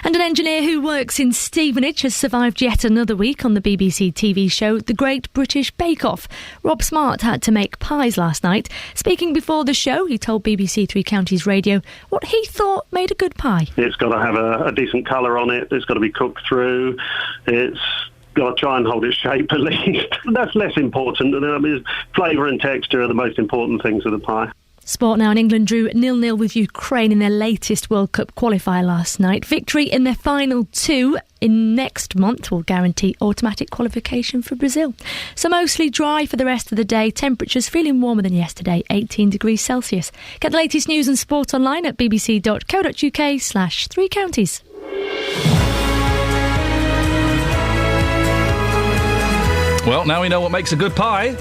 And an engineer who works in Stevenage has survived yet another week on the BBC TV show The Great British Bake Off. Rob Smart had to make pies last night. Speaking before the show, he told BBC Three Counties Radio what he thought made a good pie. It's got to have a decent colour on it. It's got to be cooked through. It's got to try and hold its shape at least. That's less important. I mean, flavour and texture are the most important things of the pie. Sport now, in England drew 0-0 with Ukraine in their latest World Cup qualifier last night. Victory in their final two in next month will guarantee automatic qualification for Brazil. So mostly dry for the rest of the day. Temperatures feeling warmer than yesterday, 18 degrees Celsius. Get the latest news and sport online at bbc.co.uk/Three Counties. Well, now we know what makes a good pie.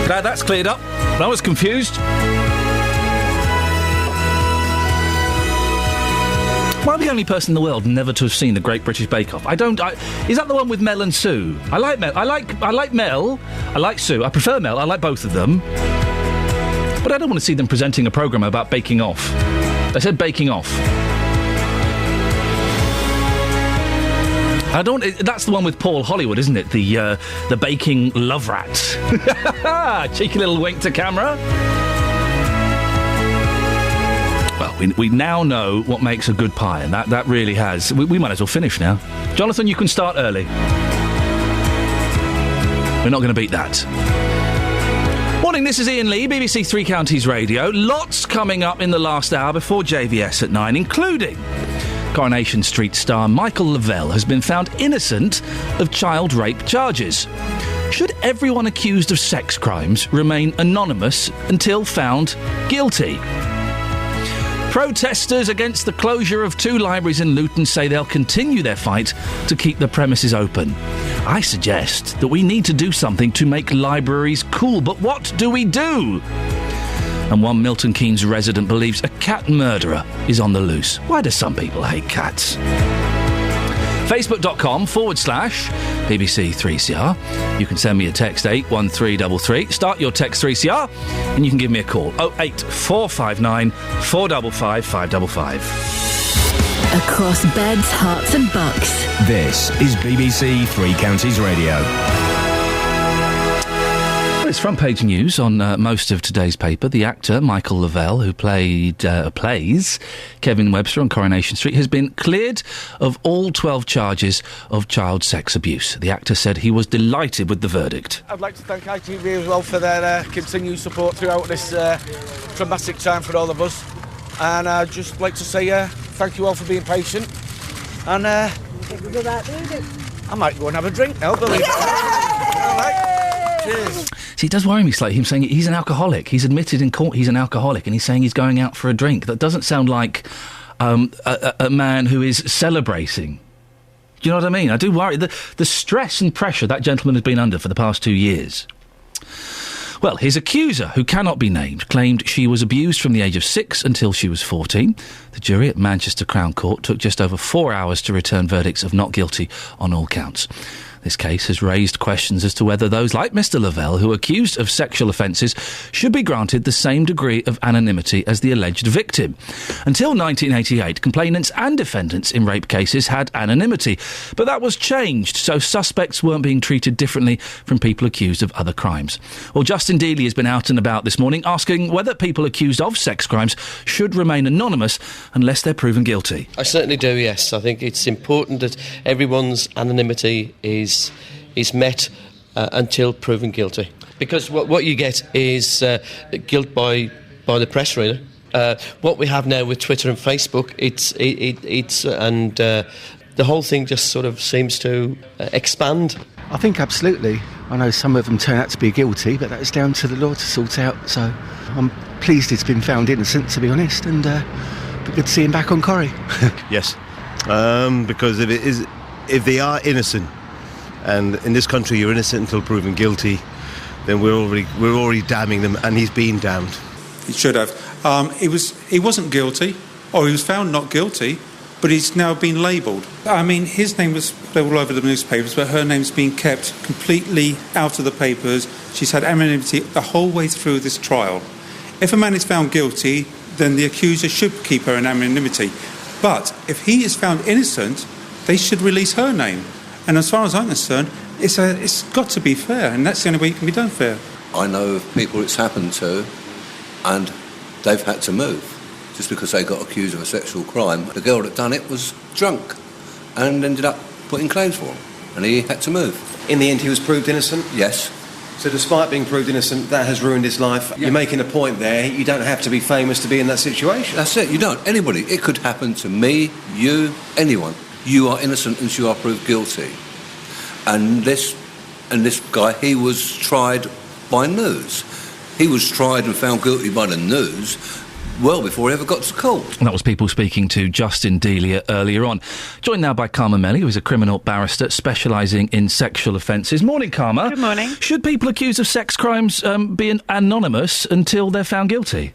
Glad that's cleared up. I was confused. Am I the only person in the world never to have seen The Great British Bake Off? Is that the one with Mel and Sue? I like Mel. I like Mel. I like Sue. I prefer Mel. I like both of them. But I don't want to see them presenting a programme about baking off. They said baking off. That's the one with Paul Hollywood, isn't it? The baking love rat. Cheeky little wink to camera. Well, we now know what makes a good pie, and that really has. We might as well finish now. Jonathan, you can start early. We're not going to beat that. Morning, this is Iain Lee, BBC Three Counties Radio. Lots coming up in the last hour before JVS at 9, including Coronation Street star Michael Lavelle has been found innocent of child rape charges. Should everyone accused of sex crimes remain anonymous until found guilty? Protesters against the closure of 2 libraries in Luton say they'll continue their fight to keep the premises open. I suggest that we need to do something to make libraries cool. But what do we do? And one Milton Keynes resident believes a cat murderer is on the loose. Why do some people hate cats? Facebook.com/BBC3CR. You can send me a text 81333. Start your text 3CR and you can give me a call. 08459 455 555. Across beds, hearts and bucks. This is BBC Three Counties Radio. Well, it's front page news on most of today's paper. The actor Michael Lavelle, who plays Kevin Webster on Coronation Street, has been cleared of all 12 charges of child sex abuse. The actor said he was delighted with the verdict. I'd like to thank ITV as well for their continued support throughout this traumatic time for all of us. And I'd just like to say thank you all for being patient. And I might go and have a drink now, believe it. All right. Cheers. See, it does worry me slightly, him saying he's an alcoholic. He's admitted in court he's an alcoholic, and he's saying he's going out for a drink. That doesn't sound like a man who is celebrating. Do you know what I mean? I do worry. The stress and pressure that gentleman has been under for the past 2 years. Well, his accuser, who cannot be named, claimed she was abused from the age of 6 until she was 14. The jury at Manchester Crown Court took just over 4 hours to return verdicts of not guilty on all counts. This case has raised questions as to whether those like Mr. Lavelle, who are accused of sexual offences, should be granted the same degree of anonymity as the alleged victim. Until 1988, complainants and defendants in rape cases had anonymity, but that was changed, so suspects weren't being treated differently from people accused of other crimes. Well, Justin Dealey has been out and about this morning asking whether people accused of sex crimes should remain anonymous unless they're proven guilty. I certainly do, yes. I think it's important that everyone's anonymity is met until proven guilty. Because what you get is guilt by the press, really. What we have now with Twitter and Facebook, the whole thing just sort of seems to expand. I think absolutely. I know some of them turn out to be guilty, but that's down to the law to sort out. So I'm pleased it's been found innocent, to be honest, and be good to see him back on Corrie. Yes, because if they are innocent, and in this country you're innocent until proven guilty, then we're already damning them, and he's been damned. He should have. He wasn't guilty, or he was found not guilty, but he's now been labelled. I mean, his name was all over the newspapers, but her name's been kept completely out of the papers. She's had anonymity the whole way through this trial. If a man is found guilty, then the accuser should keep her in anonymity. But if he is found innocent, they should release her name. And as far as I'm concerned, it's got to be fair, and that's the only way it can be done fair. I know of people it's happened to, and they've had to move just because they got accused of a sexual crime. The girl that done it was drunk and ended up putting claims for him, and he had to move. In the end, he was proved innocent? Yes. So despite being proved innocent, that has ruined his life. Yeah. You're making a point there. You don't have to be famous to be in that situation. That's it. You don't. Anybody. It could happen to me, you, anyone. You are innocent until you are proved guilty. And this guy, he was tried by news. He was tried and found guilty by the news well before he ever got to court. That was people speaking to Justin Dealey earlier on. Joined now by Karma Melly, who is a criminal barrister specialising in sexual offences. Morning, Karma. Good morning. Should people accused of sex crimes be anonymous until they're found guilty?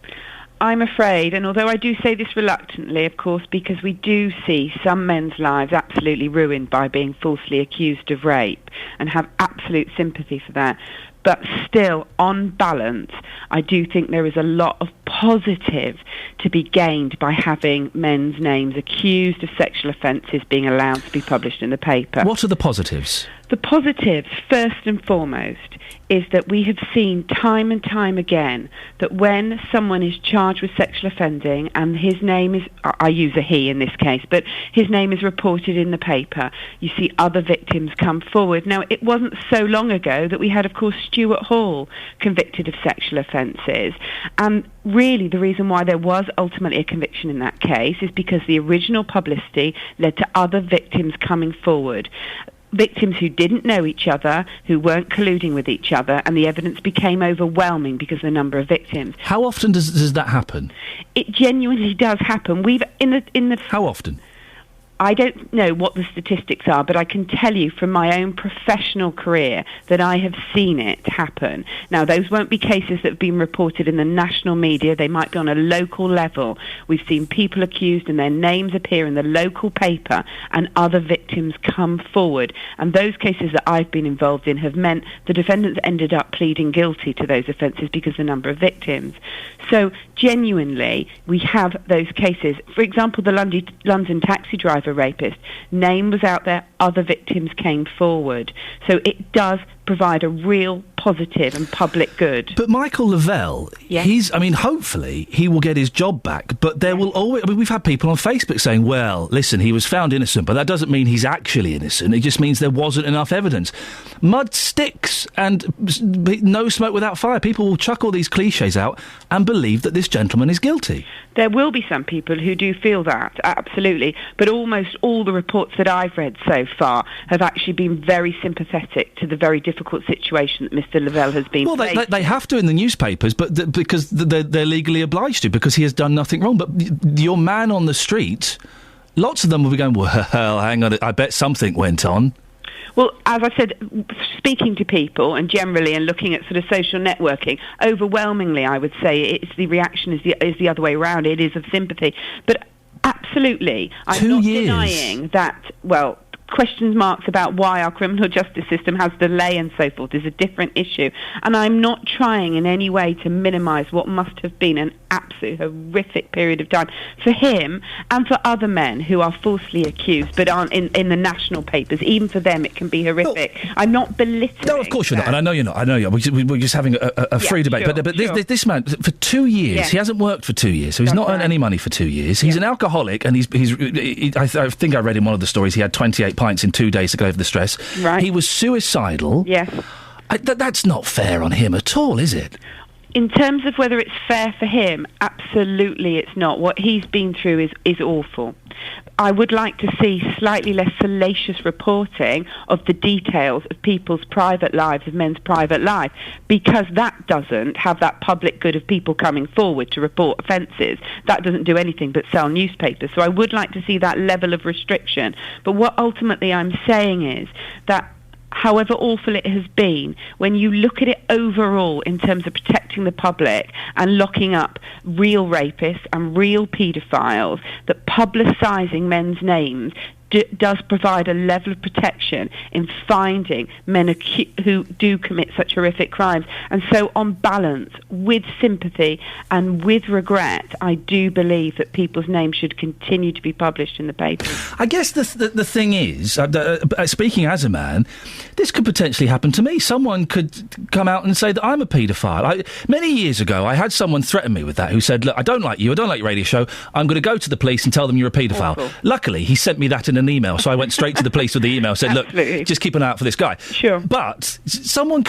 I'm afraid, and although I do say this reluctantly, of course, because we do see some men's lives absolutely ruined by being falsely accused of rape, and have absolute sympathy for that. But still, on balance, I do think there is a lot of positive to be gained by having men's names accused of sexual offences being allowed to be published in the paper. What are the positives? The positives, first and foremost, is that we have seen time and time again that when someone is charged with sexual offending and his name is, I use a he in this case, but his name is reported in the paper, you see other victims come forward. Now, it wasn't so long ago that we had, of course, Stuart Hall convicted of sexual offences. And really the reason why there was ultimately a conviction in that case is because the original publicity led to other victims coming forward. Victims who didn't know each other, who weren't colluding with each other, and the evidence became overwhelming because of the number of victims. How often does that happen? It genuinely does happen. We've in the How often? I don't know what the statistics are, but I can tell you from my own professional career that I have seen it happen. Now, those won't be cases that have been reported in the national media. They might be on a local level. We've seen people accused and their names appear in the local paper and other victims come forward. And those cases that I've been involved in have meant the defendants ended up pleading guilty to those offences because of the number of victims. So, genuinely, we have those cases. For example, the London taxi driver rapist, name was out there, other victims came forward. So it does provide a real positive and public good. But Michael Lavelle, hopefully he will get his job back, but there will always... we've had people on Facebook saying, well, listen, he was found innocent, but that doesn't mean he's actually innocent. It just means there wasn't enough evidence. Mud sticks and no smoke without fire. People will chuck all these cliches out and believe that this gentleman is guilty. There will be some people who do feel that, absolutely, but almost all the reports that I've read so far have actually been very sympathetic to the very difficult situation that Mr. Lavelle has been facing. Well, they have to in the newspapers, but because they're legally obliged to, because he has done nothing wrong. But your man on the street, lots of them will be going, well, hang on, I bet something went on. Well, as I said, speaking to people and generally and looking at sort of social networking, overwhelmingly I would say it's the reaction is the other way around. It is of sympathy. But absolutely, I'm not denying that, well, question marks about why our criminal justice system has delay and so forth is a different issue. And I'm not trying in any way to minimise what must have been an absolute horrific period of time for him and for other men who are falsely accused but aren't in the national papers. Even for them it can be horrific. I'm not belittling. No, of course you're not, and I know you're not. We're just having a free debate. Sure, but this man, for 2 years, he hasn't worked for 2 years, so he's not earned any money for 2 years. He's an alcoholic, and I think I read in one of the stories he had 28 pints in 2 days to go over the stress. Right. He was suicidal. Yes. That's not fair on him at all, is it? In terms of whether it's fair for him, absolutely it's not. What he's been through is awful. I would like to see slightly less salacious reporting of the details of people's private lives, of men's private life, because that doesn't have that public good of people coming forward to report offences. That doesn't do anything but sell newspapers. So I would like to see that level of restriction. But what ultimately I'm saying is that however awful it has been, when you look at it overall in terms of protecting the public and locking up real rapists and real paedophiles, that publicising men's names does provide a level of protection in finding men who do commit such horrific crimes. And so, on balance, with sympathy and with regret, I do believe that people's names should continue to be published in the papers. I guess the thing is, speaking as a man, this could potentially happen to me. Someone could come out and say that I'm a paedophile. Many years ago, I had someone threaten me with that, who said, look, I don't like you, I don't like your radio show, I'm going to go to the police and tell them you're a paedophile. Awful. Luckily, he sent me that in an email, so I went straight to the police with the email, said, look, just keep an eye out for this guy. Sure. But someone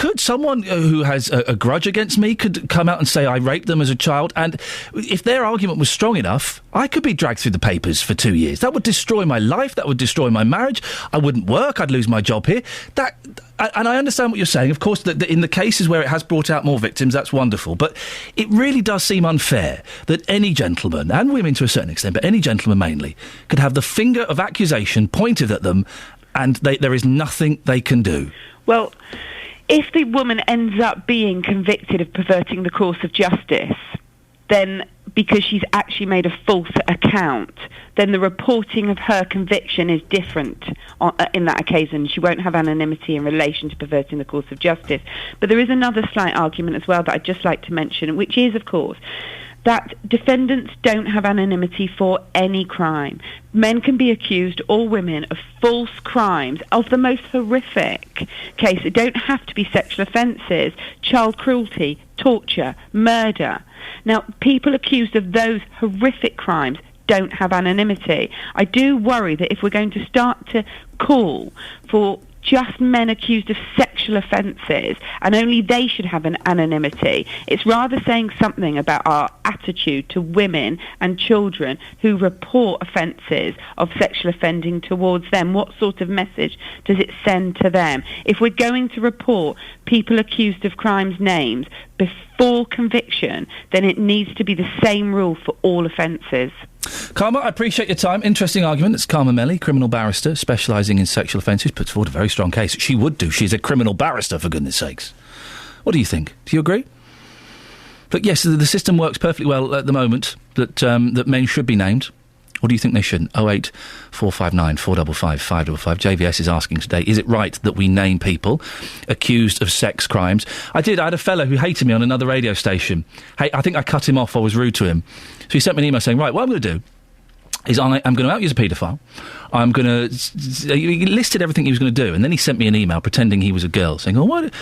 who has a grudge against me could come out and say I raped them as a child, and if their argument was strong enough, I could be dragged through the papers for 2 years. That would destroy my life, that would destroy my marriage, I wouldn't work, I'd lose my job here. And I understand what you're saying. Of course, that in the cases where it has brought out more victims, that's wonderful. But it really does seem unfair that any gentleman, and women to a certain extent, but any gentleman mainly, could have the finger of accusation pointed at them and there is nothing they can do. Well, if the woman ends up being convicted of perverting the course of justice, then because she's actually made a false account, then the reporting of her conviction is different in that occasion. She won't have anonymity in relation to perverting the course of justice. But there is another slight argument as well that I'd just like to mention, which is, of course, that defendants don't have anonymity for any crime. Men can be accused, or women, of false crimes of the most horrific case. It don't have to be sexual offences, child cruelty, torture, murder. Now, people accused of those horrific crimes don't have anonymity. I do worry that if we're going to start to call for just men accused of sexual offences and only they should have an anonymity, it's rather saying something about our attitude to women and children who report offences of sexual offending towards them? What sort of message does it send to them? If we're going to report people accused of crimes names before conviction, then it needs to be the same rule for all offences. Karma, I appreciate your time. Interesting argument. It's Karma Melly, criminal barrister specialising in sexual offences, puts forward a very strong case. She would do. She's a criminal barrister, for goodness sakes. What do you think? Do you agree? But yes, the system works perfectly well at the moment, that men should be named. Or do you think they shouldn't? 08 459 455 555. JVS is asking today, is it right that we name people accused of sex crimes? I had a fellow who hated me on another radio station. Hey, I think I cut him off. I was rude to him. So he sent me an email saying, right, what I'm going to do is I'm going to out you as a paedophile. I'm going to... He listed everything he was going to do, and then he sent me an email pretending he was a girl, saying, oh, what?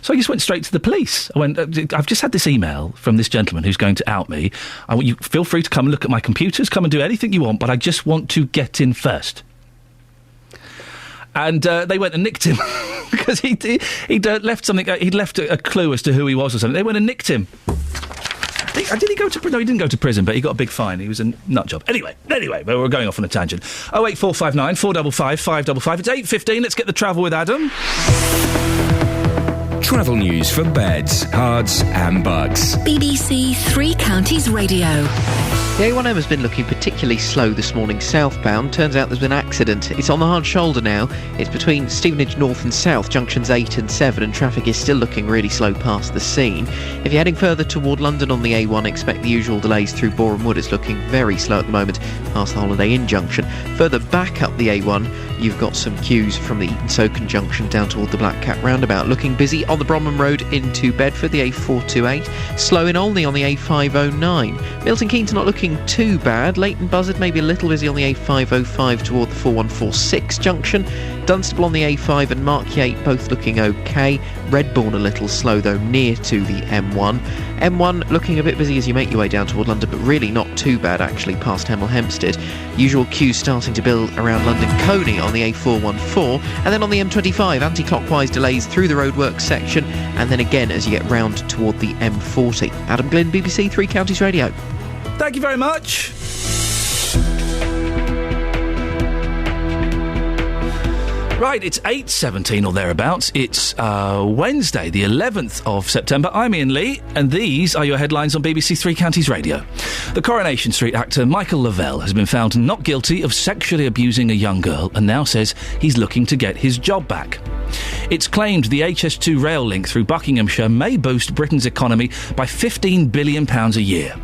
So I just went straight to the police. I went, I've just had this email from this gentleman who's going to out me. I want you, feel free to come and look at my computers, come and do anything you want, but I just want to get in first. And they went and nicked him, because he'd left something, he'd left a clue as to who he was or something. They went and nicked him. Did he go to prison? No, he didn't go to prison, but he got a big fine. He was a nut job. Anyway, we're going off on a tangent. 08459 455 555. It's 8:15. Let's get the travel with Adam. Travel news for beds, cards and bugs. BBC Three Counties Radio. The A1M has been looking particularly slow this morning southbound. Turns out there's been an accident. It's on the hard shoulder now. It's between Stevenage North and South, junctions 8 and 7, and traffic is still looking really slow past the scene. If you're heading further toward London on the A1, expect the usual delays through Boreham Wood. It's looking very slow at the moment past the Holiday Inn junction. Further back up the A1, you've got some queues from the Eton-Soken junction down toward the Black Cat roundabout. Looking busy on the Bromham Road into Bedford, the A428. Slow in Olney on the A509. Milton Keynes not looking too bad. Leighton Buzzard maybe a little busy on the A505 toward the 4146 junction. Dunstable on the A5 and Markyate both looking okay. Redbourne a little slow though near to the M1. M1 looking a bit busy as you make your way down toward London, but really not too bad actually past Hemel Hempstead. Usual queues starting to build around London Coney on the A414, and then on the M25 anti-clockwise delays through the roadworks section, and then again as you get round toward the M40. Adam Glynn, BBC Three Counties Radio. Thank you very much. Right, it's 8:17 or thereabouts. It's Wednesday, the 11th of September. I'm Iain Lee, and these are your headlines on BBC Three Counties Radio. The Coronation Street actor Michael Lavelle has been found not guilty of sexually abusing a young girl and now says he's looking to get his job back. It's claimed the HS2 rail link through Buckinghamshire may boost Britain's economy by £15 billion a year.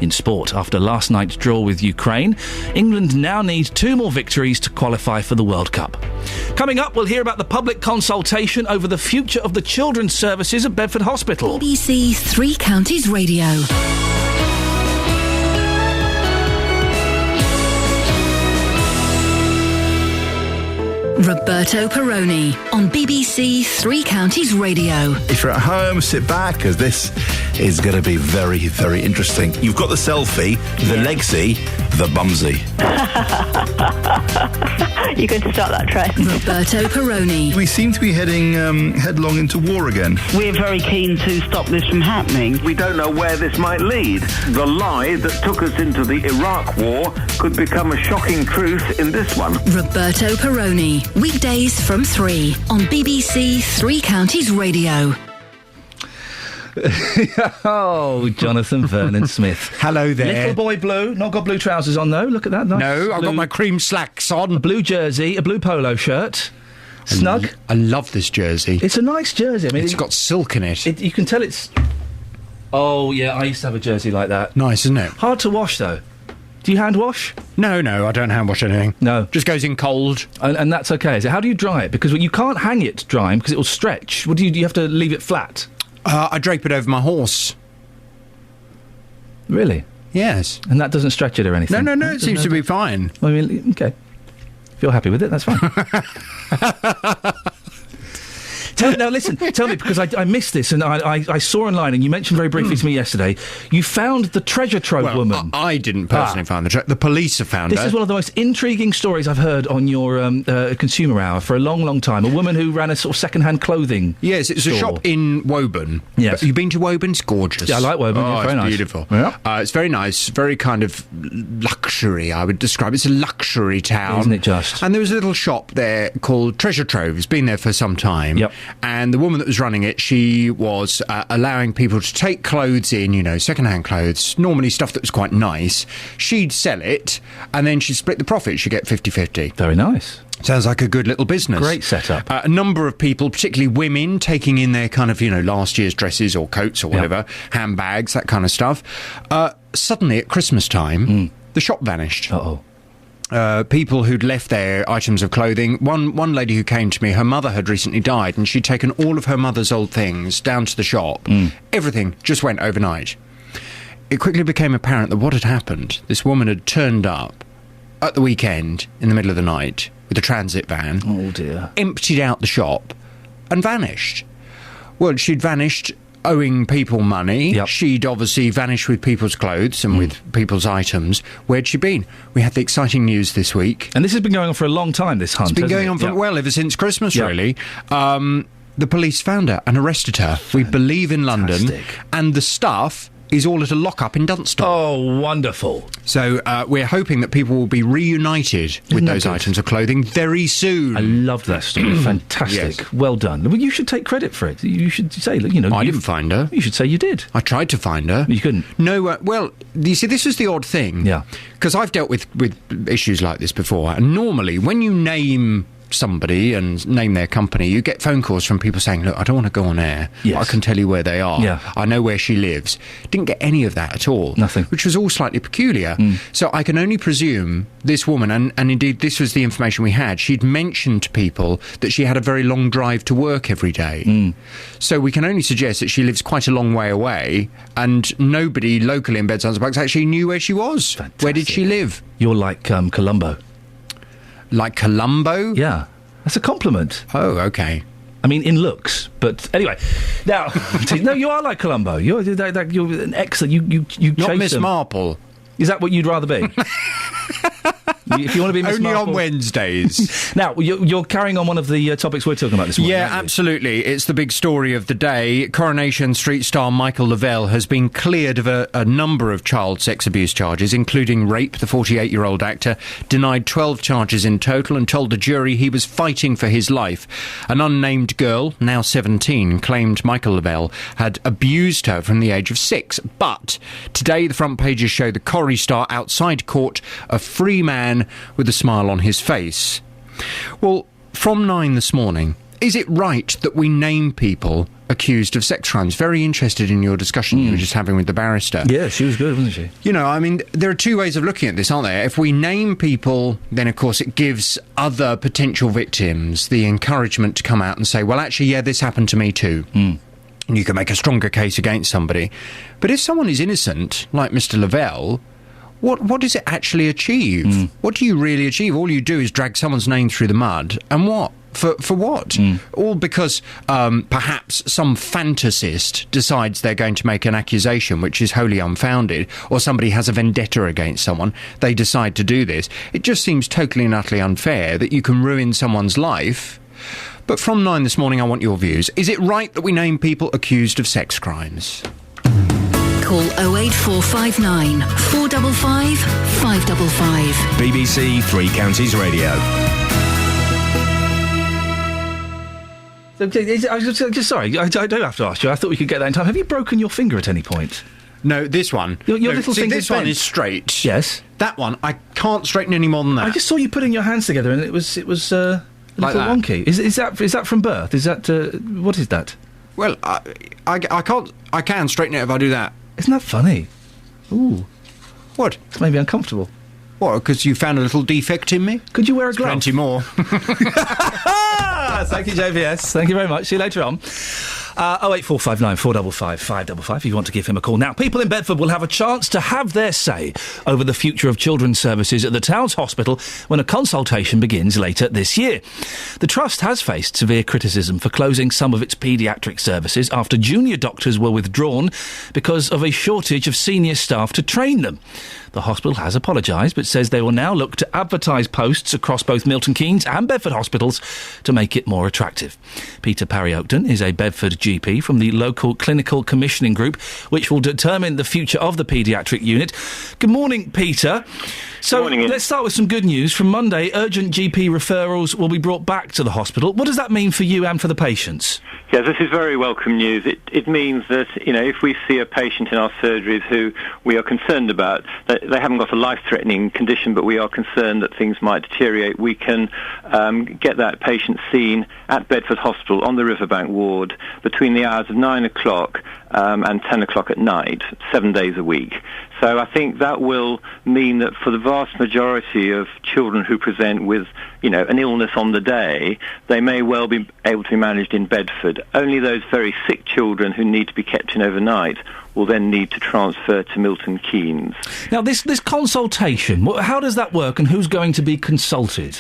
In sport, after last night's draw with Ukraine, England now need 2 more victories to qualify for the World Cup. Coming up, we'll hear about the public consultation over the future of the children's services at Bedford Hospital. BBC Three Counties Radio. Roberto Perrone on BBC Three Counties Radio. If you're at home, sit back, because this is going to be very, very interesting. You've got the selfie, the legsy, the bumsy. You're going to start that trend. Roberto Perrone. We seem to be heading headlong into war again. We're very keen to stop this from happening. We don't know where this might lead. The lie that took us into the Iraq war could become a shocking truth in this one. Roberto Perrone. Weekdays from 3 on BBC Three Counties Radio. Oh, Jonathan Vernon Smith. Hello there. Little boy blue. Not got blue trousers on, though. Look at that. Nice no, I've blue, got my cream slacks on. A blue jersey, a blue polo shirt. Snug. I love this jersey. It's a nice jersey. I mean, it's got silk in it. You can tell it's... Oh, yeah, I used to have a jersey like that. Nice, isn't it? Hard to wash, though. Do you hand wash? No, I don't hand wash anything. No. Just goes in cold. And that's okay, is it? How do you dry it? Because you can't hang it drying because it will stretch. What do you have to leave it flat? I drape it over my horse. Really? Yes. And that doesn't stretch it or anything? No, it seems to be fine. I mean, okay. If you're happy with it, that's fine. Now listen, tell me, because I missed this, and I saw online, and you mentioned very briefly to me yesterday, you found the treasure trove woman. I didn't personally find the police have found her. This is one of the most intriguing stories I've heard on your Consumer Hour for a long, long time. A woman who ran a sort of second-hand clothing Yes, it's store. a shop in Woburn. Yes. You've been to Woburn? It's gorgeous. Yeah, I like Woburn. Oh, it's very nice. Beautiful. Yeah. It's very nice, very kind of luxury, I would describe. It's a luxury town. Isn't it just? And there was a little shop there called Treasure Trove. It's been there for some time. Yep. And the woman that was running it, she was allowing people to take clothes in, second-hand clothes, normally stuff that was quite nice. She'd sell it, and then she'd split the profit. She'd get 50-50. Very nice. Sounds like a good little business. Great setup. A number of people, particularly women, taking in their kind of, last year's dresses or coats or whatever, handbags, that kind of stuff. Suddenly, at Christmas time, the shop vanished. Uh-oh. People who'd left their items of clothing. One lady who came to me, her mother had recently died, and she'd taken all of her mother's old things down to the shop. Everything just went overnight. It quickly became apparent that what had happened, this woman had turned up at the weekend in the middle of the night with a transit van. Oh dear. Emptied out the shop and vanished. Well, she'd vanished owing people money. Yep. She'd obviously vanished with people's clothes and with people's items. Where'd she been? We had the exciting news this week. And this has been going on for a long time, this hunt, It's been hasn't going it? on for, Yep. well, ever since Christmas, Yep. really. The police found her and arrested her. We believe in London. And the stuff is all at a lock-up in Dunstable. Oh, wonderful. So we're hoping that people will be reunited with that those good? items of clothing very soon. I loved that story. Fantastic. Yes. Well done. Well, you should take credit for it. You should say, look, I didn't find her. You should say you did. I tried to find her. You couldn't? No, well, you see, this is the odd thing. Yeah. Because I've dealt with issues like this before, and normally when you name somebody and name their company, you get phone calls from people saying, look, I don't want to go on air. Yes. I can tell you where they are. Yeah. I know where she lives. Didn't get any of that at all. Nothing. Which was all slightly peculiar. So I can only presume this woman, and indeed this was the information we had, she'd mentioned to people that she had a very long drive to work every day. So we can only suggest that she lives quite a long way away, and nobody locally in Beds, Arms and Bucks actually knew where she was. Fantastic. Where did she live? You're like Columbo. Like Columbo? Yeah. That's a compliment. Oh, okay. I mean, in looks, but anyway. Now, no, you are like Columbo. You're an excellent. You Not chase Miss them. Marple. Is that what you'd rather be? If you want to be Miss Only Marple. on Wednesdays. Now, you're carrying on one of the topics we're talking about this morning. Yeah, aren't you? absolutely. It's the big story of the day. Coronation Street star Michael Lavelle has been cleared of a number of child sex abuse charges, including rape. The 48-year-old actor denied 12 charges in total and told the jury he was fighting for his life. An unnamed girl, now 17, claimed Michael Lavelle had abused her from the age of 6. But today, the front pages show the Corrie star outside court, a free man with a smile on his face. Well, from 9 this morning, is it right that we name people accused of sex crimes? Very interested in your discussion you were just having with the barrister. Yeah, she was good, wasn't she? You know, I mean, there are two ways of looking at this, aren't there? If we name people, then of course it gives other potential victims the encouragement to come out and say, well, actually, yeah, this happened to me too. And you can make a stronger case against somebody. But if someone is innocent, like Mr. Lavelle, what does it actually achieve? What do you really achieve? All you do is drag someone's name through the mud. And what? For what? All because perhaps some fantasist decides they're going to make an accusation which is wholly unfounded, or somebody has a vendetta against someone, they decide to do this. It just seems totally and utterly unfair that you can ruin someone's life. But from 9 this morning, I want your views. Is it right that we name people accused of sex crimes? Call 08459 455 555. BBC Three Counties Radio. I was just sorry, I don't have to ask you. I thought we could get that in time. Have you broken your finger at any point? No, this one. Your No, little see, finger's this one bent. is straight. Yes. That one, I can't straighten any more than that. I just saw you putting your hands together, and it was a little Like that. wonky. Is that from birth? Is that what is that? Well, I can't. I can straighten it if I do that. Isn't that funny? Ooh. What? It's maybe uncomfortable. What? Because you found a little defect in me? Could you wear a glove? Plenty more. Thank you, JVS. Thank you very much. See you later on. 08459 455 555 if you want to give him a call. Now, people in Bedford will have a chance to have their say over the future of children's services at the town's hospital when a consultation begins later this year. The Trust has faced severe criticism for closing some of its paediatric services after junior doctors were withdrawn because of a shortage of senior staff to train them. The hospital has apologised but says they will now look to advertise posts across both Milton Keynes and Bedford hospitals to make it more attractive. Peter Parry-Oakton is a Bedford GP from the local clinical commissioning group, which will determine the future of the paediatric unit. Good morning, Peter. So let's start with some good news. From Monday, urgent GP referrals will be brought back to the hospital. What does that mean for you and for the patients? Yeah, this is very welcome news. It means that, if we see a patient in our surgeries who we are concerned about, that they haven't got a life-threatening condition, but we are concerned that things might deteriorate, we can get that patient seen at Bedford Hospital on the Riverbank ward between the hours of 9 o'clock and 10 o'clock at night, 7 days a week. So I think that will mean that for the vast majority of children who present with, an illness on the day, they may well be able to be managed in Bedford. Only those very sick children who need to be kept in overnight will then need to transfer to Milton Keynes. Now, this consultation, how does that work and who's going to be consulted?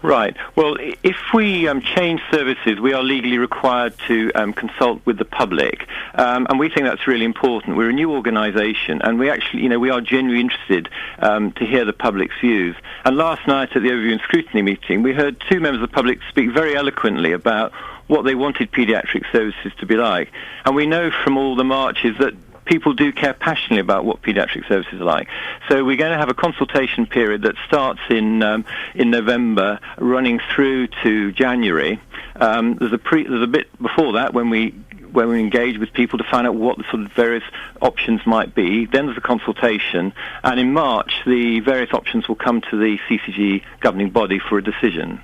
Right. Well, if we change services, we are legally required to consult with the public, and we think that's really important. We're a new organisation, and we actually, we are genuinely interested to hear the public's views. And last night at the Overview and Scrutiny meeting, we heard two members of the public speak very eloquently about what they wanted paediatric services to be like. And we know from all the marches that people do care passionately about what paediatric services are like. So we're going to have a consultation period that starts in November, running through to January. There's a bit before that when we engage with people to find out what the sort of various options might be. Then there's a consultation, and in March the various options will come to the CCG governing body for a decision.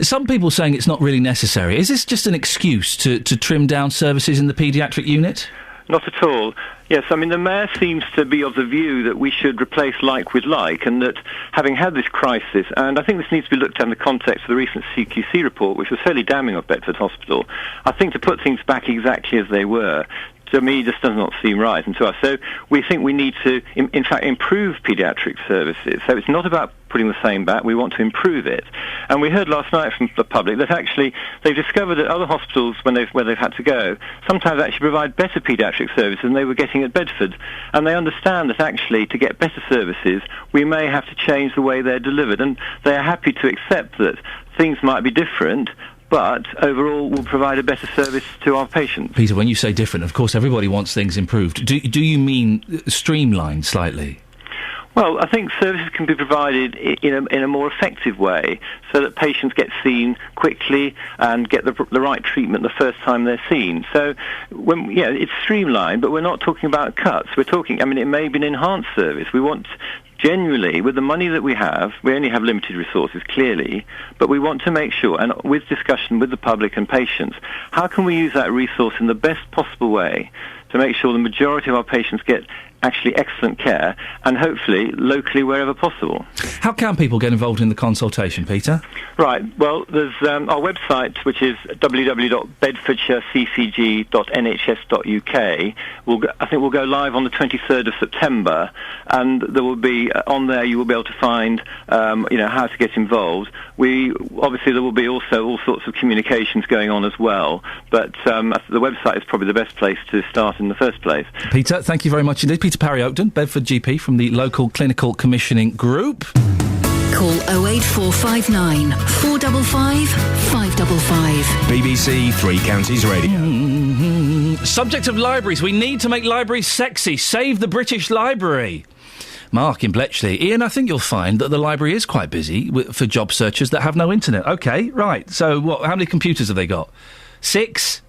Some people saying it's not really necessary. Is this just an excuse to trim down services in the paediatric unit? Not at all. Yes, the Mayor seems to be of the view that we should replace like with like, and that having had this crisis, and I think this needs to be looked at in the context of the recent CQC report, which was fairly damning of Bedford Hospital, I think to put things back exactly as they were, to me, just does not seem right, and to us. So we think we need to, in fact, improve paediatric services. So it's not about putting the same back. We want to improve it. And we heard last night from the public that actually they've discovered that other hospitals, where they've had to go, sometimes actually provide better paediatric services than they were getting at Bedford. And they understand that actually to get better services, we may have to change the way they're delivered. And they are happy to accept that things might be different, but overall will provide a better service to our patients. Peter, when you say different, of course everybody wants things improved. Do you mean streamlined slightly? Well, I think services can be provided in a more effective way so that patients get seen quickly and get the right treatment the first time they're seen. So, it's streamlined, but we're not talking about cuts. We're talking, it may be an enhanced service. We want, generally, with the money that we only have limited resources, clearly, but we want to make sure, and with discussion with the public and patients, how can we use that resource in the best possible way to make sure the majority of our patients get actually excellent care, and hopefully locally wherever possible. How can people get involved in the consultation, Peter? Right, well, there's our website, which is www.bedfordshireccg.nhs.uk. I think we'll go live on the 23rd of September, and there will be, on there you will be able to find, how to get involved. Obviously there will be also all sorts of communications going on as well, but the website is probably the best place to start in the first place. Peter, thank you very much indeed. Peter Parry-Oakton, Bedford GP from the local clinical commissioning group. Call 08459 455 555. BBC Three Counties Radio. Subject of libraries. We need to make libraries sexy. Save the British Library. Mark in Bletchley. Iain, I think you'll find that the library is quite busy for job searchers that have no internet. OK, right. So how many computers have they got? 6?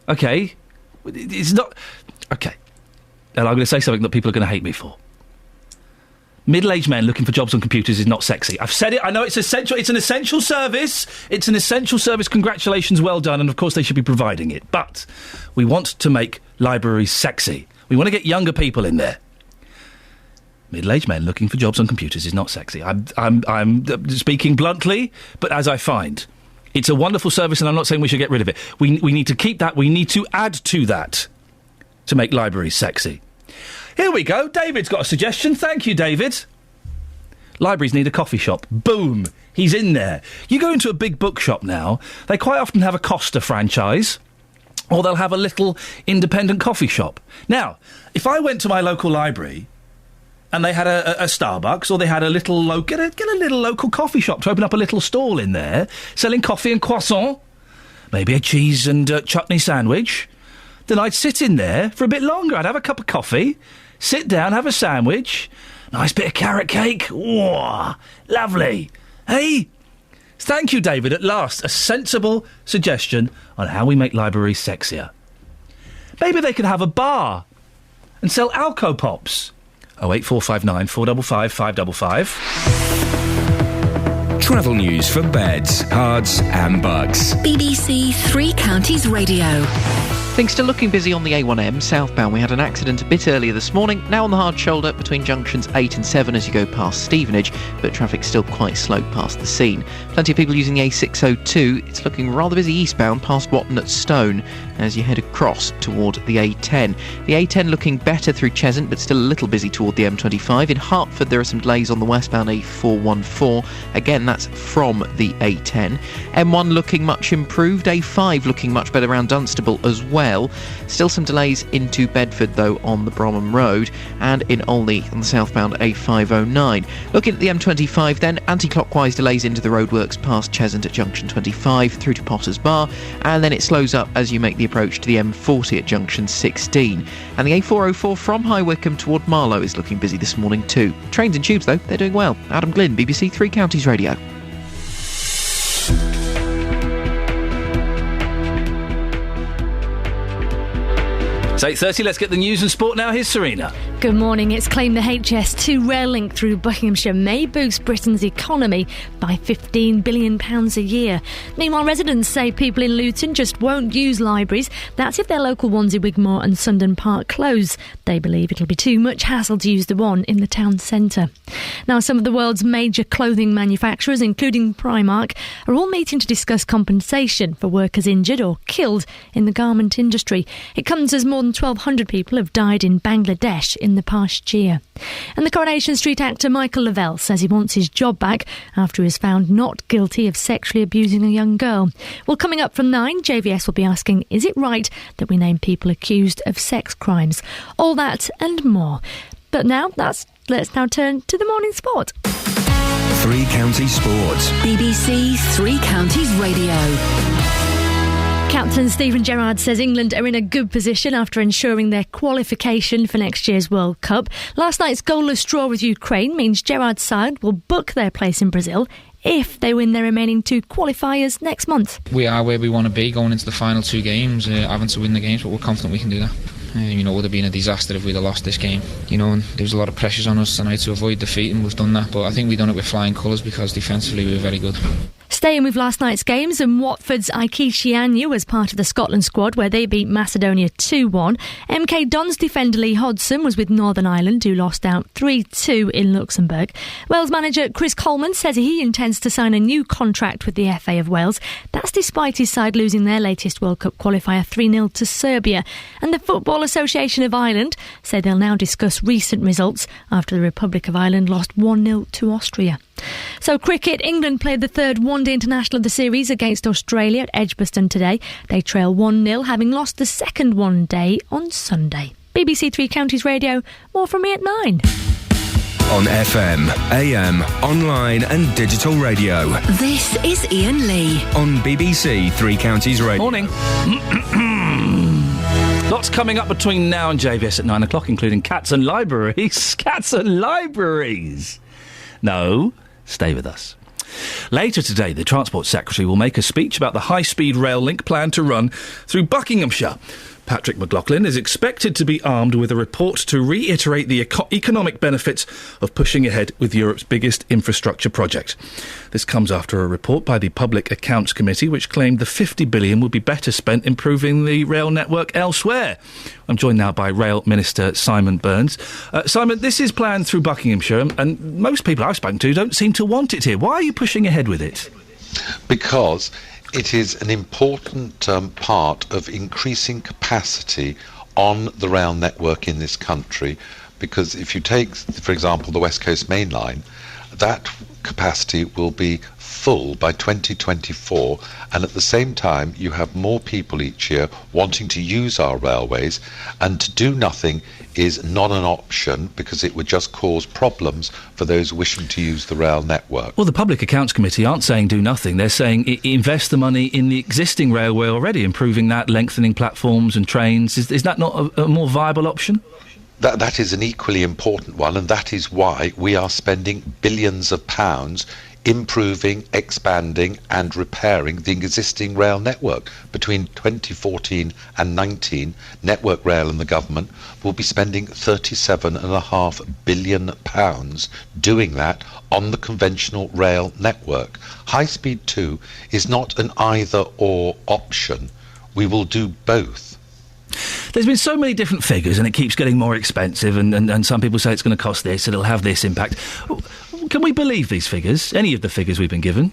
OK. It's not... OK. And I'm going to say something that people are going to hate me for. Middle-aged men looking for jobs on computers is not sexy. I've said it. I know it's essential. It's an essential service. It's an essential service. Congratulations, well done. And, of course, they should be providing it. But we want to make libraries sexy. We want to get younger people in there. Middle-aged men looking for jobs on computers is not sexy. I'm speaking bluntly, but as I find. It's a wonderful service, and I'm not saying we should get rid of it. We need to keep that. We need to add to that to make libraries sexy. Here we go. David's got a suggestion. Thank you, David. Libraries need a coffee shop. Boom. He's in there. You go into a big bookshop now, they quite often have a Costa franchise, or they'll have a little independent coffee shop. Now, if I went to my local library and they had a Starbucks, or they had a little get a little local coffee shop to open up a little stall in there, selling coffee and croissant, maybe a cheese and chutney sandwich, then I'd sit in there for a bit longer. I'd have a cup of coffee, sit down, have a sandwich, nice bit of carrot cake. Whoa, lovely. Hey? Thank you, David. At last, a sensible suggestion on how we make libraries sexier. Maybe they could have a bar and sell Alco Pops. 08459 455 555. Travel news for beds, cards and bugs. BBC Three Counties Radio. Things still looking busy on the A1M southbound. We had an accident a bit earlier this morning, now on the hard shoulder between junctions 8 and 7 as you go past Stevenage, but traffic's still quite slow past the scene. Plenty of people using the A602. It's looking rather busy eastbound past Watton at Stone as you head across toward the A10. The A10 looking better through Cheshunt, but still a little busy toward the M25. In Hertford there are some delays on the westbound A414. Again, that's from the A10. M1 looking much improved. A5 looking much better around Dunstable as well. Still some delays into Bedford though on the Bromham Road, and in Olney on the southbound A509. Looking at the M25 then, anti-clockwise delays into the roadworks past Cheshunt at junction 25 through to Potters Bar, and then it slows up as you make the approach to the M40 at junction 16. And the A404 from High Wycombe toward Marlow is looking busy this morning too. Trains and tubes though, they're doing well. Adam Glynn, BBC Three Counties Radio. It's 8:30, let's get the news and sport now. Here's Serena. Good morning. It's claimed the HS2 rail link through Buckinghamshire may boost Britain's economy by £15 billion a year. Meanwhile, residents say people in Luton just won't use libraries. That's if their local ones in Wigmore and Sundon Park close. They believe it'll be too much hassle to use the one in the town centre. Now, some of the world's major clothing manufacturers, including Primark, are all meeting to discuss compensation for workers injured or killed in the garment industry. It comes as more than 1,200 people have died in Bangladesh in the past year. And the Coronation Street actor Michael Lavelle says he wants his job back after he was found not guilty of sexually abusing a young girl. Well, coming up from 9, JVS will be asking, is it right that we name people accused of sex crimes? All that and more. But now, let's now turn to the morning sport. Three Counties Sports. BBC Three Counties Radio. Captain Stephen Gerrard says England are in a good position after ensuring their qualification for next year's World Cup. Last night's goalless draw with Ukraine means Gerrard's side will book their place in Brazil if they win their remaining 2 qualifiers next month. We are where we want to be going into the final 2 games, having to win the games, but we're confident we can do that. It would have been a disaster if we'd have lost this game. And there was a lot of pressures on us tonight to avoid defeat, and we've done that. But I think we've done it with flying colours because defensively we were very good. Staying with last night's games, and Watford's Ike Shianyu was part of the Scotland squad where they beat Macedonia 2-1. MK Dons defender Lee Hodgson was with Northern Ireland, who lost out 3-2 in Luxembourg. Wales manager Chris Coleman says he intends to sign a new contract with the FA of Wales. That's despite his side losing their latest World Cup qualifier 3-0 to Serbia. And the Football Association of Ireland say they'll now discuss recent results after the Republic of Ireland lost 1-0 to Austria. So cricket, England played the third one-day international of the series against Australia at Edgbaston today. They trail 1-0, having lost the second one-day on Sunday. BBC Three Counties Radio, more from me at 9. On FM, AM, online and digital radio. This is Iain Lee. On BBC Three Counties Radio. Morning. Lots coming up between now and JVS at 9 o'clock, including cats and libraries. Cats and libraries! No, stay with us. Later today, the Transport Secretary will make a speech about the high-speed rail link planned to run through Buckinghamshire. Patrick McLaughlin is expected to be armed with a report to reiterate the economic benefits of pushing ahead with Europe's biggest infrastructure project. This comes after a report by the Public Accounts Committee which claimed the $50 billion would be better spent improving the rail network elsewhere. I'm joined now by Rail Minister Simon Burns. Simon, this is planned through Buckinghamshire and most people I've spoken to don't seem to want it here. Why are you pushing ahead with it? Because It is an important part of increasing capacity on the rail network in this country, because if you take, for example, the West Coast Main Line, that capacity will be full by 2024, and at the same time you have more people each year wanting to use our railways, and to do nothing is not an option because it would just cause problems for those wishing to use the rail network. Well, the Public Accounts Committee aren't saying do nothing. They're saying invest the money in the existing railway already, improving that, lengthening platforms and trains. Is that not a more viable option? That is an equally important one, and that is why we are spending billions of pounds improving, expanding and repairing the existing rail network. Between 2014 and 19, Network Rail and the government will be spending £37.5 billion doing that on the conventional rail network. High Speed 2 is not an either-or option. We will do both. There's been so many different figures and it keeps getting more expensive, and some people say it's going to cost this, it'll have this impact. Can we believe these figures? Any of the figures we've been given?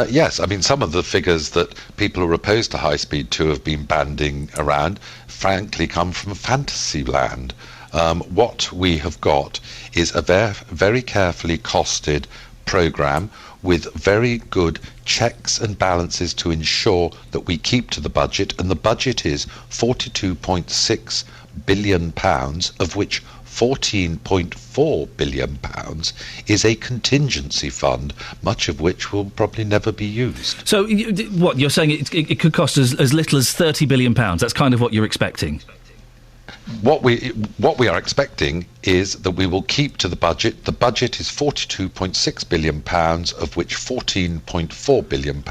Yes, I mean, some of the figures that people who are opposed to High Speed 2 have been banding around, frankly, come from fantasy land. What we have got is a very carefully costed programme with very good checks and balances to ensure that we keep to the budget, and the budget is £42.6 billion, of which £14.4 billion is a contingency fund, much of which will probably never be used. So, what, you're saying it could cost as little as £30 billion? That's kind of what you're expecting? What we are expecting is that we will keep to the budget. The budget is £42.6 billion, of which £14.4 billion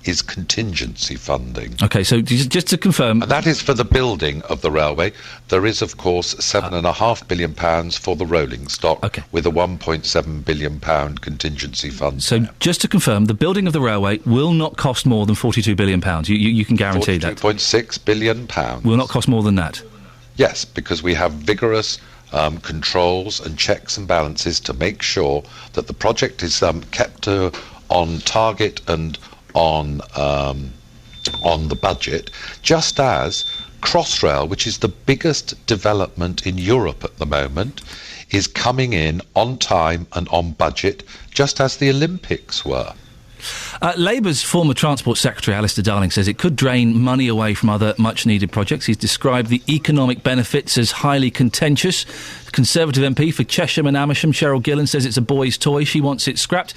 is contingency funding. OK, so just to confirm... And that is for the building of the railway. There is, of course, £7.5 billion for the rolling stock, with a £1.7 billion contingency fund. So just to confirm, the building of the railway will not cost more than £42 billion. You can guarantee that? £42.6 billion. Will not cost more than that? Yes, because we have vigorous controls and checks and balances to make sure that the project is kept on target and on the budget, just as Crossrail, which is the biggest development in Europe at the moment, is coming in on time and on budget, just as the Olympics were. Labour's former Transport Secretary, Alistair Darling, says it could drain money away from other much-needed projects. He's described the economic benefits as highly contentious. Conservative MP for Chesham and Amersham, Cheryl Gillan, says it's a boy's toy. She wants it scrapped.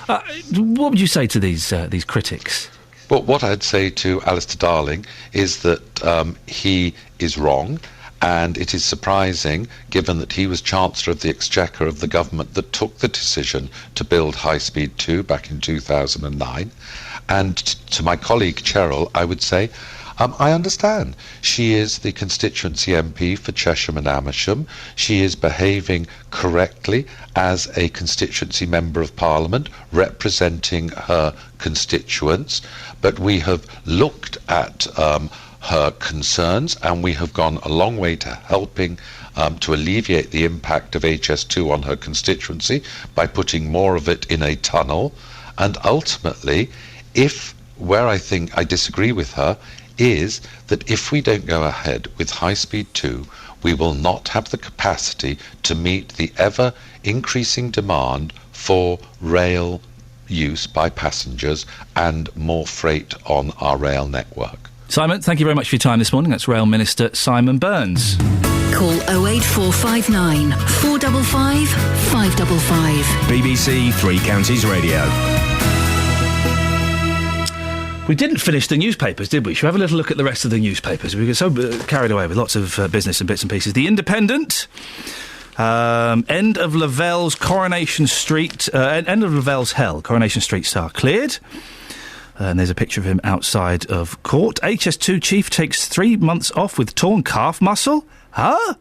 What would you say to these critics? Well, what I'd say to Alistair Darling is that he is wrong. And it is surprising, given that he was Chancellor of the Exchequer of the government that took the decision to build High Speed 2 back in 2009. And to my colleague Cheryl, I would say, I understand. She is the constituency MP for Chesham and Amersham. She is behaving correctly as a constituency member of Parliament, representing her constituents. But we have looked at her concerns, and we have gone a long way to helping to alleviate the impact of HS2 on her constituency by putting more of it in a tunnel. And ultimately, where I think I disagree with her, is that if we don't go ahead with High Speed 2, we will not have the capacity to meet the ever-increasing demand for rail use by passengers and more freight on our rail network. Simon, thank you very much for your time this morning. That's Rail Minister Simon Burns. Call 08459 455 555. BBC Three Counties Radio. We didn't finish the newspapers, did we? Should we have a little look at the rest of the newspapers? We get so carried away with lots of business and bits and pieces. The Independent, end of Lavelle's Coronation Street, end of Lavelle's Hell, Coronation Street Star cleared. And there's a picture of him outside of court. HS2 chief takes 3 months off with torn calf muscle? Huh?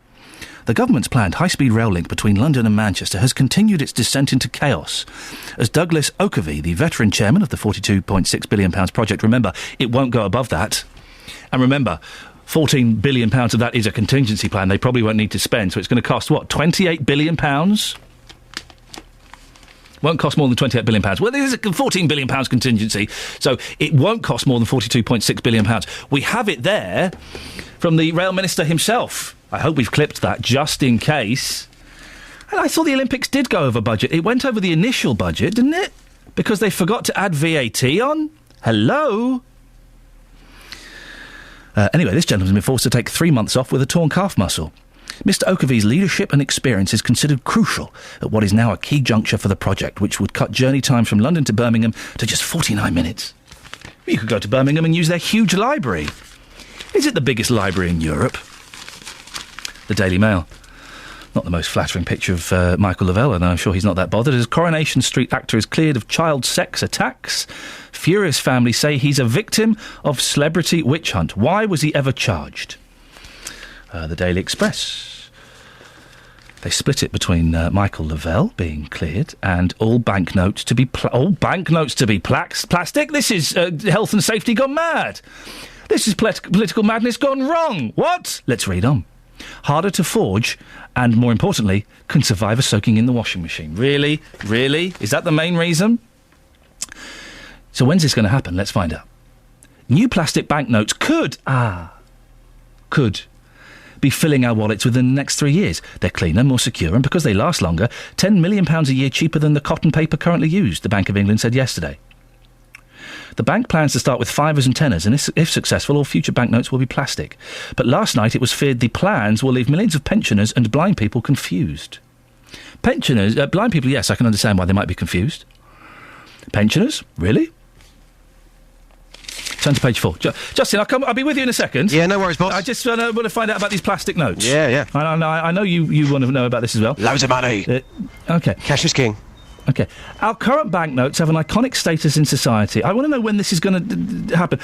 The government's planned high-speed rail link between London and Manchester has continued its descent into chaos. As Douglas Oakervey, the veteran chairman of the £42.6 billion project, remember, it won't go above that. And remember, £14 billion of that is a contingency plan they probably won't need to spend, so it's going to cost, what, £28 billion? Won't cost more than £28 billion. Well, there's a £14 billion contingency, so it won't cost more than £42.6 billion. We have it there from the Rail Minister himself. I hope we've clipped that just in case. And I thought the Olympics did go over budget. It went over the initial budget, didn't it? Because they forgot to add VAT on? Hello? Anyway, this gentleman's been forced to take 3 months off with a torn calf muscle. Mr. Okavy's leadership and experience is considered crucial at what is now a key juncture for the project, which would cut journey times from London to Birmingham to just 49 minutes. You could go to Birmingham and use their huge library. Is it the biggest library in Europe? The Daily Mail. Not the most flattering picture of Michael Lavelle, and I'm sure he's not that bothered. As Coronation Street actor is cleared of child sex attacks, furious families say he's a victim of celebrity witch hunt. Why was he ever charged? The Daily Express. They split it between Michael Lavelle being cleared and all banknotes to be plastic. This is health and safety gone mad. This is political madness gone wrong. What? Let's read on. Harder to forge and, more importantly, can survive a soaking in the washing machine. Really? Really? Is that the main reason? So when's this going to happen? Let's find out. New plastic banknotes could be filling our wallets within the next 3 years. They're cleaner, more secure, and because they last longer, £10 million a year cheaper than the cotton paper currently used, the Bank of England said yesterday. The bank plans to start with fivers and tenors, and if successful, all future banknotes will be plastic. But last night it was feared the plans will leave millions of pensioners and blind people confused. Pensioners, blind people, yes, I can understand why they might be confused. Pensioners? Really? Turn to page 4. Justin, I'll be with you in a second. Yeah, no worries, boss. I just want to find out about these plastic notes. Yeah. I know you want to know about this as well. Loads of money. OK. Cash is king. OK. Our current banknotes have an iconic status in society. I want to know when this is going to happen.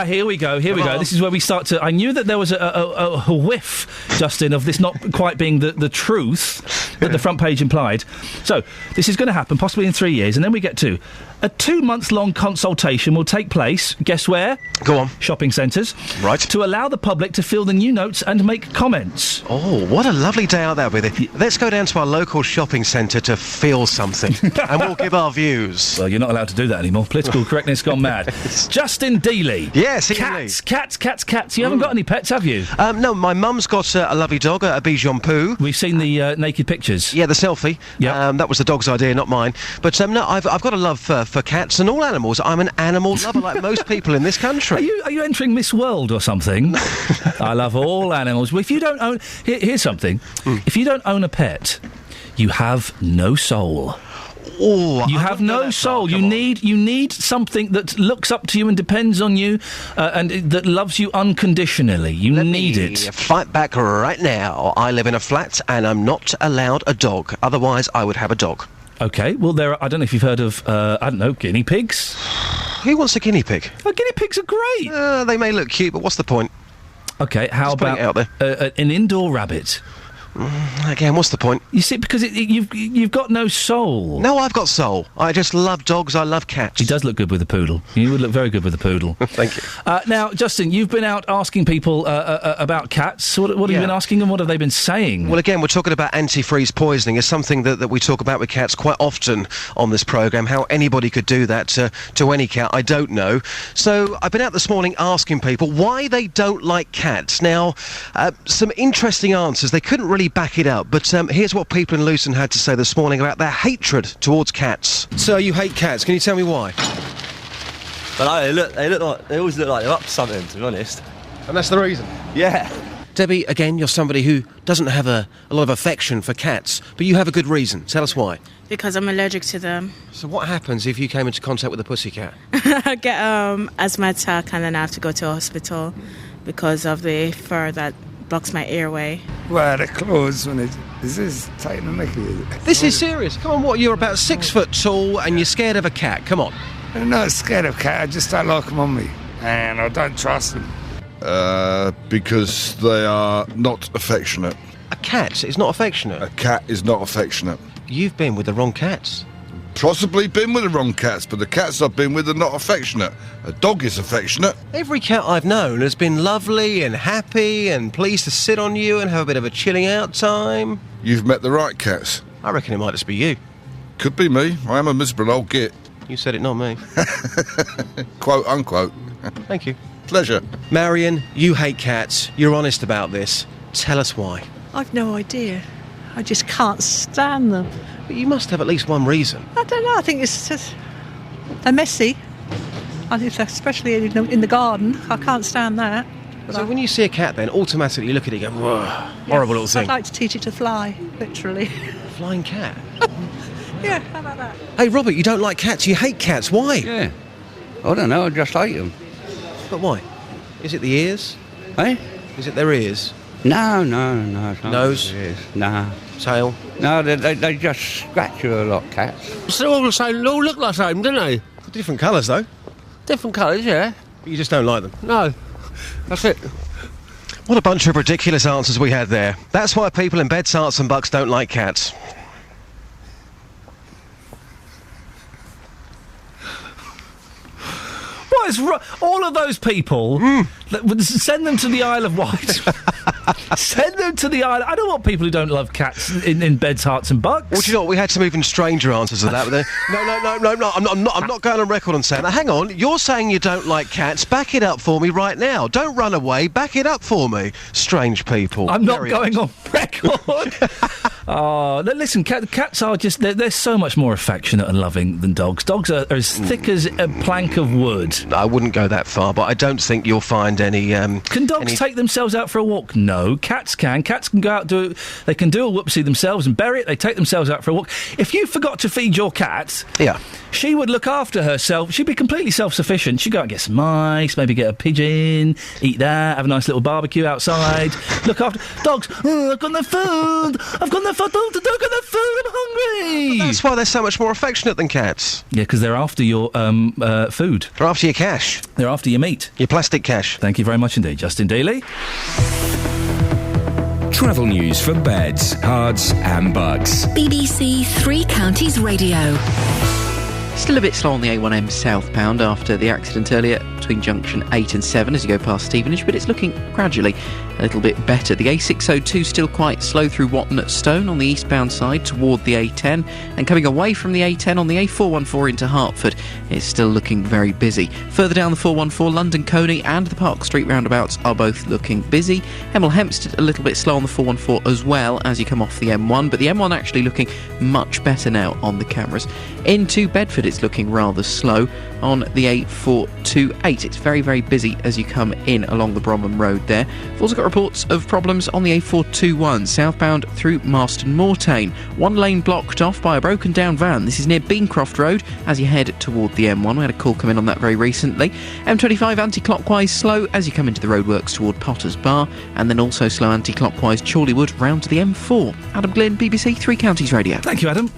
Here we go. This is where we start to... I knew that there was a whiff, Justin, of this not quite being the truth that the front page implied. So, this is going to happen possibly in 3 years, and then we get to... A 2-month-long consultation will take place, guess where? Go on. Shopping centres. Right. To allow the public to fill the new notes and make comments. Oh, what a lovely day out there with it. Let's go down to our local shopping centre to feel something, and we'll give our views. Well, you're not allowed to do that anymore. Political correctness gone mad. Justin Dealey. Yes, Cats. You haven't got any pets, have you? No, my mum's got a lovely dog, a Bichon Poo. We've seen the naked pictures. Yeah, the selfie. Yeah. That was the dog's idea, not mine. But no, I've got a love for cats and all animals. I'm an animal lover, like most people in this country. Are you entering Miss World or something? I love all animals. Well, if you don't own... Here's something. If you don't own a pet, you have no soul. Oh, you have no soul. You need something that looks up to you and depends on you, and that loves you unconditionally. You need it. Fight back right now. I live in a flat and I'm not allowed a dog. Otherwise, I would have a dog. OK, well, I don't know if you've heard of, guinea pigs. Who wants a guinea pig? Oh, guinea pigs are great. They may look cute, but what's the point? OK, how about an indoor rabbit? Again, what's the point? You see, because you've got no soul. No, I've got soul. I just love dogs. I love cats. He does look good with a poodle. You would look very good with a poodle. Thank you. Now, Justin, you've been out asking people about cats. What have you been asking them? What have they been saying? Well, again, we're talking about antifreeze poisoning. It's something that we talk about with cats quite often on this programme. How anybody could do that to any cat, I don't know. So I've been out this morning asking people why they don't like cats. Now, some interesting answers. They couldn't really back it up, but here's what people in Luton had to say this morning about their hatred towards cats. So you hate cats. Can you tell me why? But they always look like they're up to something, to be honest. And that's the reason? Yeah. Debbie, again, you're somebody who doesn't have a lot of affection for cats, but you have a good reason. Tell us why. Because I'm allergic to them. So what happens if you came into contact with a pussycat? I get asthma attack and then I have to go to a hospital because of the fur that blocks my airway. Well, the clothes when this is tight and mickey. This is serious. Come on, what? You're about 6 foot tall and you're scared of a cat. Come on. I'm not scared of cat. I just don't like them on me, and I don't trust them. Because they are not affectionate. A cat is not affectionate? A cat is not affectionate. You've been with the wrong cats. Possibly been with the wrong cats, but the cats I've been with are not affectionate. A dog is affectionate. Every cat I've known has been lovely and happy and pleased to sit on you and have a bit of a chilling out time. You've met the right cats. I reckon it might just be you. Could be me. I am a miserable old git. You said it, not me. Quote, unquote. Thank you. Pleasure. Marion, you hate cats. You're honest about this. Tell us why. I've no idea. I just can't stand them. But you must have at least one reason. I don't know. I think it's just... they're messy. I think especially in the garden. I can't stand that. But So when you see a cat then, automatically you look at it and go, whoa, horrible little thing. I'd like to teach it to fly, literally. Flying cat? Yeah, how about that? Hey, Robert, you don't like cats. You hate cats. Why? Yeah. I don't know, I just hate them. But why? Is it the ears? Eh? Is it their ears? No, it's not. Nose? Ears. Nah. Tail? No, they just scratch you a lot, cats. They all the same, they all look like the same, don't they? Different colours, though. Different colours, yeah. But you just don't like them? No, that's it. What a bunch of ridiculous answers we had there. That's why people in beds, hearts and bucks don't like cats. What is all of those people? That would send them to the Isle of Wight. Send them to the island. I don't want people who don't love cats in beds, hearts and bucks. Well, do you know what? We had some even stranger answers to that. But no. I'm not going on record on saying that. Hang on. You're saying you don't like cats. Back it up for me right now. Don't run away. Back it up for me. Strange people. I'm not going on record. Oh, listen, cats are just... They're so much more affectionate and loving than dogs. Dogs are as thick as a plank of wood. I wouldn't go that far, but I don't think you'll find any... Can dogs take themselves out for a walk? No. Cats can. Cats can go out, they can do a whoopsie themselves and bury it. They take themselves out for a walk. If you forgot to feed your cat... Yeah. She would look after herself. She'd be completely self-sufficient. She'd go out and get some mice, maybe get a pigeon, eat that, have a nice little barbecue outside, look after... Dogs, I've got no food! I've got no food! I've got no food! I'm hungry! But that's why they're so much more affectionate than cats. Yeah, because they're after your food. They're after your cash. They're after your meat. Your plastic cash. Thank you very much indeed. Justin Dealey. Travel news for beds, cards and bugs. BBC Three Counties Radio. Still a bit slow on the A1M southbound after the accident earlier between junction 8 and 7 as you go past Stevenage, but it's looking gradually a little bit better. The A602 still quite slow through Watton at Stone on the eastbound side toward the A10, and coming away from the A10 on the A414 into Hertford, it's still looking very busy. Further down the 414, London Coney and the Park Street roundabouts are both looking busy. Hemel Hempstead a little bit slow on the 414 as well as you come off the M1, but the M1 actually looking much better now on the cameras. Into Bedford it's looking rather slow on the A428. It's very, very busy as you come in along the Bromham Road there. We've also got reports of problems on the A421 southbound through Marston Mortain. One lane blocked off by a broken down van. This is near Beancroft Road as you head toward the M1. We had a call come in on that very recently. M25 anti-clockwise slow as you come into the roadworks toward Potters Bar, and then also slow anti-clockwise Chorleywood round to the M4. Adam Glynn, BBC Three Counties Radio. Thank you, Adam.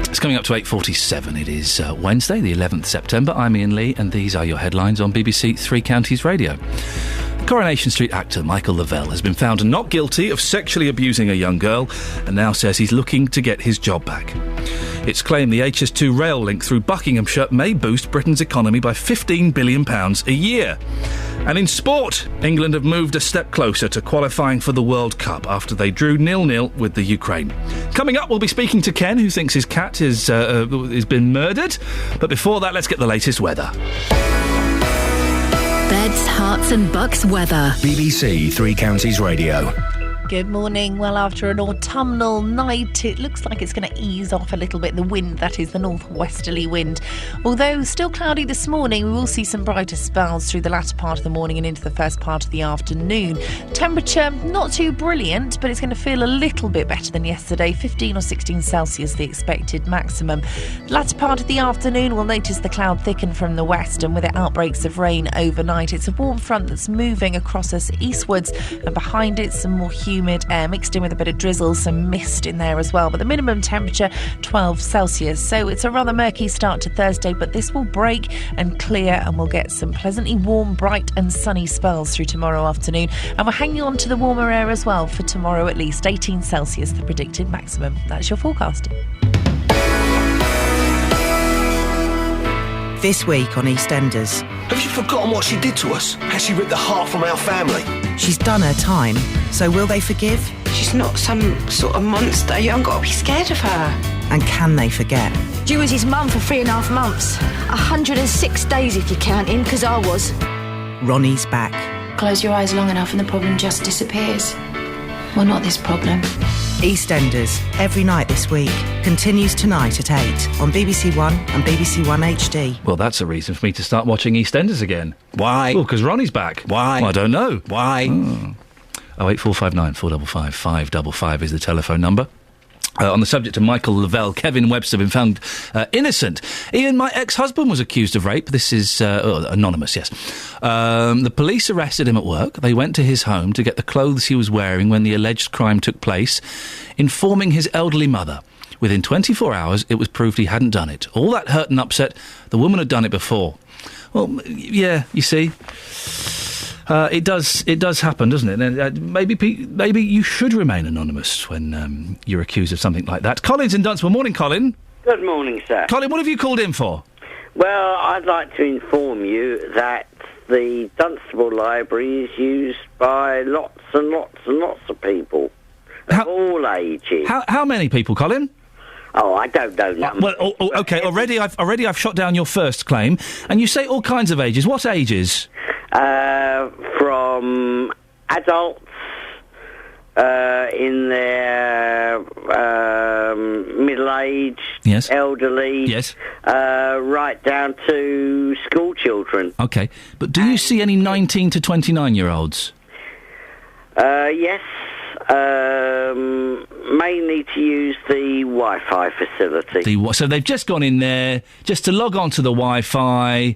It's coming up to 8:47. It is Wednesday, the 11th September. I'm Iain Lee, and these are your headlines on BBC Three Counties Radio. Coronation Street actor Michael Lavelle has been found not guilty of sexually abusing a young girl and now says he's looking to get his job back. It's claimed the HS2 rail link through Buckinghamshire may boost Britain's economy by £15 billion a year. And in sport, England have moved a step closer to qualifying for the World Cup after they drew 0-0 with the Ukraine. Coming up, we'll be speaking to Ken, who thinks his cat has been murdered. But before that, let's get the latest weather. Beds, hearts and bucks weather. BBC Three Counties Radio. Good morning. Well, after an autumnal night, it looks like it's going to ease off a little bit. The wind, that is the northwesterly wind. Although still cloudy this morning, we will see some brighter spells through the latter part of the morning and into the first part of the afternoon. Temperature, not too brilliant, but it's going to feel a little bit better than yesterday. 15 or 16 Celsius, the expected maximum. The latter part of the afternoon, we'll notice the cloud thicken from the west, and with it outbreaks of rain overnight. It's a warm front that's moving across us eastwards, and behind it some more humid air mixed in with a bit of drizzle, some mist in there as well. But the minimum temperature 12 Celsius, so it's a rather murky start to Thursday, but this will break and clear, and we'll get some pleasantly warm, bright and sunny spells through tomorrow afternoon, and we're hanging on to the warmer air as well for tomorrow. At least 18 Celsius the predicted maximum. That's your forecast. This week on EastEnders. Have you forgotten what she did to us? How she ripped the heart from our family? She's done her time, so will they forgive? She's not some sort of monster. You haven't got to be scared of her. And can they forget? You was his mum for 3.5 months. 106 days if you're counting, because I was. Ronnie's back. Close your eyes long enough and the problem just disappears. Well, not this problem. EastEnders, every night this week. Continues tonight at 8 on BBC One and BBC One HD. Well, that's a reason for me to start watching EastEnders again. Why? Well, because Ronnie's back. Why? Well, I don't know. Why? 08459 455 555 is the telephone number. On the subject of Michael Lavelle, Kevin Webster been found innocent. Iain, my ex-husband was accused of rape. This is anonymous, yes. The police arrested him at work. They went to his home to get the clothes he was wearing when the alleged crime took place, informing his elderly mother. Within 24 hours, it was proved he hadn't done it. All that hurt and upset, the woman had done it before. Well, yeah, you see... It does happen, doesn't it? Maybe you should remain anonymous when you're accused of something like that. Colin's in Dunstable. Morning, Colin. Good morning, sir. Colin, what have you called in for? Well, I'd like to inform you that the Dunstable Library is used by lots and lots and lots of people of all ages. How many people, Colin? Oh, I don't know numbers. Well, okay. Already, I've shot down your first claim, and you say all kinds of ages. What ages? From adults in their middle-aged, yes, elderly, yes, right down to school children. Okay, but do you see any 19 to 29-year-olds? Yes, mainly to use the Wi-Fi facility. So they've just gone in there just to log on to the Wi-Fi,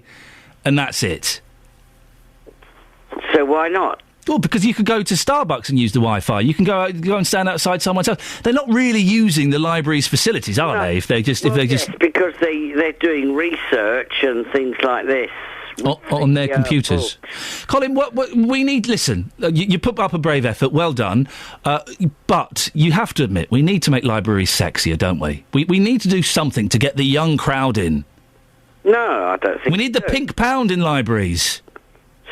and that's it. So why not? Well, because you could go to Starbucks and use the Wi-Fi. You can go and stand outside someone's house. They're not really using the library's facilities, are they? Just because they're doing research and things like this on their computers. Books. Colin, what we need? Listen, you put up a brave effort. Well done, but you have to admit we need to make libraries sexier, don't we? We need to do something to get the young crowd in. No, I don't think we need the pink pound in libraries.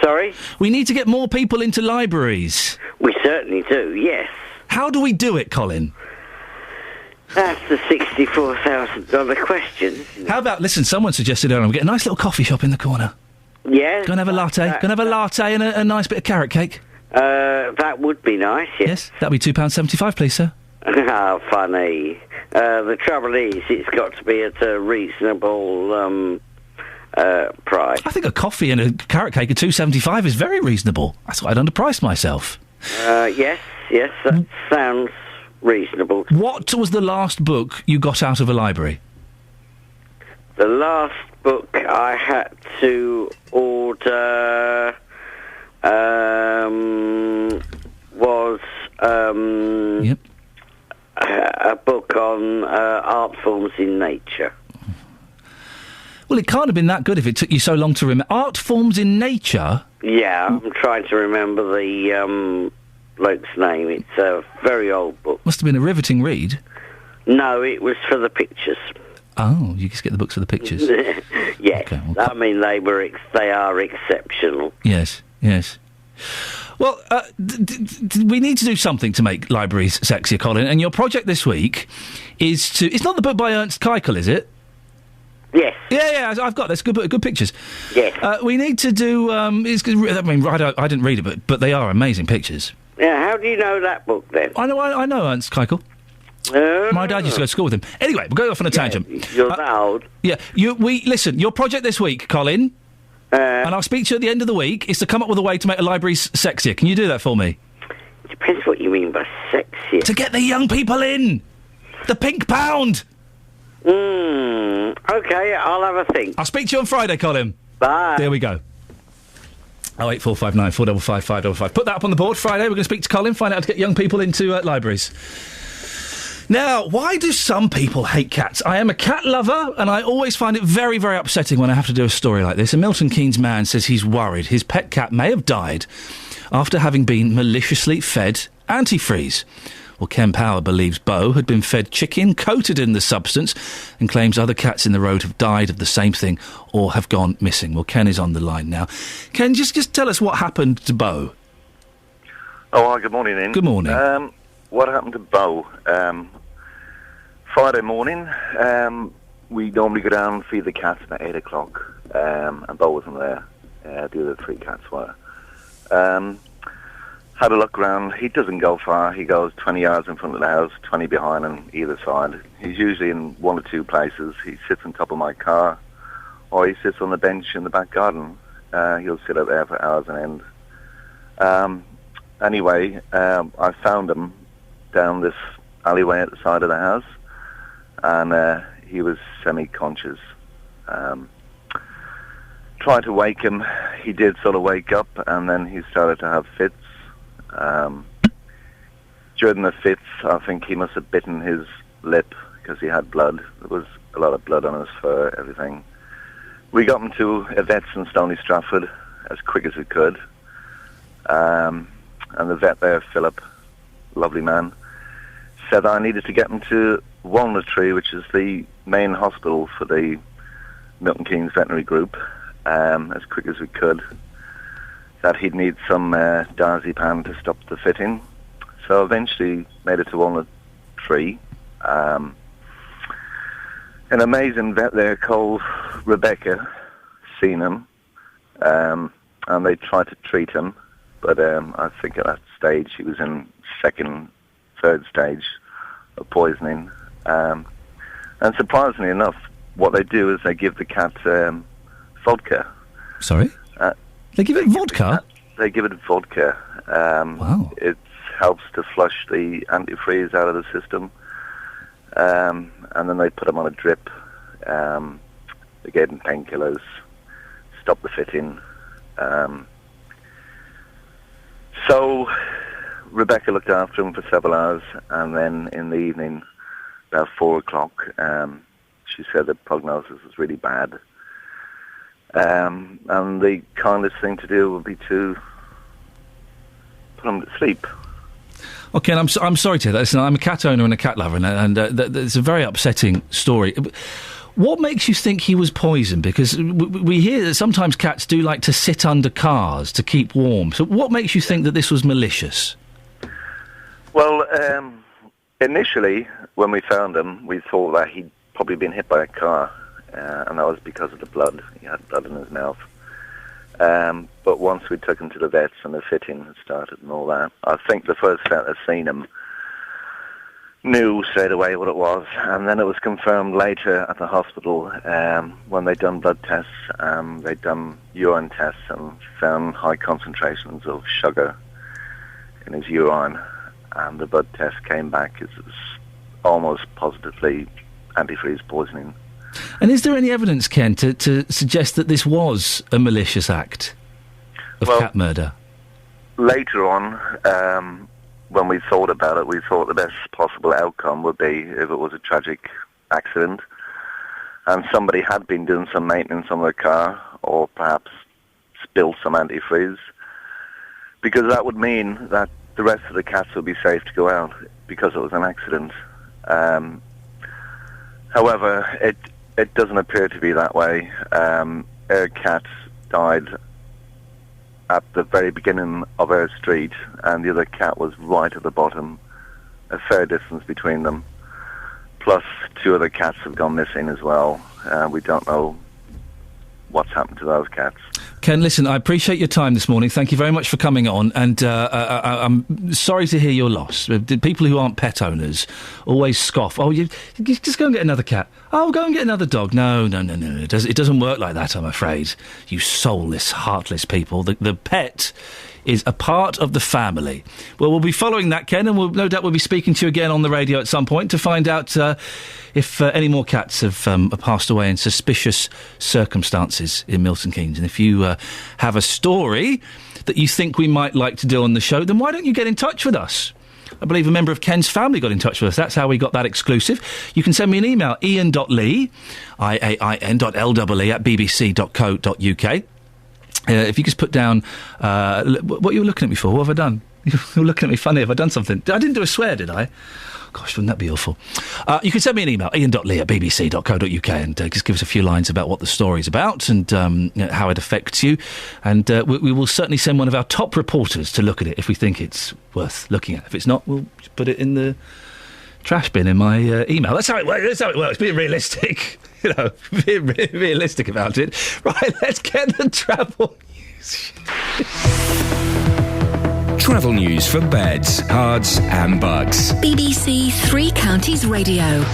Sorry? We need to get more people into libraries. We certainly do, yes. How do we do it, Colin? That's the $64,000 question. How about, listen, someone suggested earlier, we get a nice little coffee shop in the corner. Yeah. Go and have a latte. Go and have a latte and a nice bit of carrot cake. That would be nice, yes. Yes, that'd be £2.75, please, sir. How funny. The trouble is, it's got to be at a reasonable... price. I think a coffee and a carrot cake at $2.75 is very reasonable. I thought I'd underpriced myself. Yes, that sounds reasonable. What was the last book you got out of a library? The last book I had to order was a book on art forms in nature. Well, it can't have been that good if it took you so long to remember. Art forms in nature? Yeah, I'm trying to remember the bloke's name. It's a very old book. Must have been a riveting read. No, it was for the pictures. Oh, you just get the books for the pictures? Yes. Okay, well, I mean, they are exceptional. Yes. Well, we need to do something to make libraries sexier, Colin, and your project this week is to... It's not the book by Ernst Keikel, is it? Yes. Yeah, I've got this. Good pictures. Yes. We need to do... I didn't read it, but they are amazing pictures. Yeah, how do you know that book, then? I know Ernst Keikel. My dad used to go to school with him. Anyway, we're going off on a tangent. You're that old. Yeah, listen, your project this week, Colin, and I'll speak to you at the end of the week, is to come up with a way to make the libraries sexier. Can you do that for me? Depends what you mean by sexier. To get the young people in! The pink pound! Okay, I'll have a think. I'll speak to you on Friday, Colin. Bye. There we go. 08459 455 555. Put that up on the board. Friday, we're going to speak to Colin, find out how to get young people into libraries. Now, why do some people hate cats? I am a cat lover, and I always find it very, very upsetting when I have to do a story like this. A Milton Keynes man says he's worried his pet cat may have died after having been maliciously fed antifreeze. Well, Ken Power believes Bo had been fed chicken coated in the substance and claims other cats in the road have died of the same thing or have gone missing. Well, Ken is on the line now. Ken, just tell us what happened to Bo. Oh, hi, good morning, Ian. Good morning. What happened to Bo? Friday morning, we normally go down and feed the cats at 8 o'clock, and Bo wasn't there. The other 3 cats were. Had a look around. He doesn't go far. He goes 20 yards in front of the house, 20 behind on either side. He's usually in 1 or 2 places. He sits on top of my car, or he sits on the bench in the back garden. He'll sit out there for hours on end. Anyway, I found him down this alleyway at the side of the house, and he was semi-conscious. Tried to wake him. He did sort of wake up, and then he started to have fits. During the fits, I think he must have bitten his lip because he had blood. There was a lot of blood on his fur, everything. We got him to a vet's in Stony Stratford as quick as we could. And the vet there, Philip, lovely man, said I needed to get him to Walnut Tree, which is the main hospital for the Milton Keynes Veterinary Group, as quick as we could. That he'd need some diazepam to stop the fitting. So eventually made it to Walnut Tree. An amazing vet there called Rebecca seen him, and they tried to treat him, but I think at that stage he was in 2nd, 3rd stage of poisoning. And surprisingly enough, what they do is they give the cat vodka. Sorry? They give it vodka? They give it vodka. Wow. It helps to flush the antifreeze out of the system. And then they put him on a drip. They gave him painkillers, stopped the fitting. So Rebecca looked after him for several hours, and then in the evening, about 4 o'clock, she said the prognosis was really bad. And the kindest thing to do would be to put him to sleep. Okay, and I'm sorry to hear that. Listen, I'm a cat owner and a cat lover, and it's a very upsetting story. What makes you think he was poisoned? Because we hear that sometimes cats do like to sit under cars to keep warm. So what makes you think that this was malicious? Well, initially, when we found him, we thought that he'd probably been hit by a car, and that was because of the blood. He had blood in his mouth. But once we took him to the vets and the fitting had started and all that, I think the first vet that seen him knew straight away what it was, and then it was confirmed later at the hospital when they'd done blood tests, they'd done urine tests and found high concentrations of sugar in his urine, and the blood test came back as almost positively antifreeze poisoning. And is there any evidence, Ken, to suggest that this was a malicious act of cat murder? Later on, when we thought about it, we thought the best possible outcome would be if it was a tragic accident and somebody had been doing some maintenance on their car or perhaps spilled some antifreeze, because that would mean that the rest of the cats would be safe to go out because it was an accident. However, it doesn't appear to be that way. Our cat died at the very beginning of our street, and the other cat was right at the bottom, a fair distance between them. Plus, 2 other cats have gone missing as well. We don't know what's happened to those cats. Ken, listen, I appreciate your time this morning. Thank you very much for coming on, and I'm sorry to hear your loss. People who aren't pet owners always scoff. Oh, you just go and get another cat. Oh, go and get another dog. No. It doesn't work like that, I'm afraid. You soulless, heartless people. The pet is a part of the family. Well, we'll be following that, Ken, and no doubt we'll be speaking to you again on the radio at some point to find out if any more cats have passed away in suspicious circumstances in Milton Keynes. And if you have a story that you think we might like to do on the show, then why don't you get in touch with us? I believe a member of Ken's family got in touch with us. That's how we got that exclusive. You can send me an email, ian.lee, IAIN.LEE at bbc.co.uk. If you just put down what you were looking at me for, what have I done? You're looking at me funny. Have I done something? I didn't do a swear, did I? Gosh, wouldn't that be awful? You can send me an email, ian.lee@bbc.co.uk, and just give us a few lines about what the story's about and how it affects you. And we will certainly send one of our top reporters to look at it if we think it's worth looking at. If it's not, we'll just put it in the trash bin in my email. That's how it works. Being realistic. Being realistic about it. Right, let's get the travel news. Travel news for beds, cards and bugs. BBC Three Counties Radio.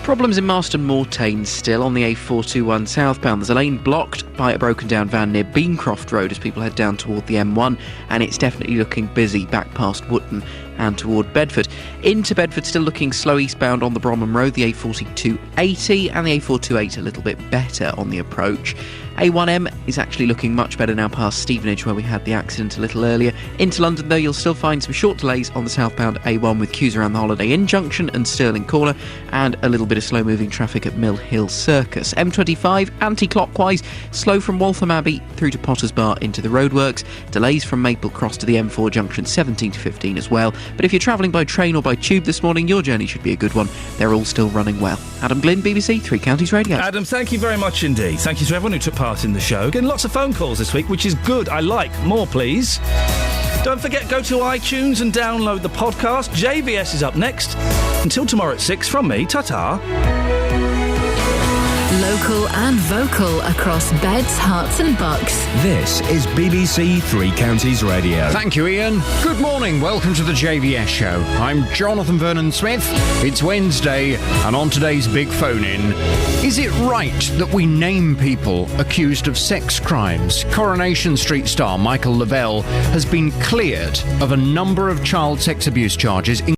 Problems in Marston Mortain still on the A421 southbound. There's a lane blocked by a broken down van near Beancroft Road as people head down toward the M1, and it's definitely looking busy back past Wootton and toward Bedford. Into Bedford, still looking slow eastbound on the Bromham Road, the A4280 and the A428 a little bit better on the approach. A1M is actually looking much better now past Stevenage, where we had the accident a little earlier. Into London, though, you'll still find some short delays on the southbound A1 with queues around the Holiday Inn Junction and Stirling Corner, and a little bit of slow-moving traffic at Mill Hill Circus. M25, anti-clockwise, slow from Waltham Abbey through to Potter's Bar into the roadworks. Delays from Maple Cross to the M4 Junction 17 to 15 as well. But if you're travelling by train or by tube this morning, your journey should be a good one. They're all still running well. Adam Glynn, BBC Three Counties Radio. Adam, thank you very much indeed. Thank you to everyone who took part in the show. Getting lots of phone calls this week, which is good. I like more, please. Don't forget, go to iTunes and download the podcast. JVS is up next. Until tomorrow at 6, from me, ta-ta. Local and vocal across beds, hearts and bucks. This is BBC Three Counties Radio. Thank you, Ian. Good morning. Welcome to the JVS show. I'm Jonathan Vernon-Smith. It's Wednesday, and on today's big phone-in, is it right that we name people accused of sex crimes? Coronation Street star Michael Lavelle has been cleared of a number of child sex abuse charges,